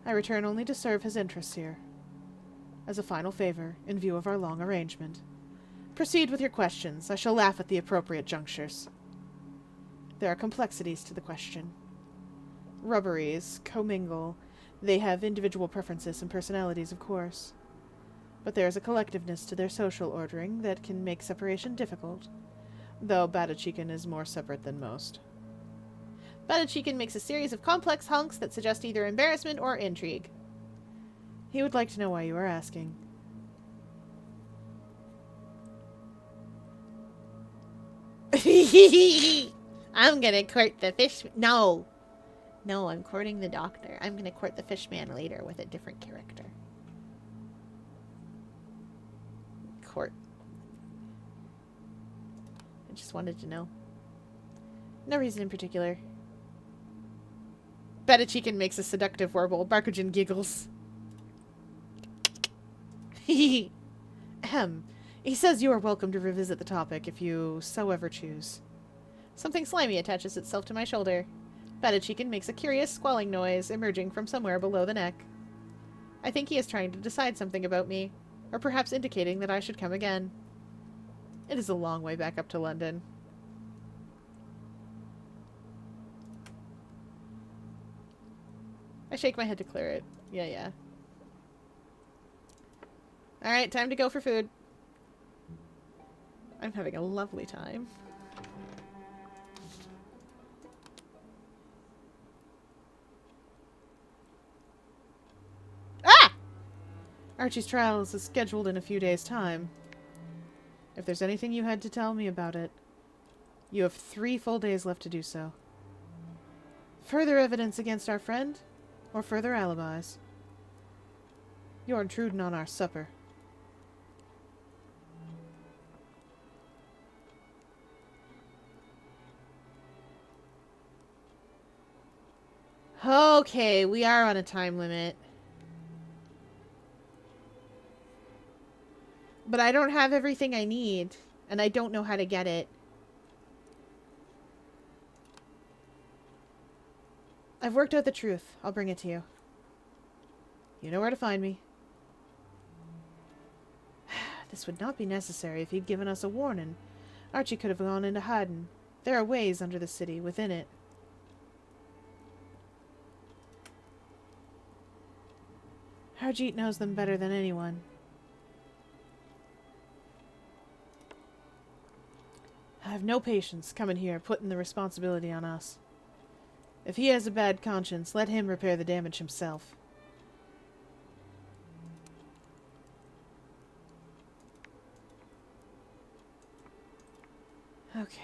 I return only to serve his interests here. As a final favor, in view of our long arrangement. Proceed with your questions. I shall laugh at the appropriate junctures. There are complexities to the question. Rubberies commingle. They have individual preferences and personalities, of course. But there is a collectiveness to their social ordering that can make separation difficult, though Badachikan is more separate than most. Badachikan makes a series of complex honks that suggest either embarrassment or intrigue. He would like to know why you are asking. I'm gonna court the fish... No. No, I'm courting the doctor. I'm gonna court the fishman later with a different character. Court. I just wanted to know. No reason in particular. Badachikan makes a seductive warble. Barkujin giggles. Ahem. He says you are welcome to revisit the topic if you so ever choose. Something slimy attaches itself to my shoulder. Badachikan makes a curious squalling noise emerging from somewhere below the neck. I think he is trying to decide something about me, or perhaps indicating that I should come again. It is a long way back up to London. I shake my head to clear it. Yeah, yeah. Alright, time to go for food. I'm having a lovely time. Ah! Archie's trial is scheduled in a few days' time. If there's anything you had to tell me about it, you have 3 full days left to do so. Further evidence against our friend, or further alibis. You're intruding on our supper. Okay, we are on a time limit. But I don't have everything I need, and I don't know how to get it. I've worked out the truth. I'll bring it to you. You know where to find me. This would not be necessary if he'd given us a warning. Archie could have gone into hiding. There are ways under the city, within it. Archie knows them better than anyone. I have no patience coming here, putting the responsibility on us. If he has a bad conscience, let him repair the damage himself. Okay.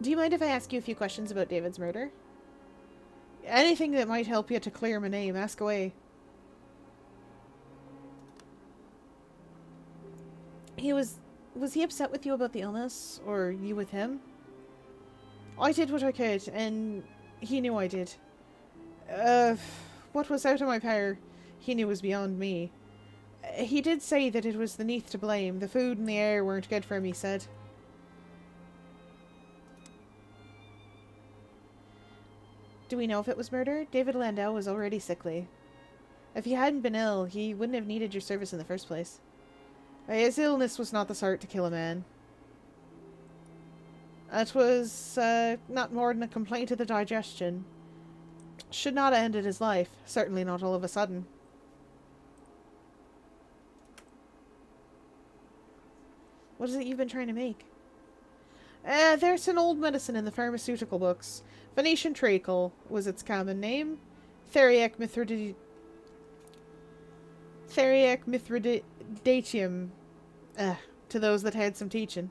Do you mind if I ask you a few questions about David's murder? Anything that might help you to clear my name, ask away. He was... Was he upset with you about the illness? Or you with him? I did what I could, and he knew I did. Uh, what was out of my power, he knew was beyond me. He did say that it was the Neath to blame. The food and the air weren't good for him, he said. Do we know if it was murder? David Landau was already sickly. If he hadn't been ill, he wouldn't have needed your service in the first place. His illness was not the sort to kill a man. It was not more than a complaint of the digestion. Should not have ended his life. Certainly not all of a sudden. What is it you've been trying to make? There's an old medicine in the pharmaceutical books. Venetian treacle was its common name. Theriac mithridatium. To those that had some teaching.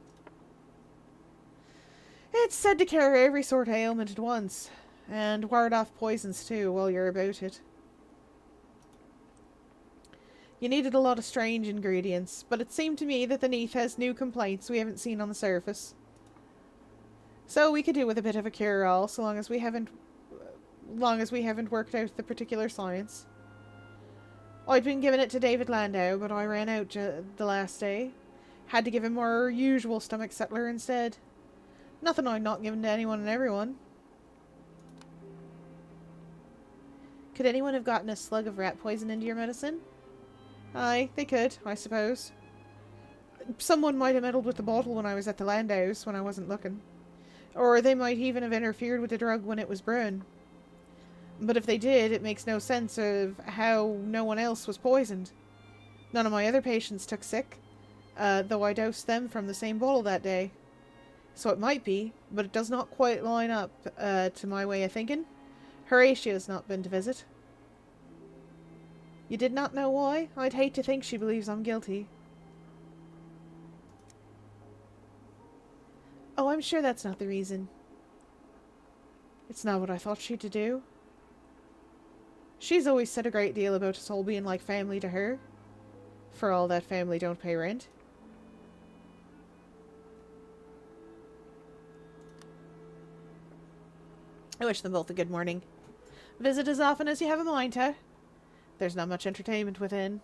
It's said to cure every sort of ailment at once. And ward off poisons too, while you're about it. You needed a lot of strange ingredients, but it seemed to me that the Neath has new complaints we haven't seen on the surface. So we could do with a bit of a cure-all, so long as we haven't worked out the particular science. I'd been giving it to David Landau, but I ran out the last day. Had to give him our usual stomach settler instead. Nothing I'd not given to anyone and everyone. Could anyone have gotten a slug of rat poison into your medicine? Aye, they could, I suppose. Someone might have meddled with the bottle when I was at the Landau's when I wasn't looking. Or they might even have interfered with the drug when it was brewing. But if they did, it makes no sense of how no one else was poisoned. None of my other patients took sick, though I dosed them from the same bottle that day. So it might be, but it does not quite line up to my way of thinking. Horatia's not been to visit. You did not know why? I'd hate to think she believes I'm guilty. Oh, I'm sure that's not the reason. It's not what I thought she'd do. She's always said a great deal about us all being like family to her. For all that family don't pay rent. I wish them both a good morning. Visit as often as you have a mind to. There's not much entertainment within.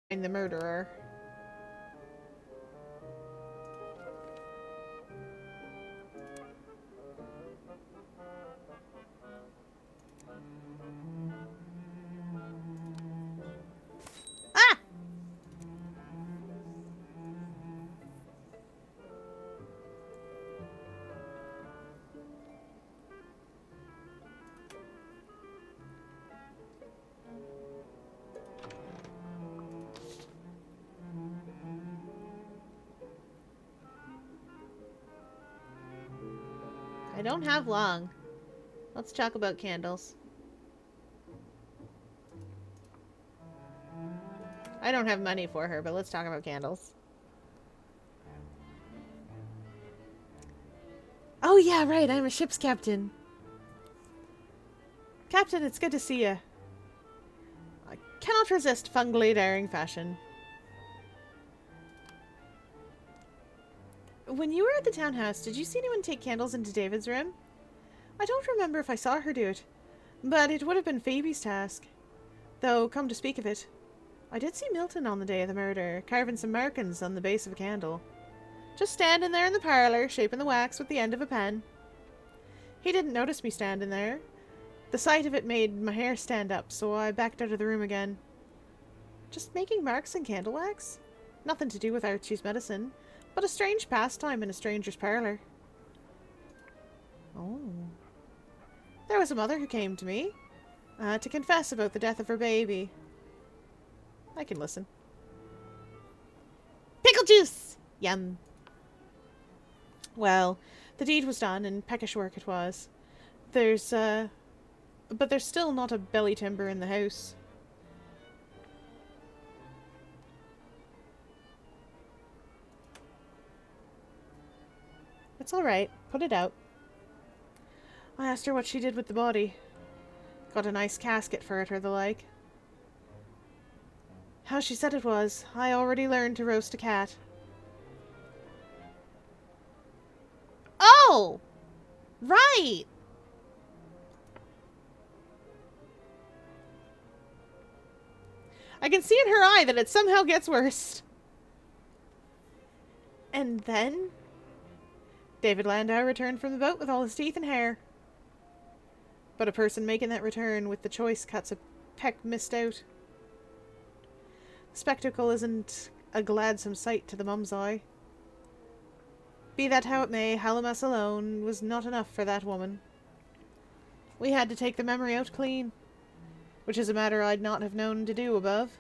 find the murderer. Ah! I don't have long. Let's talk about candles. I don't have money for her, but let's talk about candles. Oh yeah, right, I'm a ship's captain. Captain, it's good to see you. I cannot resist fungally daring fashion. When you were at the townhouse, did you see anyone take candles into David's room? I don't remember if I saw her do it, but it would have been Phoebe's task. Though, come to speak of it, I did see Milton on the day of the murder, carving some markings on the base of a candle. Just standing there in the parlour, shaping the wax with the end of a pen. He didn't notice me standing there. The sight of it made my hair stand up, so I backed out of the room again. Just making marks in candle wax? Nothing to do with Archie's medicine, but a strange pastime in a stranger's parlour. Oh. There was a mother who came to me, to confess about the death of her baby. I can listen. Pickle juice! Yum. Well, the deed was done, and peckish work it was. But there's still not a belly timber in the house. It's all right. Put it out. I asked her what she did with the body. Got a nice casket for it or the like. How she said it was, I already learned to roast a cat. Oh! Right! I can see in her eye that it somehow gets worse. And then David Landau returned from the boat with all his teeth and hair. But a person making that return with the choice cuts a peck missed out. The spectacle isn't a gladsome sight to the mum's eye. Be that how it may, Hallowmas alone was not enough for that woman. We had to take the memory out clean, which is a matter I'd not have known to do above.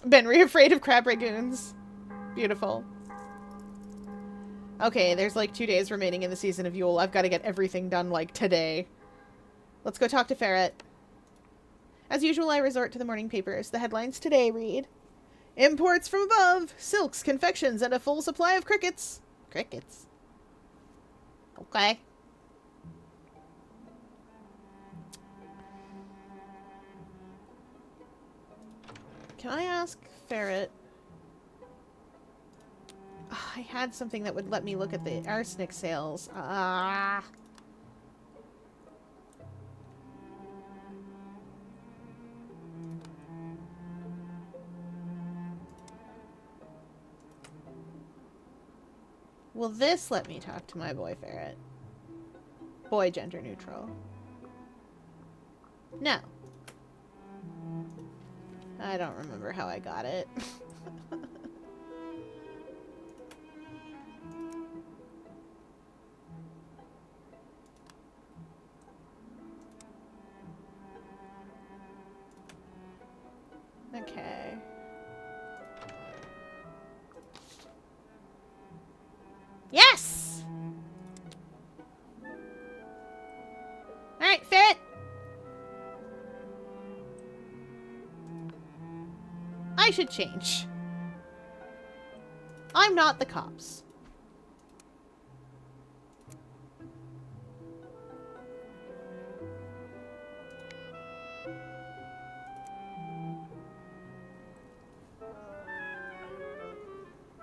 Benry afraid of crab ragoons. Beautiful. Okay, there's like 2 days remaining in the season of Yule. I've got to get everything done, like, today. Let's go talk to Ferret. As usual, I resort to the morning papers. The headlines today read, "Imports from above, silks, confections, and a full supply of crickets." Crickets? Okay. Can I ask Ferret? I had something that would let me look at the arsenic sales. Will this let me talk to my boy Ferret? Boy gender neutral. No. I don't remember how I got it. Okay. Yes! Alright, Ferret! I should change. I'm not the cops.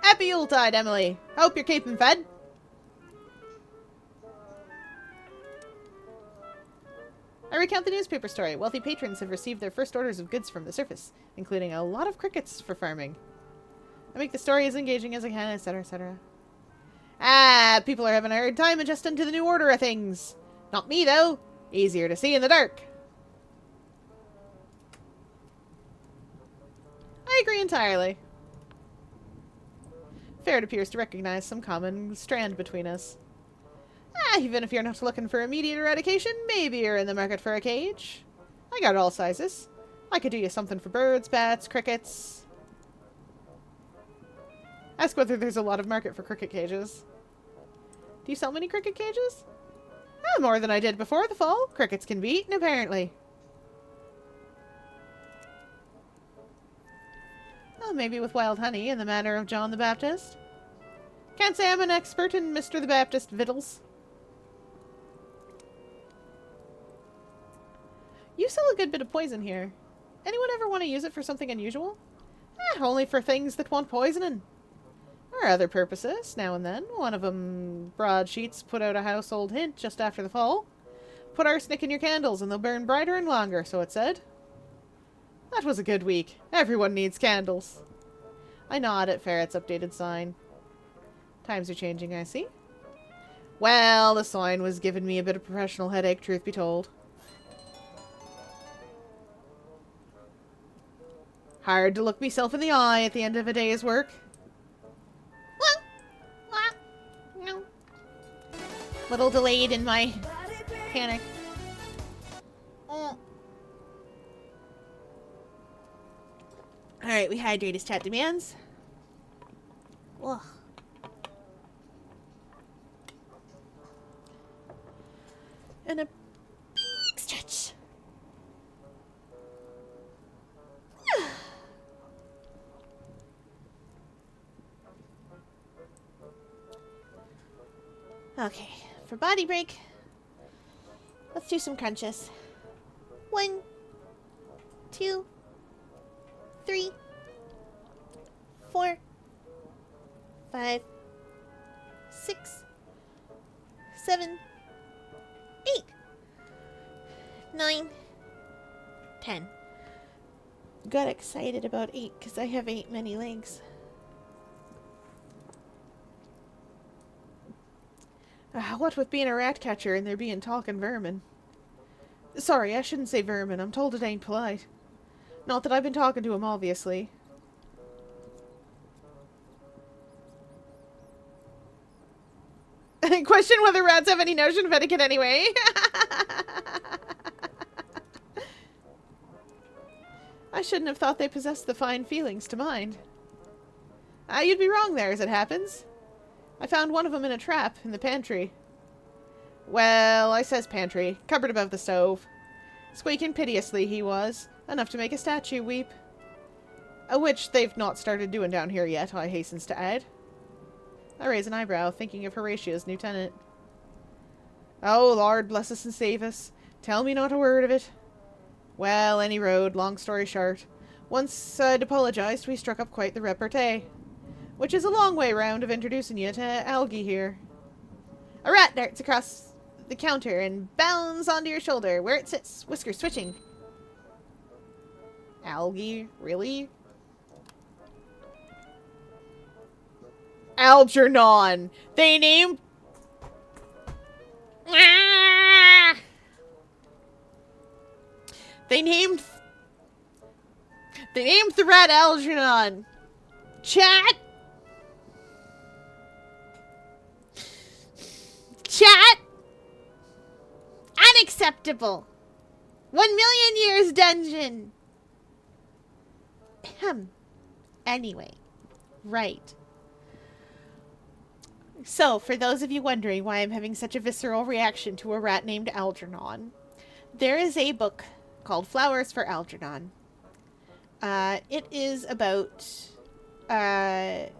Happy Yuletide, Emily. Hope you're keeping fed. I recount the newspaper story. Wealthy patrons have received their first orders of goods from the surface, including a lot of crickets for farming. I make the story as engaging as I can, etc., etc. Ah, people are having a hard time adjusting to the new order of things. Not me, though. Easier to see in the dark. I agree entirely. Ferret appears to recognize some common strand between us. Even if you're not looking for immediate eradication, maybe you're in the market for a cage. I got all sizes. I could do you something for birds, bats, crickets. Ask whether there's a lot of market for cricket cages. Do you sell many cricket cages? More than I did before the fall. Crickets can be eaten, apparently. Well, maybe with wild honey in the manner of John the Baptist. Can't say I'm an expert in Mr. the Baptist victuals. You sell a good bit of poison here. Anyone ever want to use it for something unusual? Only for things that want poisoning. Or other purposes, now and then. One of them, broadsheets, put out a household hint just after the fall. Put arsenic in your candles and they'll burn brighter and longer, so it said. That was a good week. Everyone needs candles. I nod at Ferret's updated sign. Times are changing, I see. Well, the sign was giving me a bit of professional headache, truth be told. Hard to look myself in the eye at the end of a day's work. No. Little delayed in my panic. Alright, we hydrate as chat demands. Ugh. And a big stretch. Okay, for body break, let's do some crunches. 1, 2, 3, 4, 5, 6, 7, 8, 9, 10. Got excited about 8 because I have 8 many legs. What with being a rat catcher and there being talking vermin. Sorry, I shouldn't say vermin. I'm told it ain't polite. Not that I've been talking to him, obviously. Question whether rats have any notion of etiquette anyway. I shouldn't have thought they possessed the fine feelings to mind. You'd be wrong there, as it happens. I found one of them in a trap in the pantry. Well, I says pantry. Cupboard above the stove. Squeaking piteously he was, enough to make a statue weep. Which they've not started doing down here yet, I hastens to add. I raise an eyebrow, thinking of Horatia's new tenant. Oh, Lord bless us and save us. Tell me not a word of it. Well, any road, long story short. Once I'd apologized, we struck up quite the repartee. Which is a long way round of introducing you to Algie here. A rat darts across the counter and bounds onto your shoulder, where it sits, whiskers twitching. Algie? Really? Algernon! They named... Ah! They named the rat Algernon. Chat? Chat? Unacceptable. 1,000,000 years dungeon. Anyway. Right. So, for those of you wondering why I'm having such a visceral reaction to a rat named Algernon, there is a book called Flowers for Algernon. It is about... I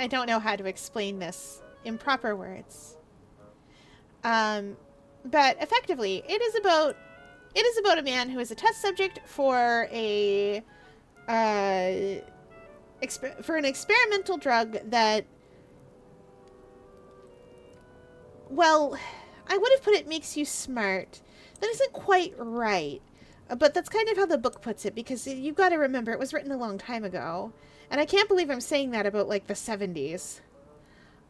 don't know how to explain this in proper words. But effectively, it is about a man who is a test subject for an experimental drug that, well, I would have put it makes you smart. That isn't quite right. But that's kind of how the book puts it, because you've got to remember, it was written a long time ago. And I can't believe I'm saying that about, like, the 70s.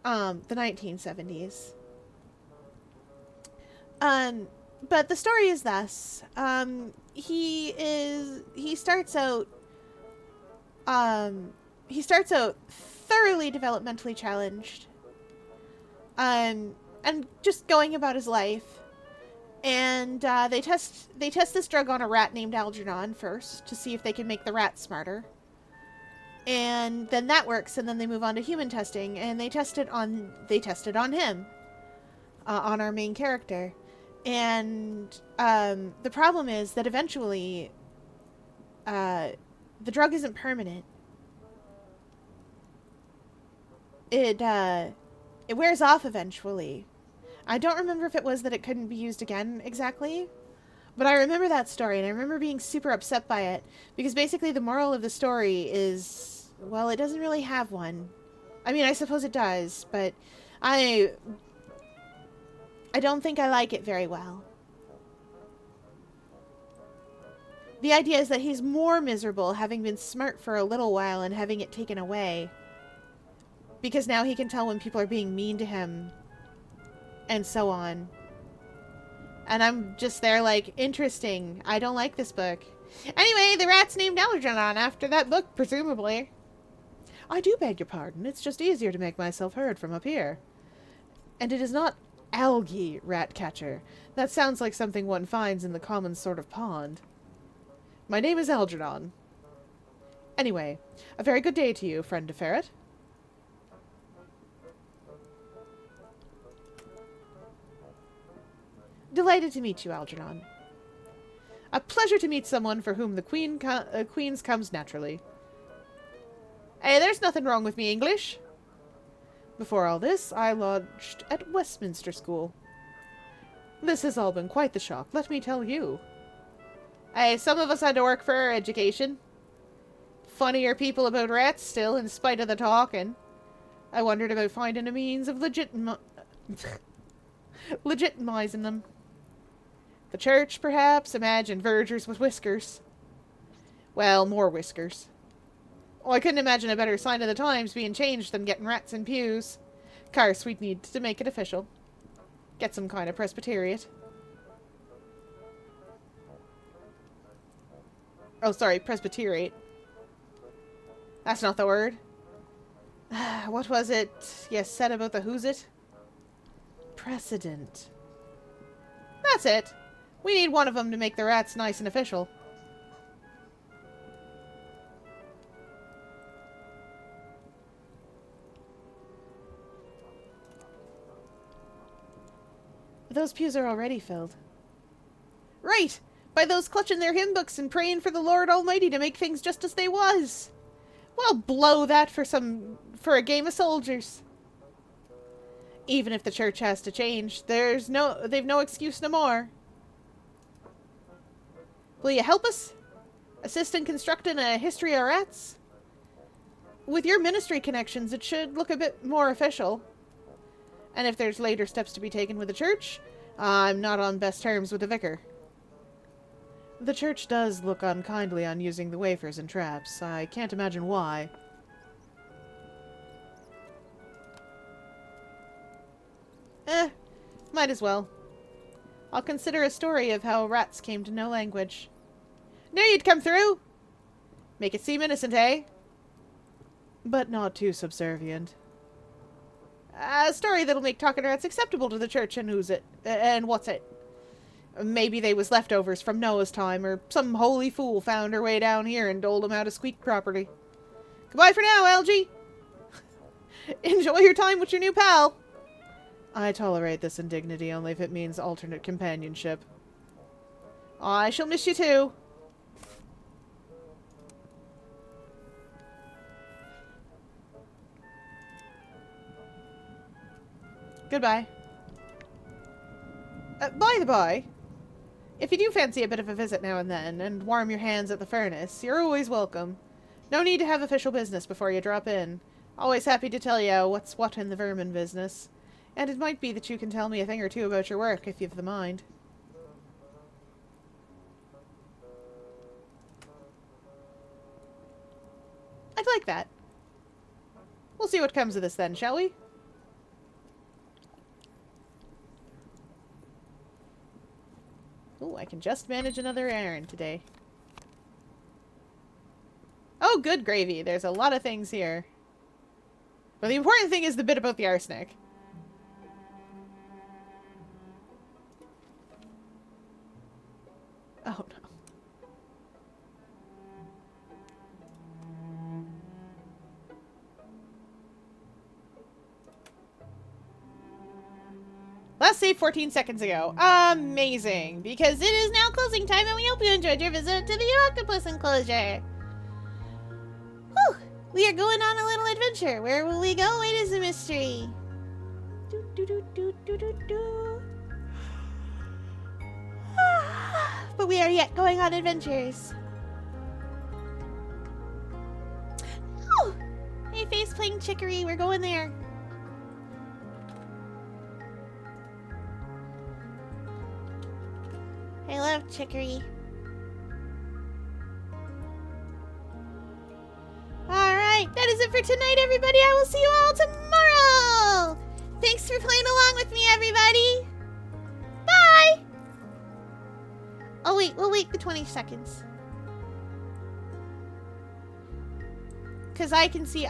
The 1970s. But the story is thus. He starts out thoroughly developmentally challenged. And just going about his life. And they test this drug on a rat named Algernon first to see if they can make the rat smarter. And then that works, and then they move on to human testing, and they tested on him, on our main character. And the problem is that eventually the drug isn't permanent. It wears off eventually. I don't remember if it was that it couldn't be used again exactly, but I remember that story, and I remember being super upset by it, because basically the moral of the story is, well, it doesn't really have one. I mean, I suppose it does, but I don't think I like it very well. The idea is that he's more miserable having been smart for a little while and having it taken away, because now he can tell when people are being mean to him, and so on. And I'm just there like, interesting. I don't like this book. Anyway, the rat's named Algernon after that book, presumably. I do beg your pardon. It's just easier to make myself heard from up here. And it is not algae, Ratcatcher. That sounds like something one finds in the common sort of pond. My name is Algernon. Anyway, a very good day to you, friend de Ferret. Delighted to meet you, Algernon. A pleasure to meet someone for whom the Queen's comes naturally. Hey, there's nothing wrong with me English. Before all this, I lodged at Westminster School. This has all been quite the shock, let me tell you. Hey, some of us had to work for our education. Funnier people about rats still, in spite of the talking. I wondered about finding a means of legitimizing them. The church, perhaps? Imagine vergers with whiskers. Well, more whiskers. Oh, I couldn't imagine a better sign of the times being changed than getting rats in pews. Course, we'd need to make it official. Get some kind of presbyteriate. Oh, sorry, presbyteriate. That's not the word. What was it you said about the who's it? Precedent. That's it. We need one of them to make the rats nice and official. Those pews are already filled. Right! By those clutching their hymn books and praying for the Lord Almighty to make things just as they was. Well, blow that for a game of soldiers. Even if the church has to change, they've no excuse no more. Will you help us? Assist in constructing a history of rats? With your ministry connections, it should look a bit more official. And if there's later steps to be taken with the church, I'm not on best terms with the vicar. The church does look unkindly on using the wafers and traps. I can't imagine why. Might as well. I'll consider a story of how rats came to know language. Knew you'd come through! Make it seem innocent, eh? But not too subservient. A story that'll make talking rats acceptable to the church and who's it, and what's it. Maybe they was leftovers from Noah's time, or some holy fool found her way down here and doled 'em out of squeak property. Goodbye for now, Algie! Enjoy your time with your new pal! I tolerate this indignity only if it means alternate companionship. I shall miss you too. Goodbye. By the by, if you do fancy a bit of a visit now and then, and warm your hands at the furnace, you're always welcome. No need to have official business before you drop in. Always happy to tell you what's what in the vermin business. And it might be that you can tell me a thing or two about your work, if you've the mind. I'd like that. We'll see what comes of this then, shall we? Ooh, I can just manage another errand today. Oh, good gravy. There's a lot of things here. But the important thing is the bit about the arsenic. Oh, no. Last save 14 seconds ago. Amazing. Because it is now closing time and we hope you enjoyed your visit to the octopus enclosure. Whew. We are going on a little adventure. Where will we go? It is a mystery. Do, do, do, do, do, do, do. But we are yet going on adventures. Oh! Hey, face playing chicory. We're going there. I love chicory. Alright, that is it for tonight, everybody. I will see you all tomorrow. Thanks for playing along with me, everybody. Bye! Oh, wait, we'll wait the 20 seconds. Because I can see.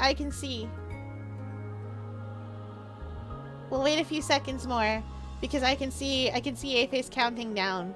We'll wait a few seconds more. Because I can see A-Face counting down.